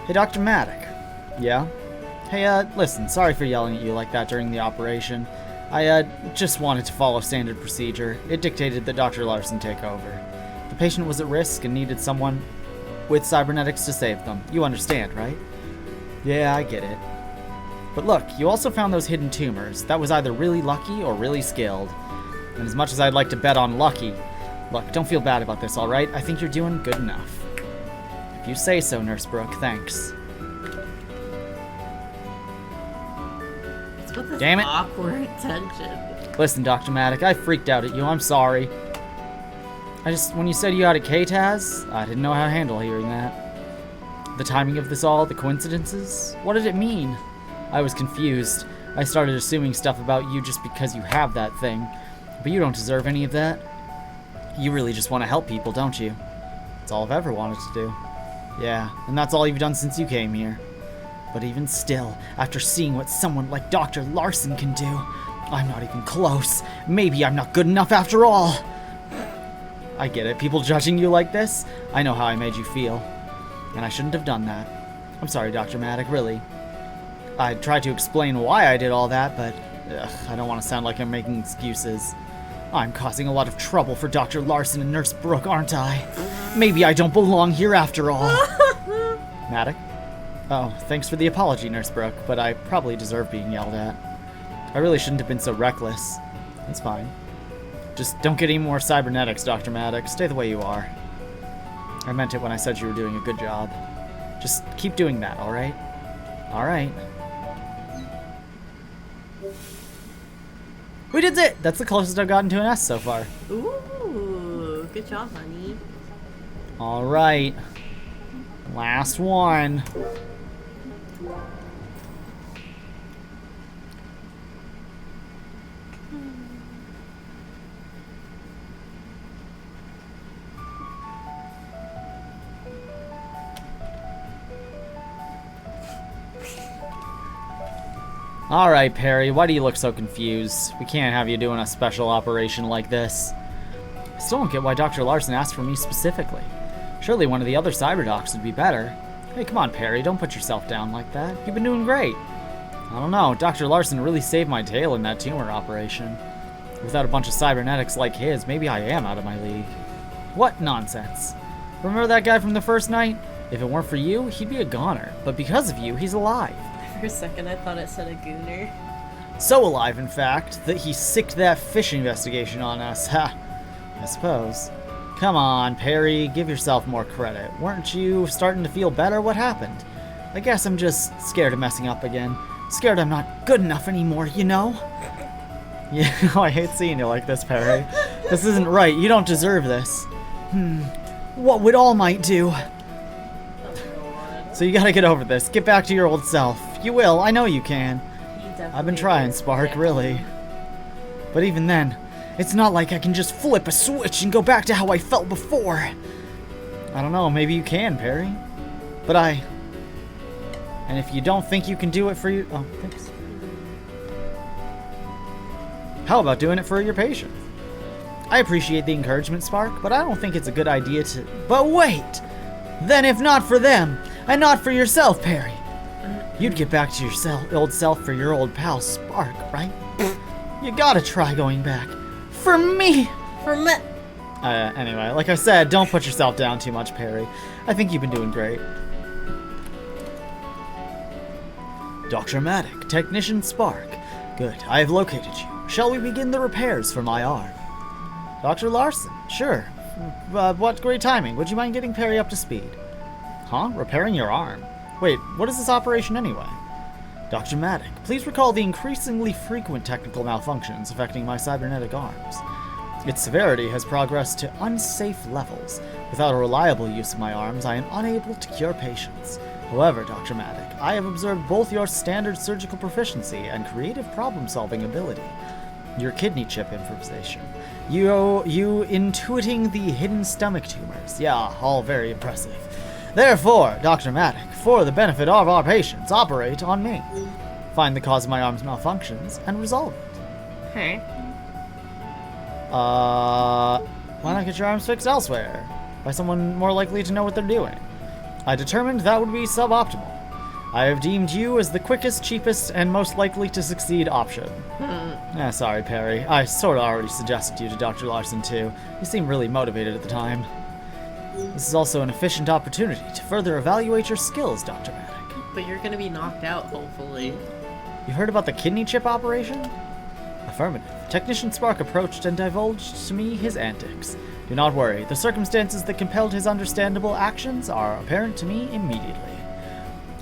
Hey, Dr. Maddock. Yeah? Hey, listen, sorry for yelling at you like that during the operation. I, just wanted to follow standard procedure. It dictated that Dr. Larson take over. The patient was at risk and needed someone with cybernetics to save them. You understand, right? Yeah, I get it. But look, you also found those hidden tumors. That was either really lucky or really skilled. And as much as I'd like to bet on lucky, look, don't feel bad about this, alright? I think you're doing good enough. If you say so, Nurse Brooke, thanks. What's with this Damn it. awkward tension? Listen, Dr. Maddock, I freaked out at you. I'm sorry. When you said you had a KTAS, I didn't know how to handle hearing that. The timing of this all, the coincidences, what did it mean? I was confused. I started assuming stuff about you just because you have that thing. But you don't deserve any of that. You really just want to help people, don't you? That's all I've ever wanted to do. Yeah, and that's all you've done since you came here. But even still, after seeing what someone like Dr. Larson can do, I'm not even close. Maybe I'm not good enough after all. I get it, people judging you like this. I know how I made you feel. And I shouldn't have done that. I'm sorry, Dr. Maddock, really. I tried to explain why I did all that, but I don't want to sound like I'm making excuses. I'm causing a lot of trouble for Dr. Larson and Nurse Brooke, aren't I? Maybe I don't belong here after all. Maddock? Oh, thanks for the apology, Nurse Brooke, but I probably deserve being yelled at. I really shouldn't have been so reckless. It's fine. Just don't get any more cybernetics, Dr. Maddock. Stay the way you are. I meant it when I said you were doing a good job. Just keep doing that, alright? Alright. We did it! That's the closest I've gotten to an S so far. Ooh, good job, honey. Alright. Last one. Alright, Perry, why do you look so confused? We can't have you doing a special operation like this. I still don't get why Dr. Larson asked for me specifically. Surely one of the other cyberdocs would be better. Hey, come on, Perry, don't put yourself down like that. You've been doing great. I don't know, Dr. Larson really saved my tail in that tumor operation. Without a bunch of cybernetics like his, maybe I am out of my league. What nonsense. Remember that guy from the first night? If it weren't for you, he'd be a goner. But because of you, he's alive. For a second, I thought it said a gooner. So alive, in fact, that he sicked that fish investigation on us. Ha! I suppose. Come on, Perry, give yourself more credit. Weren't you starting to feel better? What happened? I guess I'm just scared of messing up again. Scared I'm not good enough anymore, you know? Yeah, I hate seeing you like this, Perry. This isn't right. You don't deserve this. What would All Might do? So you gotta get over this. Get back to your old self. You will. I know you can. I've been trying, Spark, really. But even then, it's not like I can just flip a switch and go back to how I felt before. I don't know, maybe you can, Perry. But and if you don't think you can do it for you... Oh, thanks. How about doing it for your patient? I appreciate the encouragement, Spark, but I don't think it's a good idea to... But wait! Then if not for them, and not for yourself, Perry, you'd get back to your old self for your old pal, Spark, right? You gotta try going back. For me! For me! Anyway, like I said, don't put yourself down too much, Perry. I think you've been doing great. Dr. Maddock, Technician Spark. Good, I have located you. Shall we begin the repairs for my arm? Dr. Larson, sure. What great timing. Would you mind getting Perry up to speed? Huh? Repairing your arm? Wait, what is this operation anyway? Dr. Maddock, please recall the increasingly frequent technical malfunctions affecting my cybernetic arms. Its severity has progressed to unsafe levels. Without a reliable use of my arms, I am unable to cure patients. However, Dr. Maddock, I have observed both your standard surgical proficiency and creative problem-solving ability. Your kidney chip improvisation. You intuiting the hidden stomach tumors. Yeah, all very impressive. Therefore, Dr. Maddock, for the benefit of our patients, operate on me. Find the cause of my arm's malfunctions and resolve it. Okay. Why not get your arms fixed elsewhere? By someone more likely to know what they're doing. I determined that would be suboptimal. I have deemed you as the quickest, cheapest, and most likely to succeed option. Sorry, Perry. I sorta already suggested you to Dr. Larson, too. You seemed really motivated at the time. This is also an efficient opportunity to further evaluate your skills, Dr. Maddock. But you're gonna be knocked out, hopefully. You heard about the kidney chip operation? Affirmative. Technician Spark approached and divulged to me his antics. Do not worry. The circumstances that compelled his understandable actions are apparent to me immediately.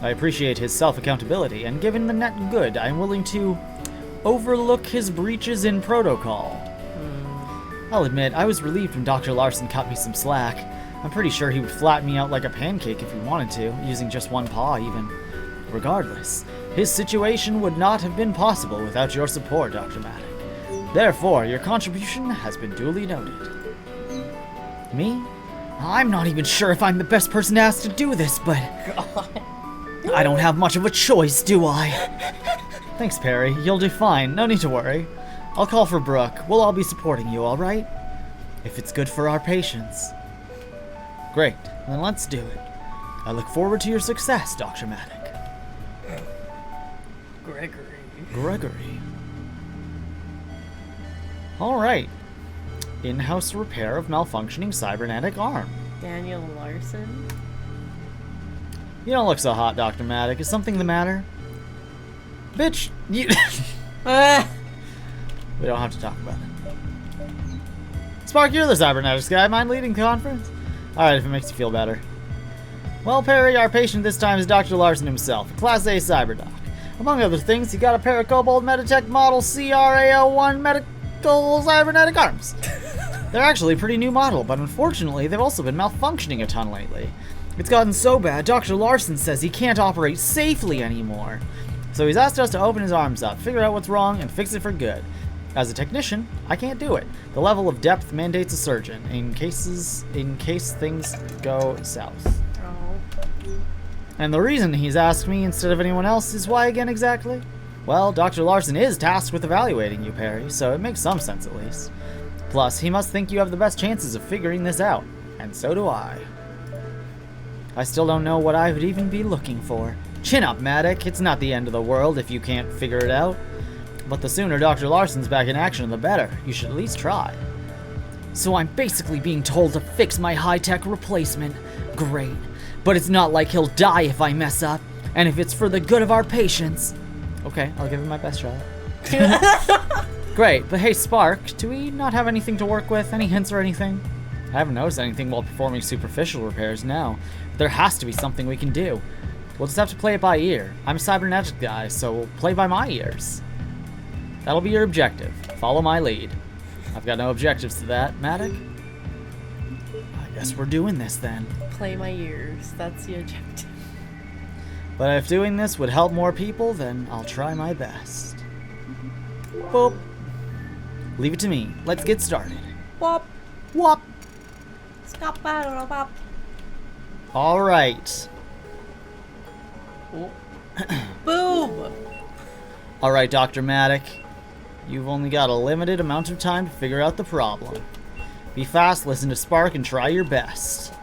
I appreciate his self-accountability, and given the net good, I am willing to overlook his breaches in protocol. I'll admit, I was relieved when Dr. Larson cut me some slack. I'm pretty sure he would flatten me out like a pancake if he wanted to, using just one paw even. Regardless, his situation would not have been possible without your support, Dr. Maddock. Therefore, your contribution has been duly noted. Me? I'm not even sure if I'm the best person to ask to do this, but... I don't have much of a choice, do I? Thanks, Perry. You'll do fine. No need to worry. I'll call for Brooke. We'll all be supporting you, all right? If it's good for our patients. Great. Then let's do it. I look forward to your success, Dr. Maddock. Gregory. All right. In-house repair of malfunctioning cybernetic arm. Daniel Larson? You don't look so hot, Dr. Maddock. Is something the matter? Bitch, you... We don't have to talk about it. Spark, you're the cybernetics guy. Mind leading the conference? Alright, if it makes you feel better. Well, Perry, our patient this time is Dr. Larson himself, a Class A cyberdoc. Among other things, he got a pair of Kobold Meditech Model CRAL1 medical cybernetic arms. They're actually a pretty new model, but unfortunately, they've also been malfunctioning a ton lately. It's gotten so bad, Dr. Larson says he can't operate safely anymore. So he's asked us to open his arms up, figure out what's wrong, and fix it for good. As a technician, I can't do it. The level of depth mandates a surgeon, in case things go south. Oh. And the reason he's asked me instead of anyone else is why again exactly? Well, Dr. Larson is tasked with evaluating you, Perry, so it makes some sense at least. Plus, he must think you have the best chances of figuring this out, and so do I. I still don't know what I would even be looking for. Chin up, Maddock. It's not the end of the world if you can't figure it out. But the sooner Dr. Larson's back in action, the better. You should at least try. So I'm basically being told to fix my high-tech replacement. Great. But it's not like he'll die if I mess up. And if it's for the good of our patients... Okay, I'll give it my best shot. Great, but hey, Spark, do we not have anything to work with? Any hints or anything? I haven't noticed anything while performing superficial repairs now. There has to be something we can do. We'll just have to play it by ear. I'm a cybernetic guy, so we'll play by my ears. That'll be your objective. Follow my lead. I've got no objectives to that, Maddock. I guess we're doing this then. Play my ears. That's the objective. But if doing this would help more people, then I'll try my best. Boop. Leave it to me. Let's get started. Wop. Whop. Stop that, pop. All right. Oh. Boom. All right, Dr. Maddock. You've only got a limited amount of time to figure out the problem. Be fast, listen to Spark, and try your best.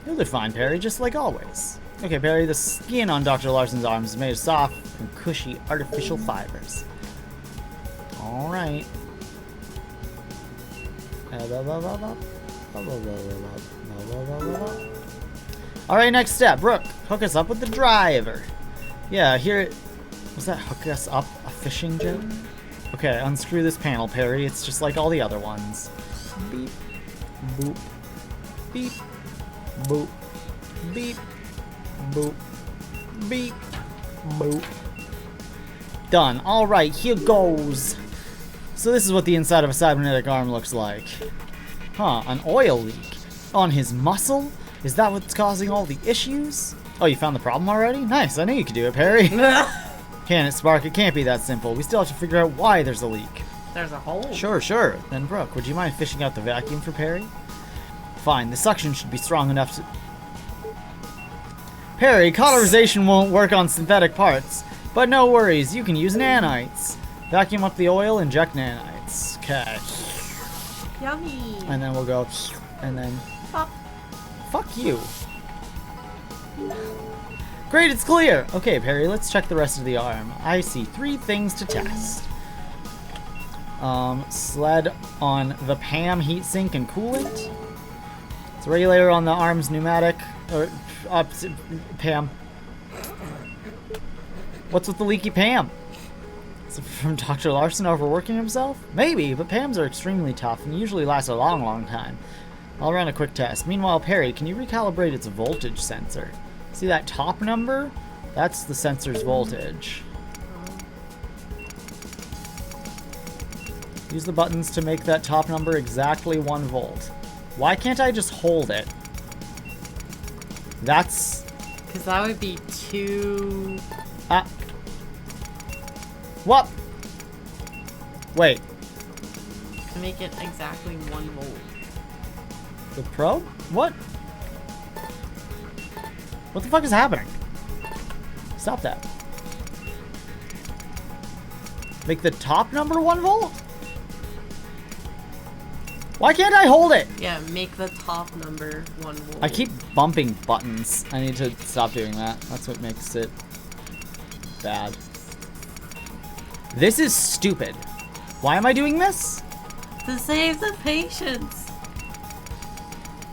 You'll do fine, Perry, just like always. Okay, Perry, the skin on Dr. Larson's arms is made of soft and cushy artificial fibers. All right. All right, next step. Brooke, hook us up with the driver. Yeah, here Was that hook us up a fishing joke? Okay, unscrew this panel, Perry. It's just like all the other ones. Beep. Boop. Beep. Boop. Beep. Boop. Beep. Boop. Done. Alright, here goes. So this is what the inside of a cybernetic arm looks like. Huh, an oil leak. On his muscle? Is that what's causing all the issues? Oh, you found the problem already? Nice, I knew you could do it, Perry. Can it, Spark? It can't be that simple. We still have to figure out why there's a leak. There's a hole. Sure. Then, Brooke, would you mind fishing out the vacuum for Perry? Fine, the suction should be strong enough to... Perry, cauterization won't work on synthetic parts. But no worries, you can use nanites. Vacuum up the oil, inject nanites. Okay. Yummy. And then we'll go... And then... Pop. Fuck you. Great, it's clear! Okay, Perry, let's check the rest of the arm. I see 3 things to test. Sled on the PAM heatsink and coolant. It's a regulator on the arm's pneumatic. PAM. What's with the leaky PAM? Is it from Dr. Larson overworking himself? Maybe, but PAMs are extremely tough and usually last a long time. I'll run a quick test. Meanwhile, Perry, can you recalibrate its voltage sensor? See that top number? That's the sensor's voltage. Use the buttons to make that top number exactly 1 volt. Why can't I just hold it? That's... Because that would be too... What? Wait. To make it exactly 1 volt. The probe? What? What the fuck is happening? Stop that. Make the top number 1 volt? Why can't I hold it? Yeah, make the top number 1 volt. I keep bumping buttons. I need to stop doing that. That's what makes it bad. This is stupid. Why am I doing this? To save the patients.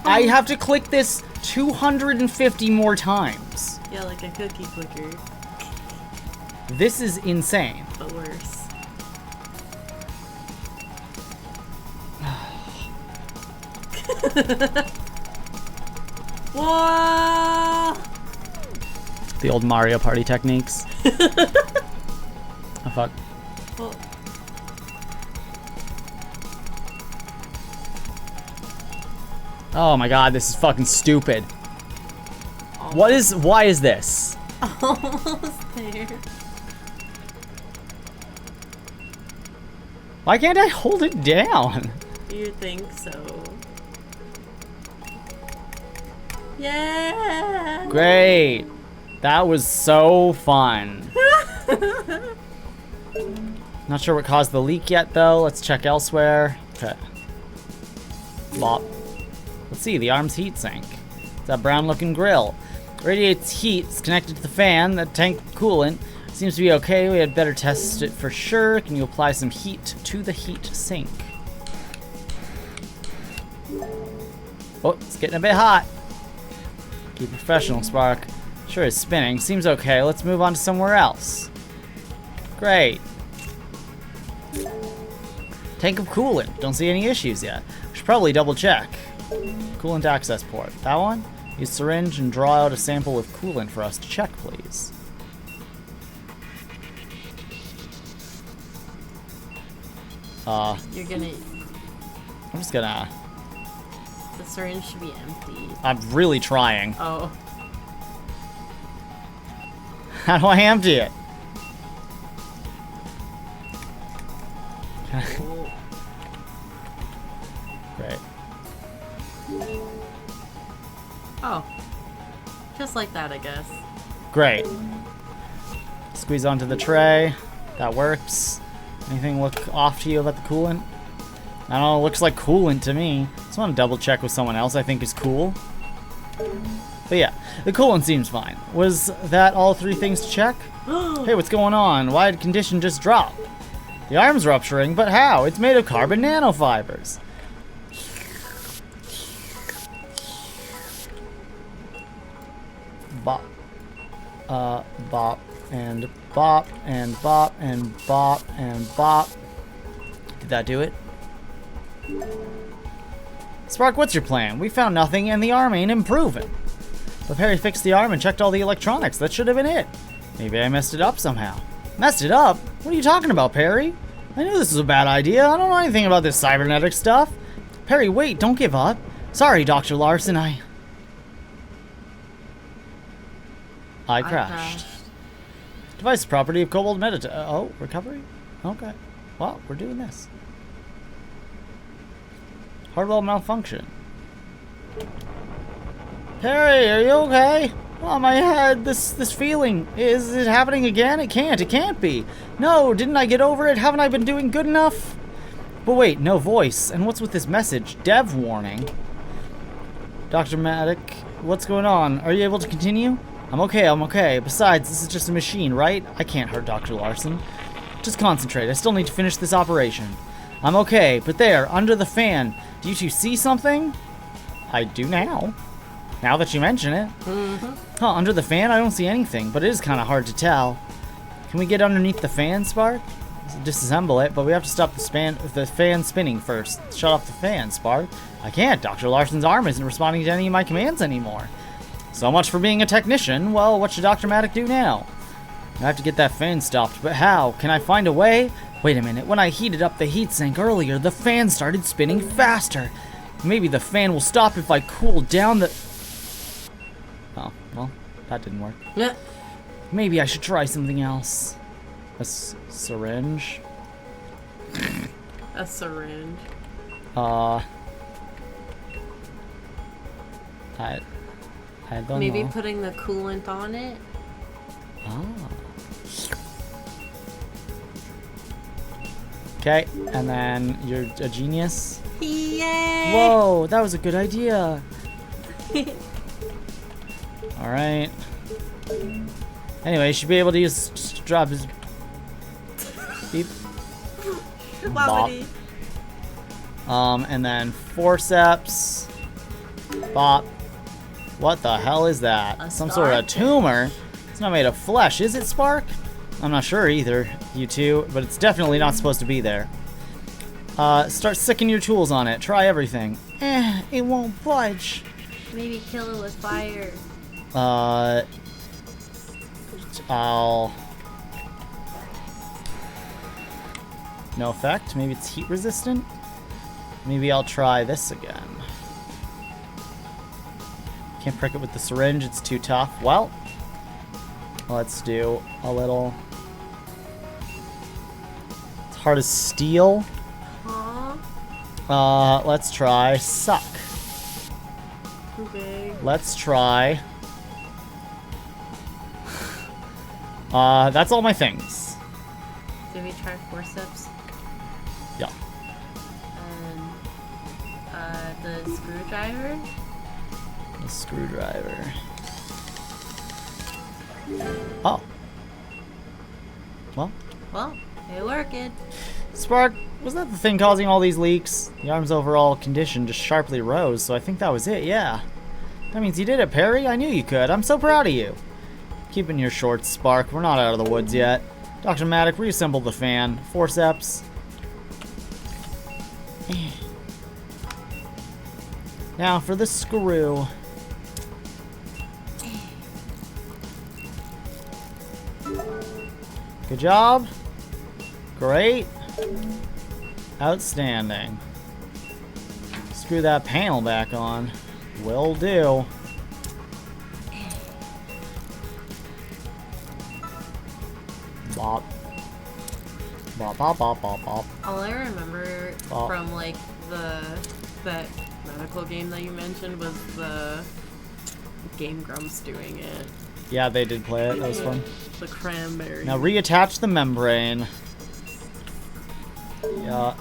I have to click this 250 more times. Yeah, like a cookie clicker, This is insane. but worse. Whoa! The old Mario Party techniques. Oh, fuck. Well, Oh my god, this is fucking stupid. Why is this? almost there. Why can't I hold it down? You think so? Yeah! Great. That was so fun. Not sure what caused the leak yet, though. Let's check elsewhere. Okay. Bop. Let's see, the arm's heatsink. It's that brown-looking grill. Radiates heat. It's connected to the fan. The tank coolant seems to be okay. We had better test it for sure. Can you apply some heat to the heat sink? Oh, it's getting a bit hot. Keep professional, Spark. Sure is spinning. Seems okay. Let's move on to somewhere else. Great. Tank of coolant. Don't see any issues yet. We should probably double check. Coolant access port. That one? Use syringe and draw out a sample of coolant for us to check, please. You're gonna... I'm just gonna... The syringe should be empty. I'm really trying. Oh. How do I empty it? Great. Oh. Just like that, I guess. Great. Squeeze onto the tray. That works. Anything look off to you about the coolant? I don't know, it looks like coolant to me. Just want to double check with someone else I think is cool. But yeah, the coolant seems fine. Was that all 3 things to check? Hey, what's going on? Why did condition just drop? The arm's rupturing, but how? It's made of carbon nanofibers. Bop and bop and bop and bop and bop. Did that do it? Spark, what's your plan? We found nothing and the arm ain't improving. But Perry fixed the arm and checked all the electronics. That should have been it. Maybe I messed it up somehow. Messed it up? What are you talking about, Perry? I knew this was a bad idea. I don't know anything about this cybernetic stuff. Perry, wait, don't give up. Sorry, Dr. Larson, I crashed. Device property of Cobalt Oh, recovery? Okay. Well, we're doing this. Hardware malfunction. Perry, are you okay? Oh, my head, this feeling. Is it happening again? It can't be. No, didn't I get over it? Haven't I been doing good enough? But wait, no voice. And what's with this message? Dev warning. Dr. Maddock, what's going on? Are you able to continue? I'm okay. Besides, this is just a machine, right? I can't hurt Dr. Larson. Just concentrate. I still need to finish this operation. I'm okay, but there, under the fan, do you two see something? I do now. Now that you mention it. Huh, under the fan, I don't see anything, but it is kind of hard to tell. Can we get underneath the fan, Spark? Disassemble it, but we have to stop the fan spinning first. Shut off the fan, Spark. I can't. Dr. Larson's arm isn't responding to any of my commands anymore. So much for being a technician. Well, what should Dr. Maddock do now? I have to get that fan stopped, but how? Can I find a way? Wait a minute. When I heated up the heatsink earlier, the fan started spinning faster. Maybe the fan will stop if I cool down the... Oh, well, that didn't work. Yeah. Maybe I should try something else. A syringe? A syringe. I don't Maybe know. putting the coolant on it. Ah. Okay, and then you're a genius. Yay! Whoa, that was a good idea. Alright. Anyway, you should be able to just drop his... Beep. Bobbity. And then forceps. Bop. What the hell is that? Some sort of tumor? It's not made of flesh, is it, Spark? I'm not sure either, you two, but it's definitely not supposed to be there. Start sticking your tools on it. Try everything. It won't budge. Maybe kill it with fire. I'll... No effect? Maybe it's heat resistant? Maybe I'll try this again. Can't prick it with the syringe, it's too tough. Well, let's do a little... It's hard as steel. Huh? Let's try suck. Okay. Let's try... that's all my things. Did we try forceps? Yeah. And the screwdriver? The screwdriver. Oh. Well, it worked. Spark, was that the thing causing all these leaks? The arm's overall condition just sharply rose, so I think that was it, yeah. That means you did it, Perry. I knew you could. I'm so proud of you. Keep in your shorts, Spark. We're not out of the woods yet. Dr. Maddock, reassemble the fan. Forceps. Now for the screw. Good job. Great. Outstanding. Screw that panel back on. Will do. Bop. Bop, bop, bop, bop, bop. All I remember Bop. from like that medical game that you mentioned was the Game Grumps doing it. Yeah, they did play it. That was fun. The cranberry. Now reattach the membrane. Yeah.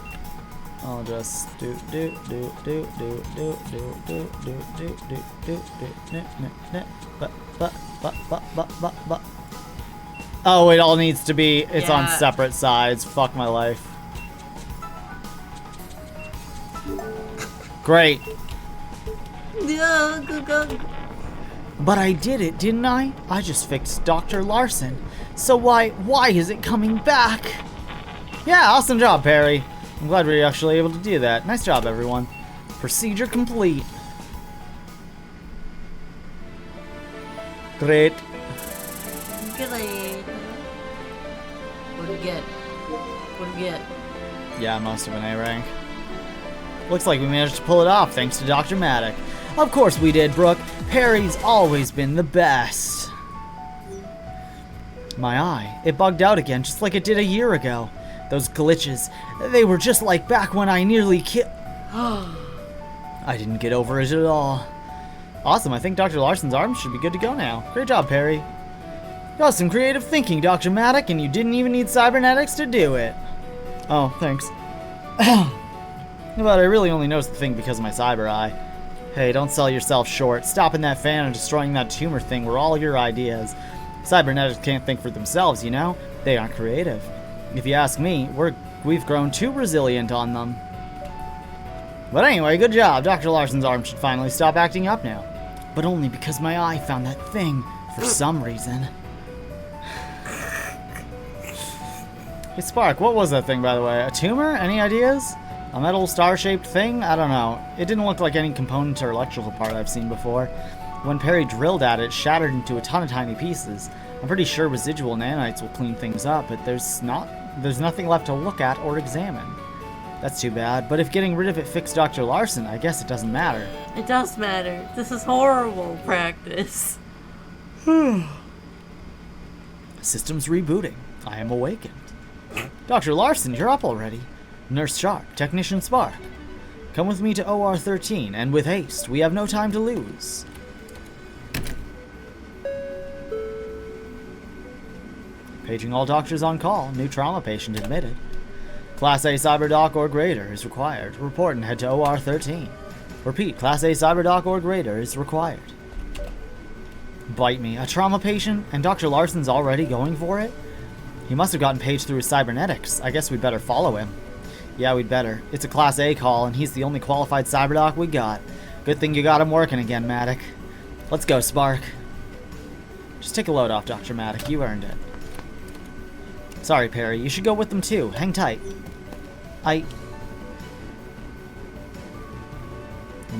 I'll just do do do do do do do do do do do do do. Oh, it all needs to be. It's on separate sides. Fuck my life. Great. But I did it, didn't I? I just fixed Dr. Larson. So why is it coming back? Yeah, awesome job, Perry. I'm glad we were actually able to do that. Nice job, everyone. Procedure complete. Great. Great. What do you get? What do you get? Yeah, most of an A rank. Looks like we managed to pull it off thanks to Dr. Maddock. Of course we did, Brooke. Perry's always been the best. My eye, it bugged out again just like it did a year ago. Those glitches, they were just like back when I nearly I didn't get over it at all. Awesome, I think Dr. Larson's arm should be good to go now. Great job, Perry. Got some creative thinking, Dr. Maddock, and you didn't even need cybernetics to do it. Oh, thanks. But I really only noticed the thing because of my cyber eye. Hey, don't sell yourself short. Stopping that fan and destroying that tumor thing were all your ideas. Cybernetics can't think for themselves, you know? They aren't creative. If you ask me, we've grown too resilient on them. But anyway, good job. Dr. Larson's arm should finally stop acting up now. But only because my eye found that thing for some reason. Hey, Spark, what was that thing, by the way? A tumor? Any ideas? A metal star-shaped thing? I don't know. It didn't look like any component or electrical part I've seen before. When Perry drilled at it, it shattered into a ton of tiny pieces. I'm pretty sure residual nanites will clean things up, but there's nothing left to look at or examine. That's too bad, but if getting rid of it fixed Dr. Larson, I guess it doesn't matter. It does matter. This is horrible practice. System's rebooting. I am awakened. Dr. Larson, you're up already. Nurse Sharp, Technician Spark. Come with me to OR 13, and with haste. We have no time to lose. Paging all doctors on call. New trauma patient admitted. Class A CyberDoc or greater is required. Report and head to OR 13. Repeat, Class A CyberDoc or greater is required. Bite me. A trauma patient? And Dr. Larson's already going for it? He must have gotten paged through his cybernetics. I guess we'd better follow him. Yeah, we'd better. It's a Class A call, and he's the only qualified CyberDoc we got. Good thing you got him working again, Maddock. Let's go, Spark. Just take a load off, Dr. Maddock. You earned it. Sorry, Perry. You should go with them, too. Hang tight. And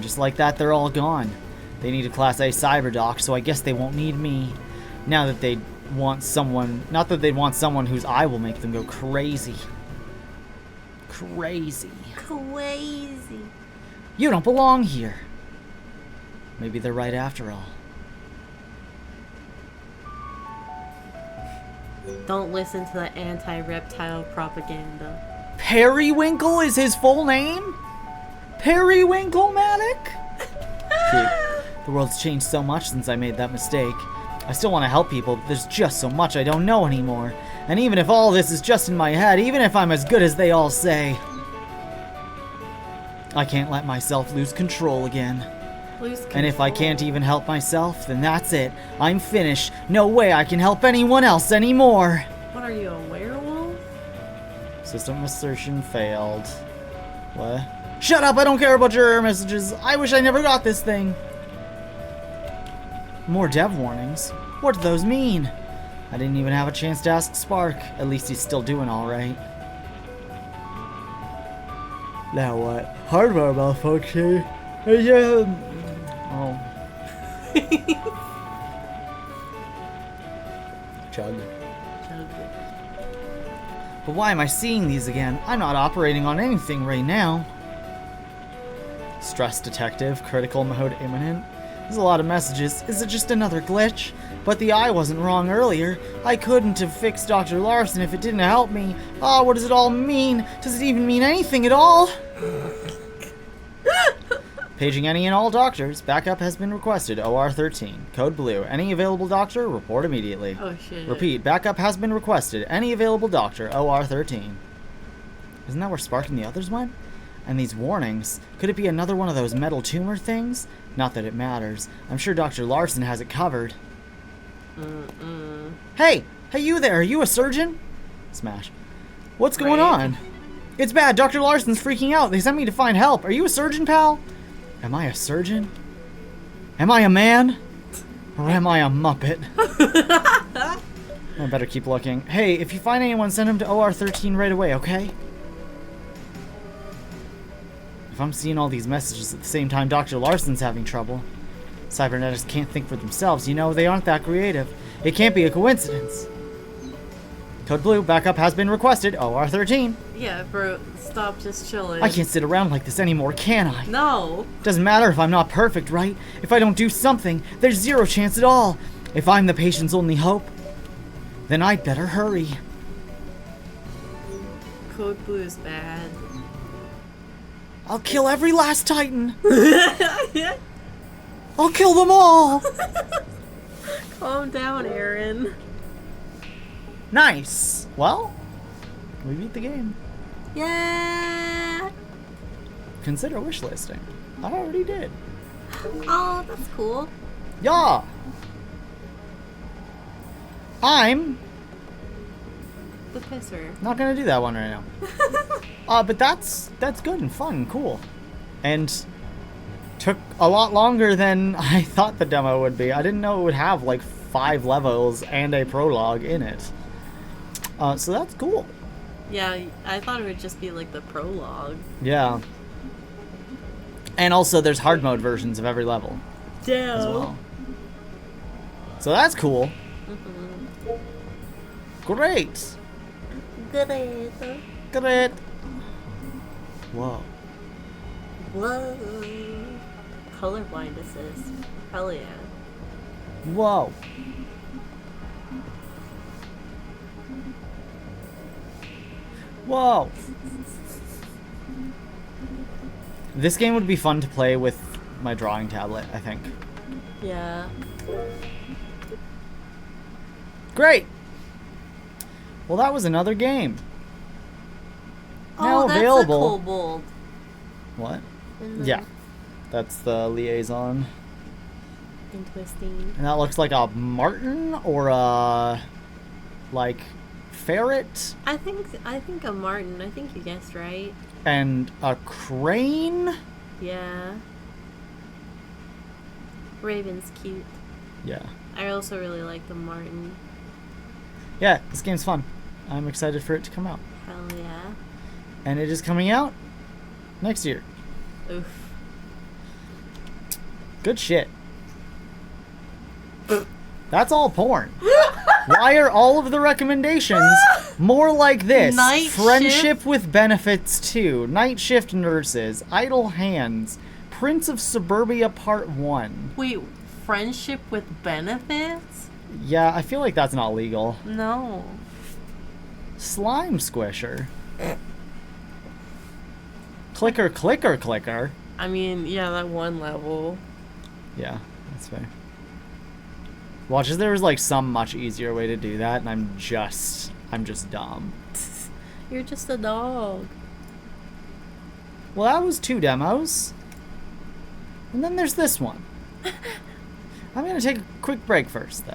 just like that, they're all gone. They need a Class A CyberDoc, so I guess they won't need me. Now that they want someone... Not that they'd want someone whose eye will make them go crazy. Crazy. Crazy. You don't belong here. Maybe they're right after all. Don't listen to the anti-reptile propaganda. Periwinkle is his full name? Periwinkle, Maddock? The world's changed so much since I made that mistake. I still want to help people, but there's just so much I don't know anymore. And even if all this is just in my head, even if I'm as good as they all say, I can't let myself lose control again. And if I can't even help myself, then that's it. I'm finished. No way I can help anyone else anymore. What are you, a werewolf? System assertion failed. What? Shut up! I don't care about your error messages. I wish I never got this thing. More dev warnings? What do those mean? I didn't even have a chance to ask Spark. At least he's still doing alright. Now what? Hardware malfunction? Oh. Chug. But why am I seeing these again? I'm not operating on anything right now. Stress detective, critical mode imminent. There's a lot of messages. Is it just another glitch? But the eye wasn't wrong earlier. I couldn't have fixed Dr. Larson if it didn't help me. Oh, what does it all mean? Does it even mean anything at all? Paging any and all doctors. Backup has been requested. OR 13. Code blue. Any available doctor, report immediately. Oh shit. Repeat. Backup has been requested. Any available doctor. OR 13. Isn't that where Spark and the others went? And these warnings. Could it be another one of those metal tumor things? Not that it matters. I'm sure Dr. Larson has it covered. Hey! Hey, you there! Are you a surgeon? Smash. What's going on? It's bad. Dr. Larson's freaking out. They sent me to find help. Are you a surgeon, pal? Am I a surgeon? Am I a man? Or am I a Muppet? I better keep looking. Hey, if you find anyone, send them to OR13 right away, okay? If I'm seeing all these messages at the same time Dr. Larson's having trouble. Cybernetics can't think for themselves, you know, they aren't that creative. It can't be a coincidence. Code Blue, backup has been requested, OR13. Yeah, bro, stop just chilling. I can't sit around like this anymore, can I? No. Doesn't matter if I'm not perfect, right? If I don't do something, there's zero chance at all. If I'm the patient's only hope, then I'd better hurry. Code Blue is bad. I'll kill every last Titan. I'll kill them all. Calm down, Aaron. Nice. Well, we beat the game. Yeah. Consider wishlisting. I already did. Oh, that's cool. Yeah. I'm The pisser. not gonna do that one right now. But that's good and fun and cool. And took a lot longer than I thought the demo would be. I didn't know it would have like 5 levels and a prologue in it. So that's cool. Yeah, I thought it would just be like the prologue. Yeah. And also there's hard mode versions of every level Damn. as well. So that's cool. Great. Great. Great. Whoa. Whoa. Colorblind assist. Hell yeah. Whoa. Whoa. This game would be fun to play with my drawing tablet, I think. Yeah. Great. Well, that was another game. Now Oh, that's available. a kobold. What? In the- Yeah. That's the liaison. Interesting. And that looks like a martin or a like ferret I think a martin. I think you guessed right. and a crane. Yeah. Raven's cute. Yeah. I also really like the martin. Yeah, this game's fun. I'm excited for it to come out. Hell yeah. And it is coming out next year. Oof. Good shit. That's all porn. Why are all of the recommendations more like this? Night Friendship Shift? with Benefits 2, Night Shift Nurses, Idle Hands, Prince of Suburbia Part 1. Wait, friendship with benefits? Yeah, I feel like that's not legal. No. Slime Squisher. Clicker, clicker, clicker. I mean, yeah, that one level. Yeah, that's fair. Watch as there was like some much easier way to do that, and I'm just dumb. You're just a dog. Well, that was 2 demos. And then there's this one. I'm gonna take a quick break first, though.